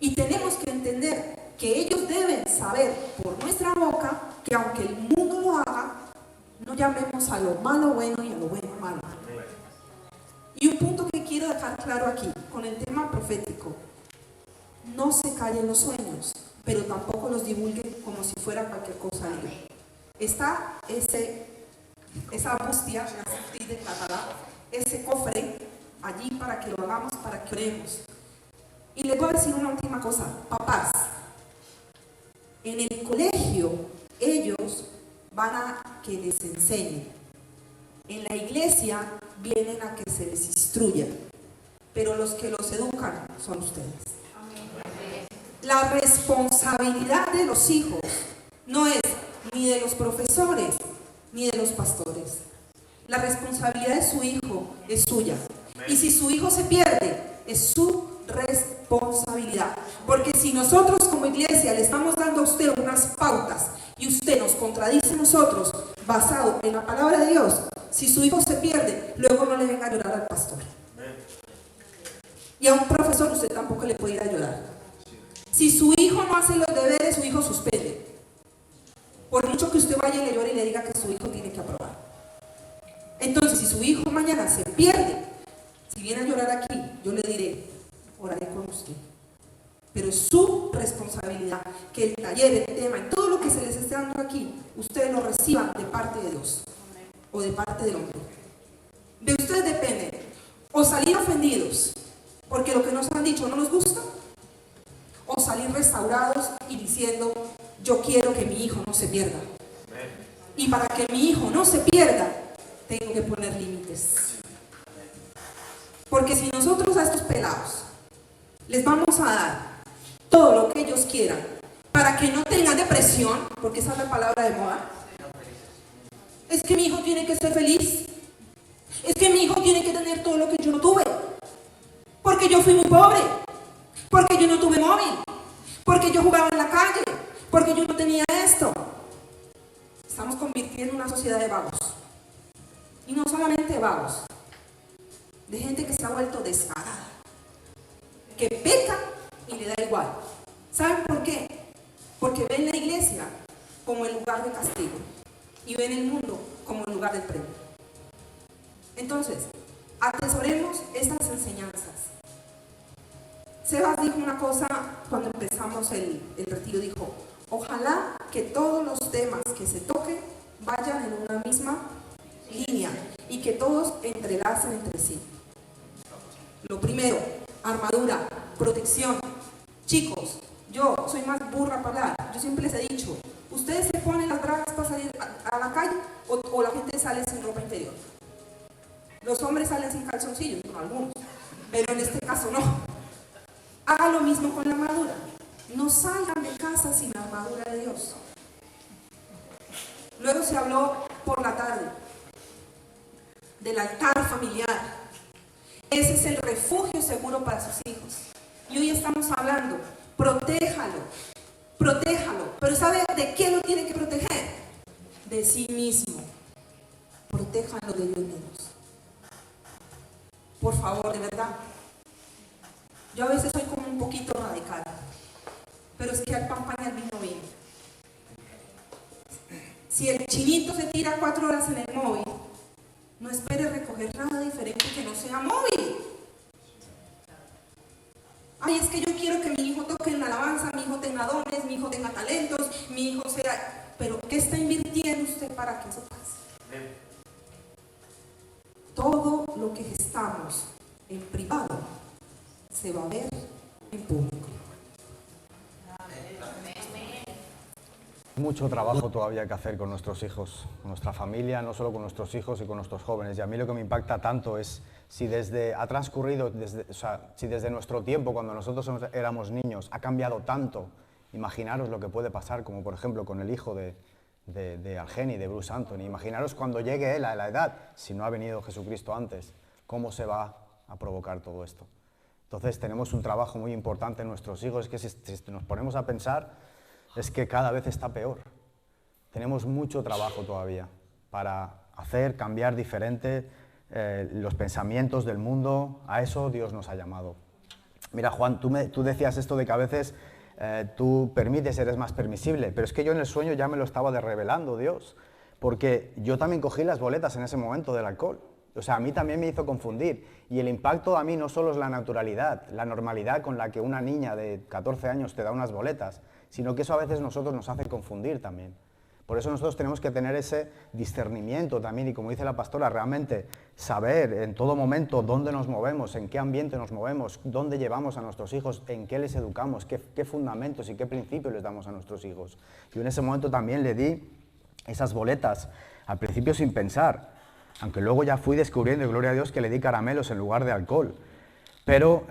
Y tenemos que entender que ellos deben saber por nuestra boca que aunque el mundo lo haga, no llamemos a lo malo bueno y a lo bueno malo. Y un punto que quiero dejar claro aquí, con el tema profético: no se callen los sueños, pero tampoco los divulguen como si fuera cualquier cosa libre. Está esa bustia, de Catalá, ese cofre allí para que lo hagamos, para que oremos. Y les voy a decir una última cosa, papás. En el colegio ellos van a que les enseñen. En la iglesia vienen a que se les instruya, pero los que los educan son ustedes. La responsabilidad de los hijos no es ni de los profesores ni de los pastores. La responsabilidad de su hijo es suya. Y si su hijo se pierde, es su responsabilidad. Porque si nosotros como iglesia le estamos dando a usted unas pautas y usted nos contradice a nosotros basado en la palabra de Dios, si su hijo se pierde, luego no le venga a llorar al pastor. Y a un profesor usted tampoco le puede ir a llorar. Si su hijo no hace los deberes, su hijo suspende. Por mucho que usted vaya y le llore y le diga que su hijo tiene que aprobar. Entonces, si su hijo mañana se pierde, si viene a llorar aquí, yo le diré, oraré con usted. Pero es su responsabilidad que el taller, el tema, y todo lo que se les esté dando aquí, ustedes lo reciban de parte de Dios o de parte del hombre. De ustedes depende o salir ofendidos porque lo que nos han dicho no nos gusta, o salir restaurados y diciendo, yo quiero que mi hijo no se pierda. Y para que mi hijo no se pierda, tengo que poner límites. Porque si nosotros a estos pelados les vamos a dar todo lo que ellos quieran para que no tengan depresión, porque esa es la palabra de moda, es que mi hijo tiene que ser feliz, es que mi hijo tiene que tener todo lo que yo no tuve, porque yo fui muy pobre, porque yo no tuve móvil, porque yo jugaba en la calle, porque yo no tenía esto. Estamos convirtiendo en una sociedad de vagos. Y no solamente vagos, de gente que se ha vuelto descarada, que peca y le da igual. ¿Saben por qué? Porque ven la iglesia como el lugar de castigo y ven el mundo como el lugar del premio. Entonces, atesoremos estas enseñanzas. Sebas dijo una cosa cuando empezamos el retiro, dijo, ojalá que todos los temas que se toquen vayan en una misma línea y que todos entrelacen entre sí. Lo primero, armadura, protección. Chicos, yo soy más burra para hablar. Yo siempre les he dicho, ¿ustedes se ponen las bragas para salir a la calle o la gente sale sin ropa interior? Los hombres salen sin calzoncillos, no algunos, pero en este caso no. Haga lo mismo con la armadura. No salgan de casa sin la armadura de Dios. Luego se habló por la tarde del altar familiar. Ese es el refugio seguro para sus hijos. Y hoy estamos hablando, protéjalo, protéjalo. Pero ¿sabe de qué lo tiene que proteger? De sí mismo. Protéjalo de ellos mismos. Por favor, de verdad. Yo a veces soy como un poquito radical, pero es que al pan pan y al vino vino. Si el chinito se tira 4 horas en el móvil, no espere recoger nada diferente que no sea móvil. Ay, es que yo quiero que mi hijo toque en la alabanza, mi hijo tenga dones, mi hijo tenga talentos, mi hijo sea... Pero ¿qué está invirtiendo usted para que eso pase? Todo lo que gestamos en privado se va a ver en público. Mucho trabajo todavía que hacer con nuestros hijos, con nuestra familia, no solo con nuestros hijos y con nuestros jóvenes. Y a mí lo que me impacta tanto es si ha transcurrido, si desde nuestro tiempo, cuando nosotros éramos niños, ha cambiado tanto. Imaginaros lo que puede pasar, como por ejemplo con el hijo de Algeni, de Bruce Anthony. Imaginaros cuando llegue él a la edad, si no ha venido Jesucristo antes, cómo se va a provocar todo esto. Entonces tenemos un trabajo muy importante en nuestros hijos, es que si nos ponemos a pensar, es que cada vez está peor. Tenemos mucho trabajo todavía para hacer cambiar diferente los pensamientos del mundo. A eso Dios nos ha llamado. Mira, Juan, tú decías esto de que a veces tú permites, eres más permisible, pero es que yo en el sueño ya me lo estaba revelando Dios, porque yo también cogí las boletas en ese momento del alcohol. O sea, a mí también me hizo confundir. Y el impacto a mí no solo es la naturalidad, la normalidad con la que una niña de 14 años te da unas boletas, sino que eso a veces nosotros nos hace confundir también. Por eso nosotros tenemos que tener ese discernimiento también y, como dice la pastora, realmente saber en todo momento dónde nos movemos, en qué ambiente nos movemos, dónde llevamos a nuestros hijos, en qué les educamos, qué fundamentos y qué principios les damos a nuestros hijos. Yo en ese momento también le di esas boletas, al principio sin pensar, aunque luego ya fui descubriendo, y gloria a Dios, que le di caramelos en lugar de alcohol. Pero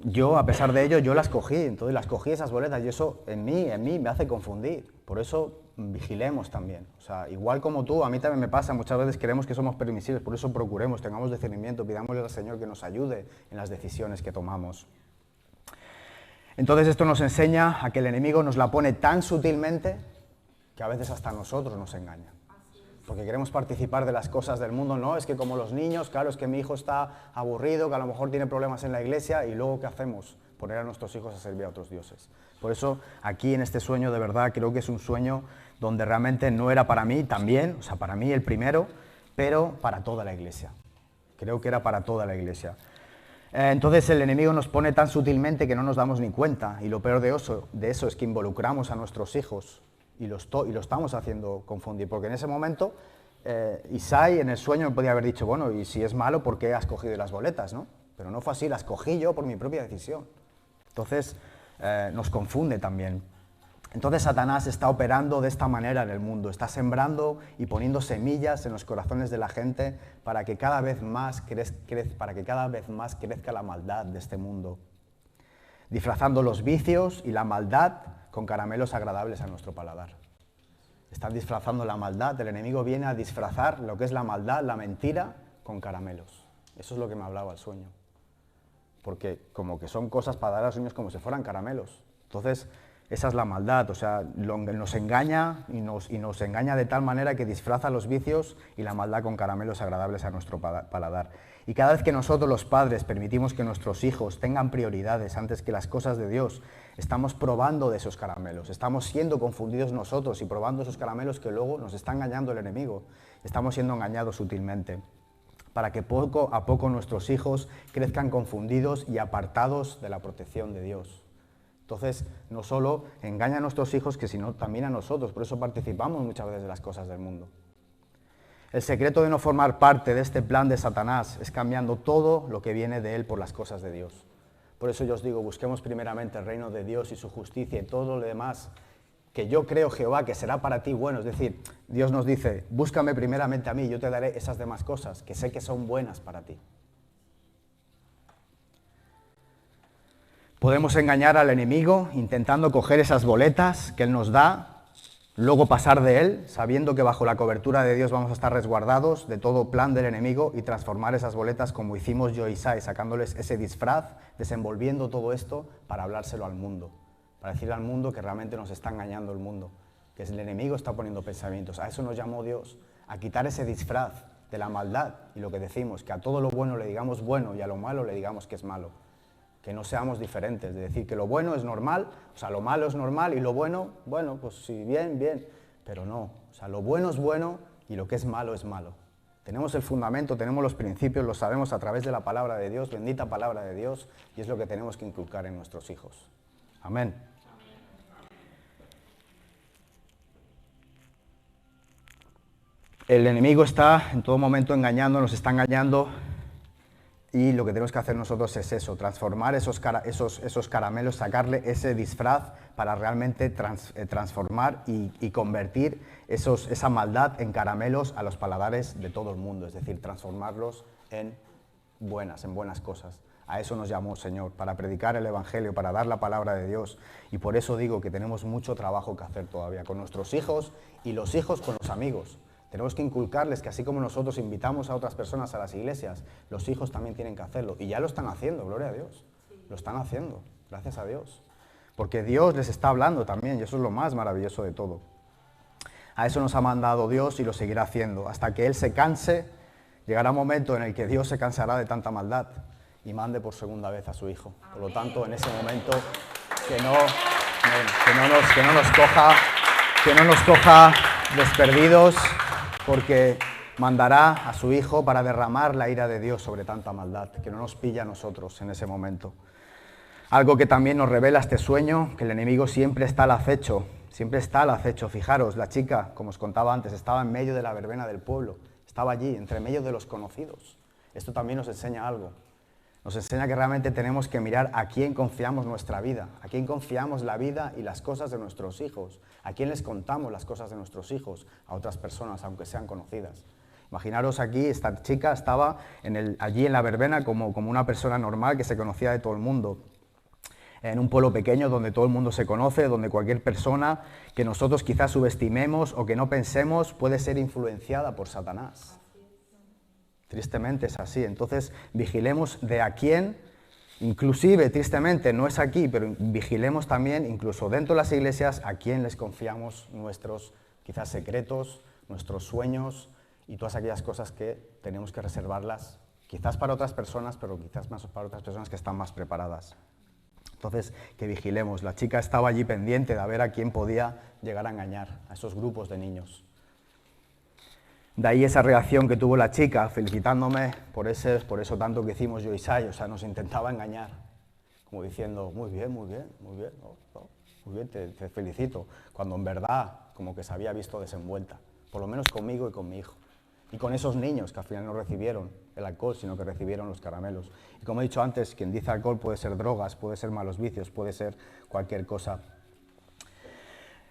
yo, a pesar de ello, yo las cogí, entonces las cogí esas boletas y eso en mí me hace confundir. Por eso vigilemos también. O sea, igual como tú, a mí también me pasa, muchas veces creemos que somos permisibles, por eso procuremos, tengamos discernimiento, pidámosle al Señor que nos ayude en las decisiones que tomamos. Entonces esto nos enseña a que el enemigo nos la pone tan sutilmente que a veces hasta nosotros nos engaña. Porque queremos participar de las cosas del mundo, no, es que como los niños, claro, es que mi hijo está aburrido, que a lo mejor tiene problemas en la iglesia, y luego ¿qué hacemos? Poner a nuestros hijos a servir a otros dioses. Por eso, aquí en este sueño, de verdad, creo que es un sueño donde realmente no era para mí también, o sea, para mí el primero, pero para toda la iglesia. Creo que era para toda la iglesia. Entonces el enemigo nos pone tan sutilmente que no nos damos ni cuenta, y lo peor de eso es que involucramos a nuestros hijos, y lo estamos haciendo confundir, porque en ese momento Isai en el sueño me podía haber dicho, bueno, y si es malo, ¿por qué has cogido las boletas, no? Pero no fue así, las cogí yo por mi propia decisión. Entonces nos confunde también. Entonces Satanás está operando de esta manera en el mundo, está sembrando y poniendo semillas en los corazones de la gente para que cada vez más crezca la maldad de este mundo, disfrazando los vicios y la maldad con caramelos agradables a nuestro paladar. Están disfrazando la maldad, el enemigo viene a disfrazar lo que es la maldad, la mentira, con caramelos. Eso es lo que me hablaba el sueño. Porque como que son cosas para dar a los niños como si fueran caramelos. Entonces, esa es la maldad, o sea, nos engaña y nos engaña de tal manera que disfraza los vicios y la maldad con caramelos agradables a nuestro paladar. Y cada vez que nosotros los padres permitimos que nuestros hijos tengan prioridades antes que las cosas de Dios, estamos probando de esos caramelos, estamos siendo confundidos nosotros y probando esos caramelos que luego nos está engañando el enemigo. Estamos siendo engañados sutilmente, para que poco a poco nuestros hijos crezcan confundidos y apartados de la protección de Dios. Entonces, no solo engaña a nuestros hijos, sino también a nosotros, por eso participamos muchas veces de las cosas del mundo. El secreto de no formar parte de este plan de Satanás es cambiando todo lo que viene de él por las cosas de Dios. Por eso yo os digo, busquemos primeramente el reino de Dios y su justicia y todo lo demás, que yo creo, Jehová, que será para ti bueno. Es decir, Dios nos dice, búscame primeramente a mí, yo te daré esas demás cosas, que sé que son buenas para ti. Podemos engañar al enemigo intentando coger esas boletas que él nos da, luego pasar de él, sabiendo que bajo la cobertura de Dios vamos a estar resguardados de todo plan del enemigo y transformar esas boletas como hicimos yo y Isai, sacándoles ese disfraz, desenvolviendo todo esto para hablárselo al mundo, para decirle al mundo que realmente nos está engañando el mundo, que el enemigo está poniendo pensamientos. A eso nos llamó Dios, a quitar ese disfraz de la maldad y lo que decimos, que a todo lo bueno le digamos bueno y a lo malo le digamos que es malo. Que no seamos diferentes, de decir que lo bueno es normal, o sea, lo malo es normal y lo bueno, bueno, pues sí, bien, bien. Pero no, o sea, lo bueno es bueno y lo que es malo es malo. Tenemos el fundamento, tenemos los principios, lo sabemos a través de la palabra de Dios, bendita palabra de Dios, y es lo que tenemos que inculcar en nuestros hijos. Amén. El enemigo está en todo momento engañando, nos está engañando, y lo que tenemos que hacer nosotros es eso, transformar esos caramelos, sacarle ese disfraz para realmente transformar y convertir esa maldad en caramelos a los paladares de todo el mundo, es decir, transformarlos en buenas cosas. A eso nos llamó el Señor, para predicar el Evangelio, para dar la palabra de Dios. Y por eso digo que tenemos mucho trabajo que hacer todavía con nuestros hijos y los hijos con los amigos. Tenemos que inculcarles que así como nosotros invitamos a otras personas a las iglesias, los hijos también tienen que hacerlo. Y ya lo están haciendo, gloria a Dios. Lo están haciendo, gracias a Dios. Porque Dios les está hablando también, y eso es lo más maravilloso de todo. A eso nos ha mandado Dios y lo seguirá haciendo. Hasta que Él se canse, llegará un momento en el que Dios se cansará de tanta maldad y mande por segunda vez a su Hijo. Por lo tanto, en ese momento, que no nos coja desperdidos, porque mandará a su Hijo para derramar la ira de Dios sobre tanta maldad, que no nos pilla a nosotros en ese momento. Algo que también nos revela este sueño, que el enemigo siempre está al acecho, Fijaros, la chica, como os contaba antes, estaba en medio de la verbena del pueblo, estaba allí, entre medio de los conocidos. Esto también nos enseña algo. Nos enseña que realmente tenemos que mirar a quién confiamos nuestra vida, a quién confiamos la vida y las cosas de nuestros hijos, a quién les contamos las cosas de nuestros hijos, a otras personas, aunque sean conocidas. Imaginaros aquí, esta chica estaba allí en la verbena como una persona normal que se conocía de todo el mundo, en un pueblo pequeño donde todo el mundo se conoce, donde cualquier persona que nosotros quizás subestimemos o que no pensemos puede ser influenciada por Satanás. Tristemente es así. Entonces vigilemos de a quién, inclusive tristemente no es aquí, pero vigilemos también incluso dentro de las iglesias a quién les confiamos nuestros quizás secretos, nuestros sueños y todas aquellas cosas que tenemos que reservarlas quizás para otras personas, pero quizás más para otras personas que están más preparadas. Entonces, que vigilemos. La chica estaba allí pendiente de ver a quién podía llegar a engañar, a esos grupos de niños. De ahí esa reacción que tuvo la chica, felicitándome por eso tanto que hicimos yo y Sai, o sea, nos intentaba engañar, como diciendo, muy bien, te felicito, cuando en verdad como que se había visto desenvuelta, por lo menos conmigo y con mi hijo. Y con esos niños que al final no recibieron el alcohol, sino que recibieron los caramelos. Y como he dicho antes, quien dice alcohol puede ser drogas, puede ser malos vicios, puede ser cualquier cosa.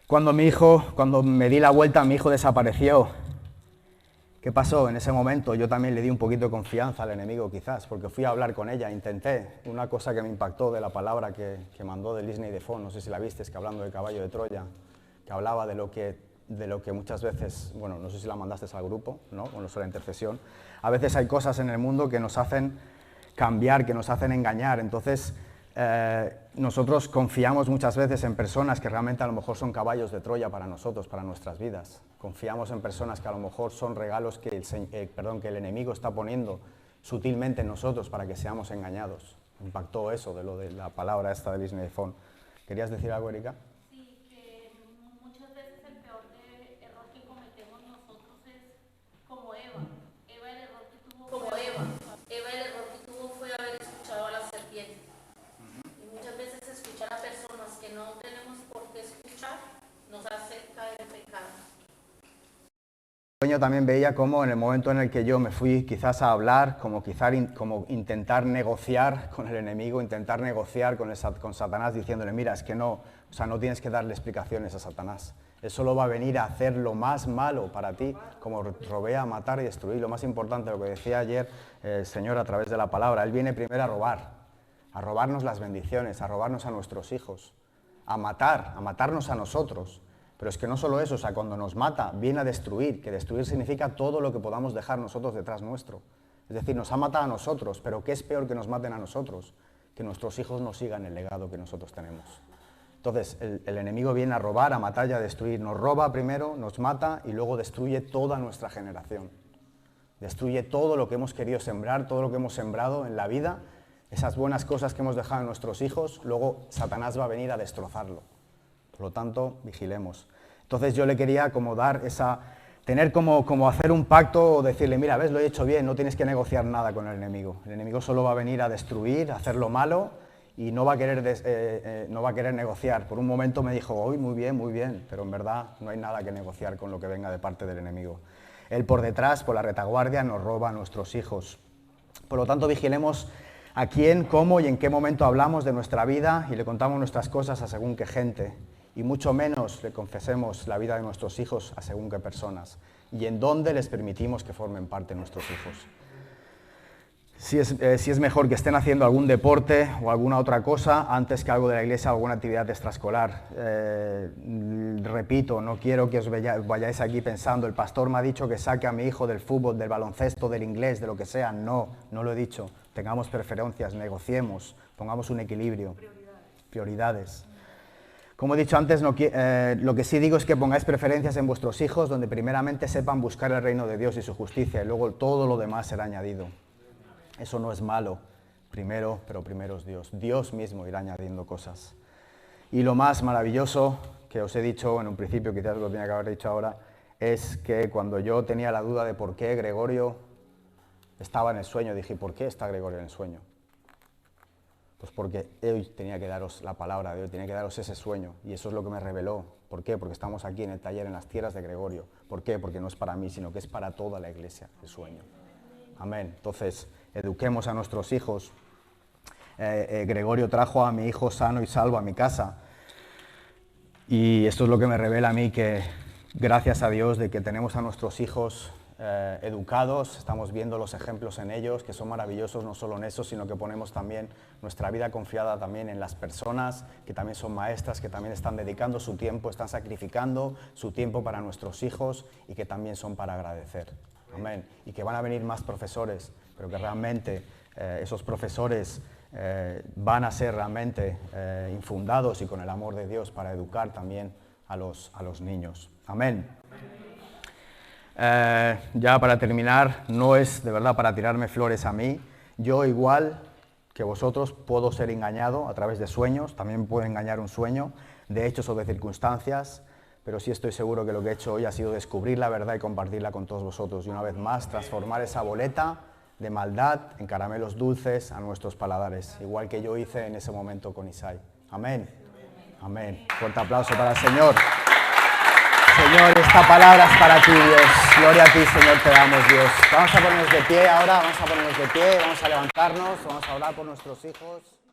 Cuando me di la vuelta, mi hijo desapareció. ¿Qué pasó en ese momento? Yo también le di un poquito de confianza al enemigo quizás, porque fui a hablar con ella, intenté. Una cosa que me impactó de la palabra que mandó del Disney de Fon, no sé si la viste, es que hablando del caballo de Troya, que hablaba de lo que muchas veces, bueno, no sé si la mandaste al grupo, ¿no? Bueno, sobre la intercesión. A veces hay cosas en el mundo que nos hacen cambiar, que nos hacen engañar. Entonces, nosotros confiamos muchas veces en personas que realmente a lo mejor son caballos de Troya para nosotros, para nuestras vidas. Confiamos en personas que a lo mejor son regalos que el enemigo está poniendo sutilmente en nosotros para que seamos engañados. Me impactó eso de lo de la palabra esta de Disney Phone. ¿Querías decir algo, Erika? Yo también veía cómo en el momento en el que yo me fui quizás a hablar, como intentar negociar con el enemigo, intentar negociar con Satanás diciéndole, mira, es que no tienes que darle explicaciones a Satanás. Él solo va a venir a hacer lo más malo para ti, como robea, matar y destruir. Lo más importante, lo que decía ayer el Señor a través de la palabra, Él viene primero a robarnos las bendiciones, a robarnos a nuestros hijos, a matarnos a nosotros. Pero es que no solo eso, o sea, cuando nos mata, viene a destruir, que destruir significa todo lo que podamos dejar nosotros detrás nuestro. Es decir, nos ha matado a nosotros, pero ¿qué es peor que nos maten a nosotros? Que nuestros hijos no sigan el legado que nosotros tenemos. Entonces, el enemigo viene a robar, a matar y a destruir. Nos roba primero, nos mata y luego destruye toda nuestra generación. Destruye todo lo que hemos querido sembrar, todo lo que hemos sembrado en la vida, esas buenas cosas que hemos dejado en nuestros hijos, luego Satanás va a venir a destrozarlo. Por lo tanto, vigilemos. Entonces yo le quería como dar tener como hacer un pacto o decirle, mira, ves, lo he hecho bien, no tienes que negociar nada con el enemigo. El enemigo solo va a venir a destruir, a hacer lo malo y no va a querer negociar. Por un momento me dijo, uy, muy bien, pero en verdad no hay nada que negociar con lo que venga de parte del enemigo. Él por detrás, por la retaguardia, nos roba a nuestros hijos. Por lo tanto, vigilemos a quién, cómo y en qué momento hablamos de nuestra vida y le contamos nuestras cosas a según qué gente. Y mucho menos le confesemos la vida de nuestros hijos a según qué personas. Y en dónde les permitimos que formen parte de nuestros hijos. Si es mejor que estén haciendo algún deporte o alguna otra cosa antes que algo de la iglesia o alguna actividad extraescolar. Repito, no quiero que os vayáis aquí pensando, el pastor me ha dicho que saque a mi hijo del fútbol, del baloncesto, del inglés, de lo que sea. No lo he dicho. Tengamos preferencias, negociemos, pongamos un equilibrio. Prioridades. Como he dicho antes, lo que sí digo es que pongáis preferencias en vuestros hijos donde primeramente sepan buscar el reino de Dios y su justicia y luego todo lo demás será añadido. Eso no es malo, pero primero es Dios. Dios mismo irá añadiendo cosas. Y lo más maravilloso que os he dicho en un principio, quizás lo tenía que haber dicho ahora, es que cuando yo tenía la duda de por qué Gregorio estaba en el sueño, dije, ¿por qué está Gregorio en el sueño? Pues porque hoy tenía que daros la palabra de hoy, tenía que daros ese sueño, y eso es lo que me reveló. ¿Por qué? Porque estamos aquí en el taller, en las tierras de Gregorio. ¿Por qué? Porque no es para mí, sino que es para toda la iglesia, el sueño. Amén. Entonces, eduquemos a nuestros hijos. Gregorio trajo a mi hijo sano y salvo a mi casa. Y esto es lo que me revela a mí, que gracias a Dios de que tenemos a nuestros hijos educados, estamos viendo los ejemplos en ellos, que son maravillosos, no solo en eso, sino que ponemos también nuestra vida confiada también en las personas, que también son maestras, que también están dedicando su tiempo, están sacrificando su tiempo para nuestros hijos y que también son para agradecer. Amén. Y que van a venir más profesores, pero que realmente esos profesores van a ser realmente infundados y con el amor de Dios para educar también a los niños. Amén. Ya para terminar, no es de verdad para tirarme flores a mí. Yo igual que vosotros puedo ser engañado a través de sueños, también puedo engañar un sueño, de hechos o de circunstancias, pero sí estoy seguro que lo que he hecho hoy ha sido descubrir la verdad y compartirla con todos vosotros y una vez más transformar esa boleta de maldad en caramelos dulces a nuestros paladares, igual que yo hice en ese momento con Isai. Amén. Amén. Fuerte aplauso para el Señor. Señor, esta palabra es para ti, Dios. Gloria a ti, Señor, te damos, Dios. Vamos a ponernos de pie ahora, vamos a ponernos de pie, vamos a levantarnos, vamos a orar por nuestros hijos.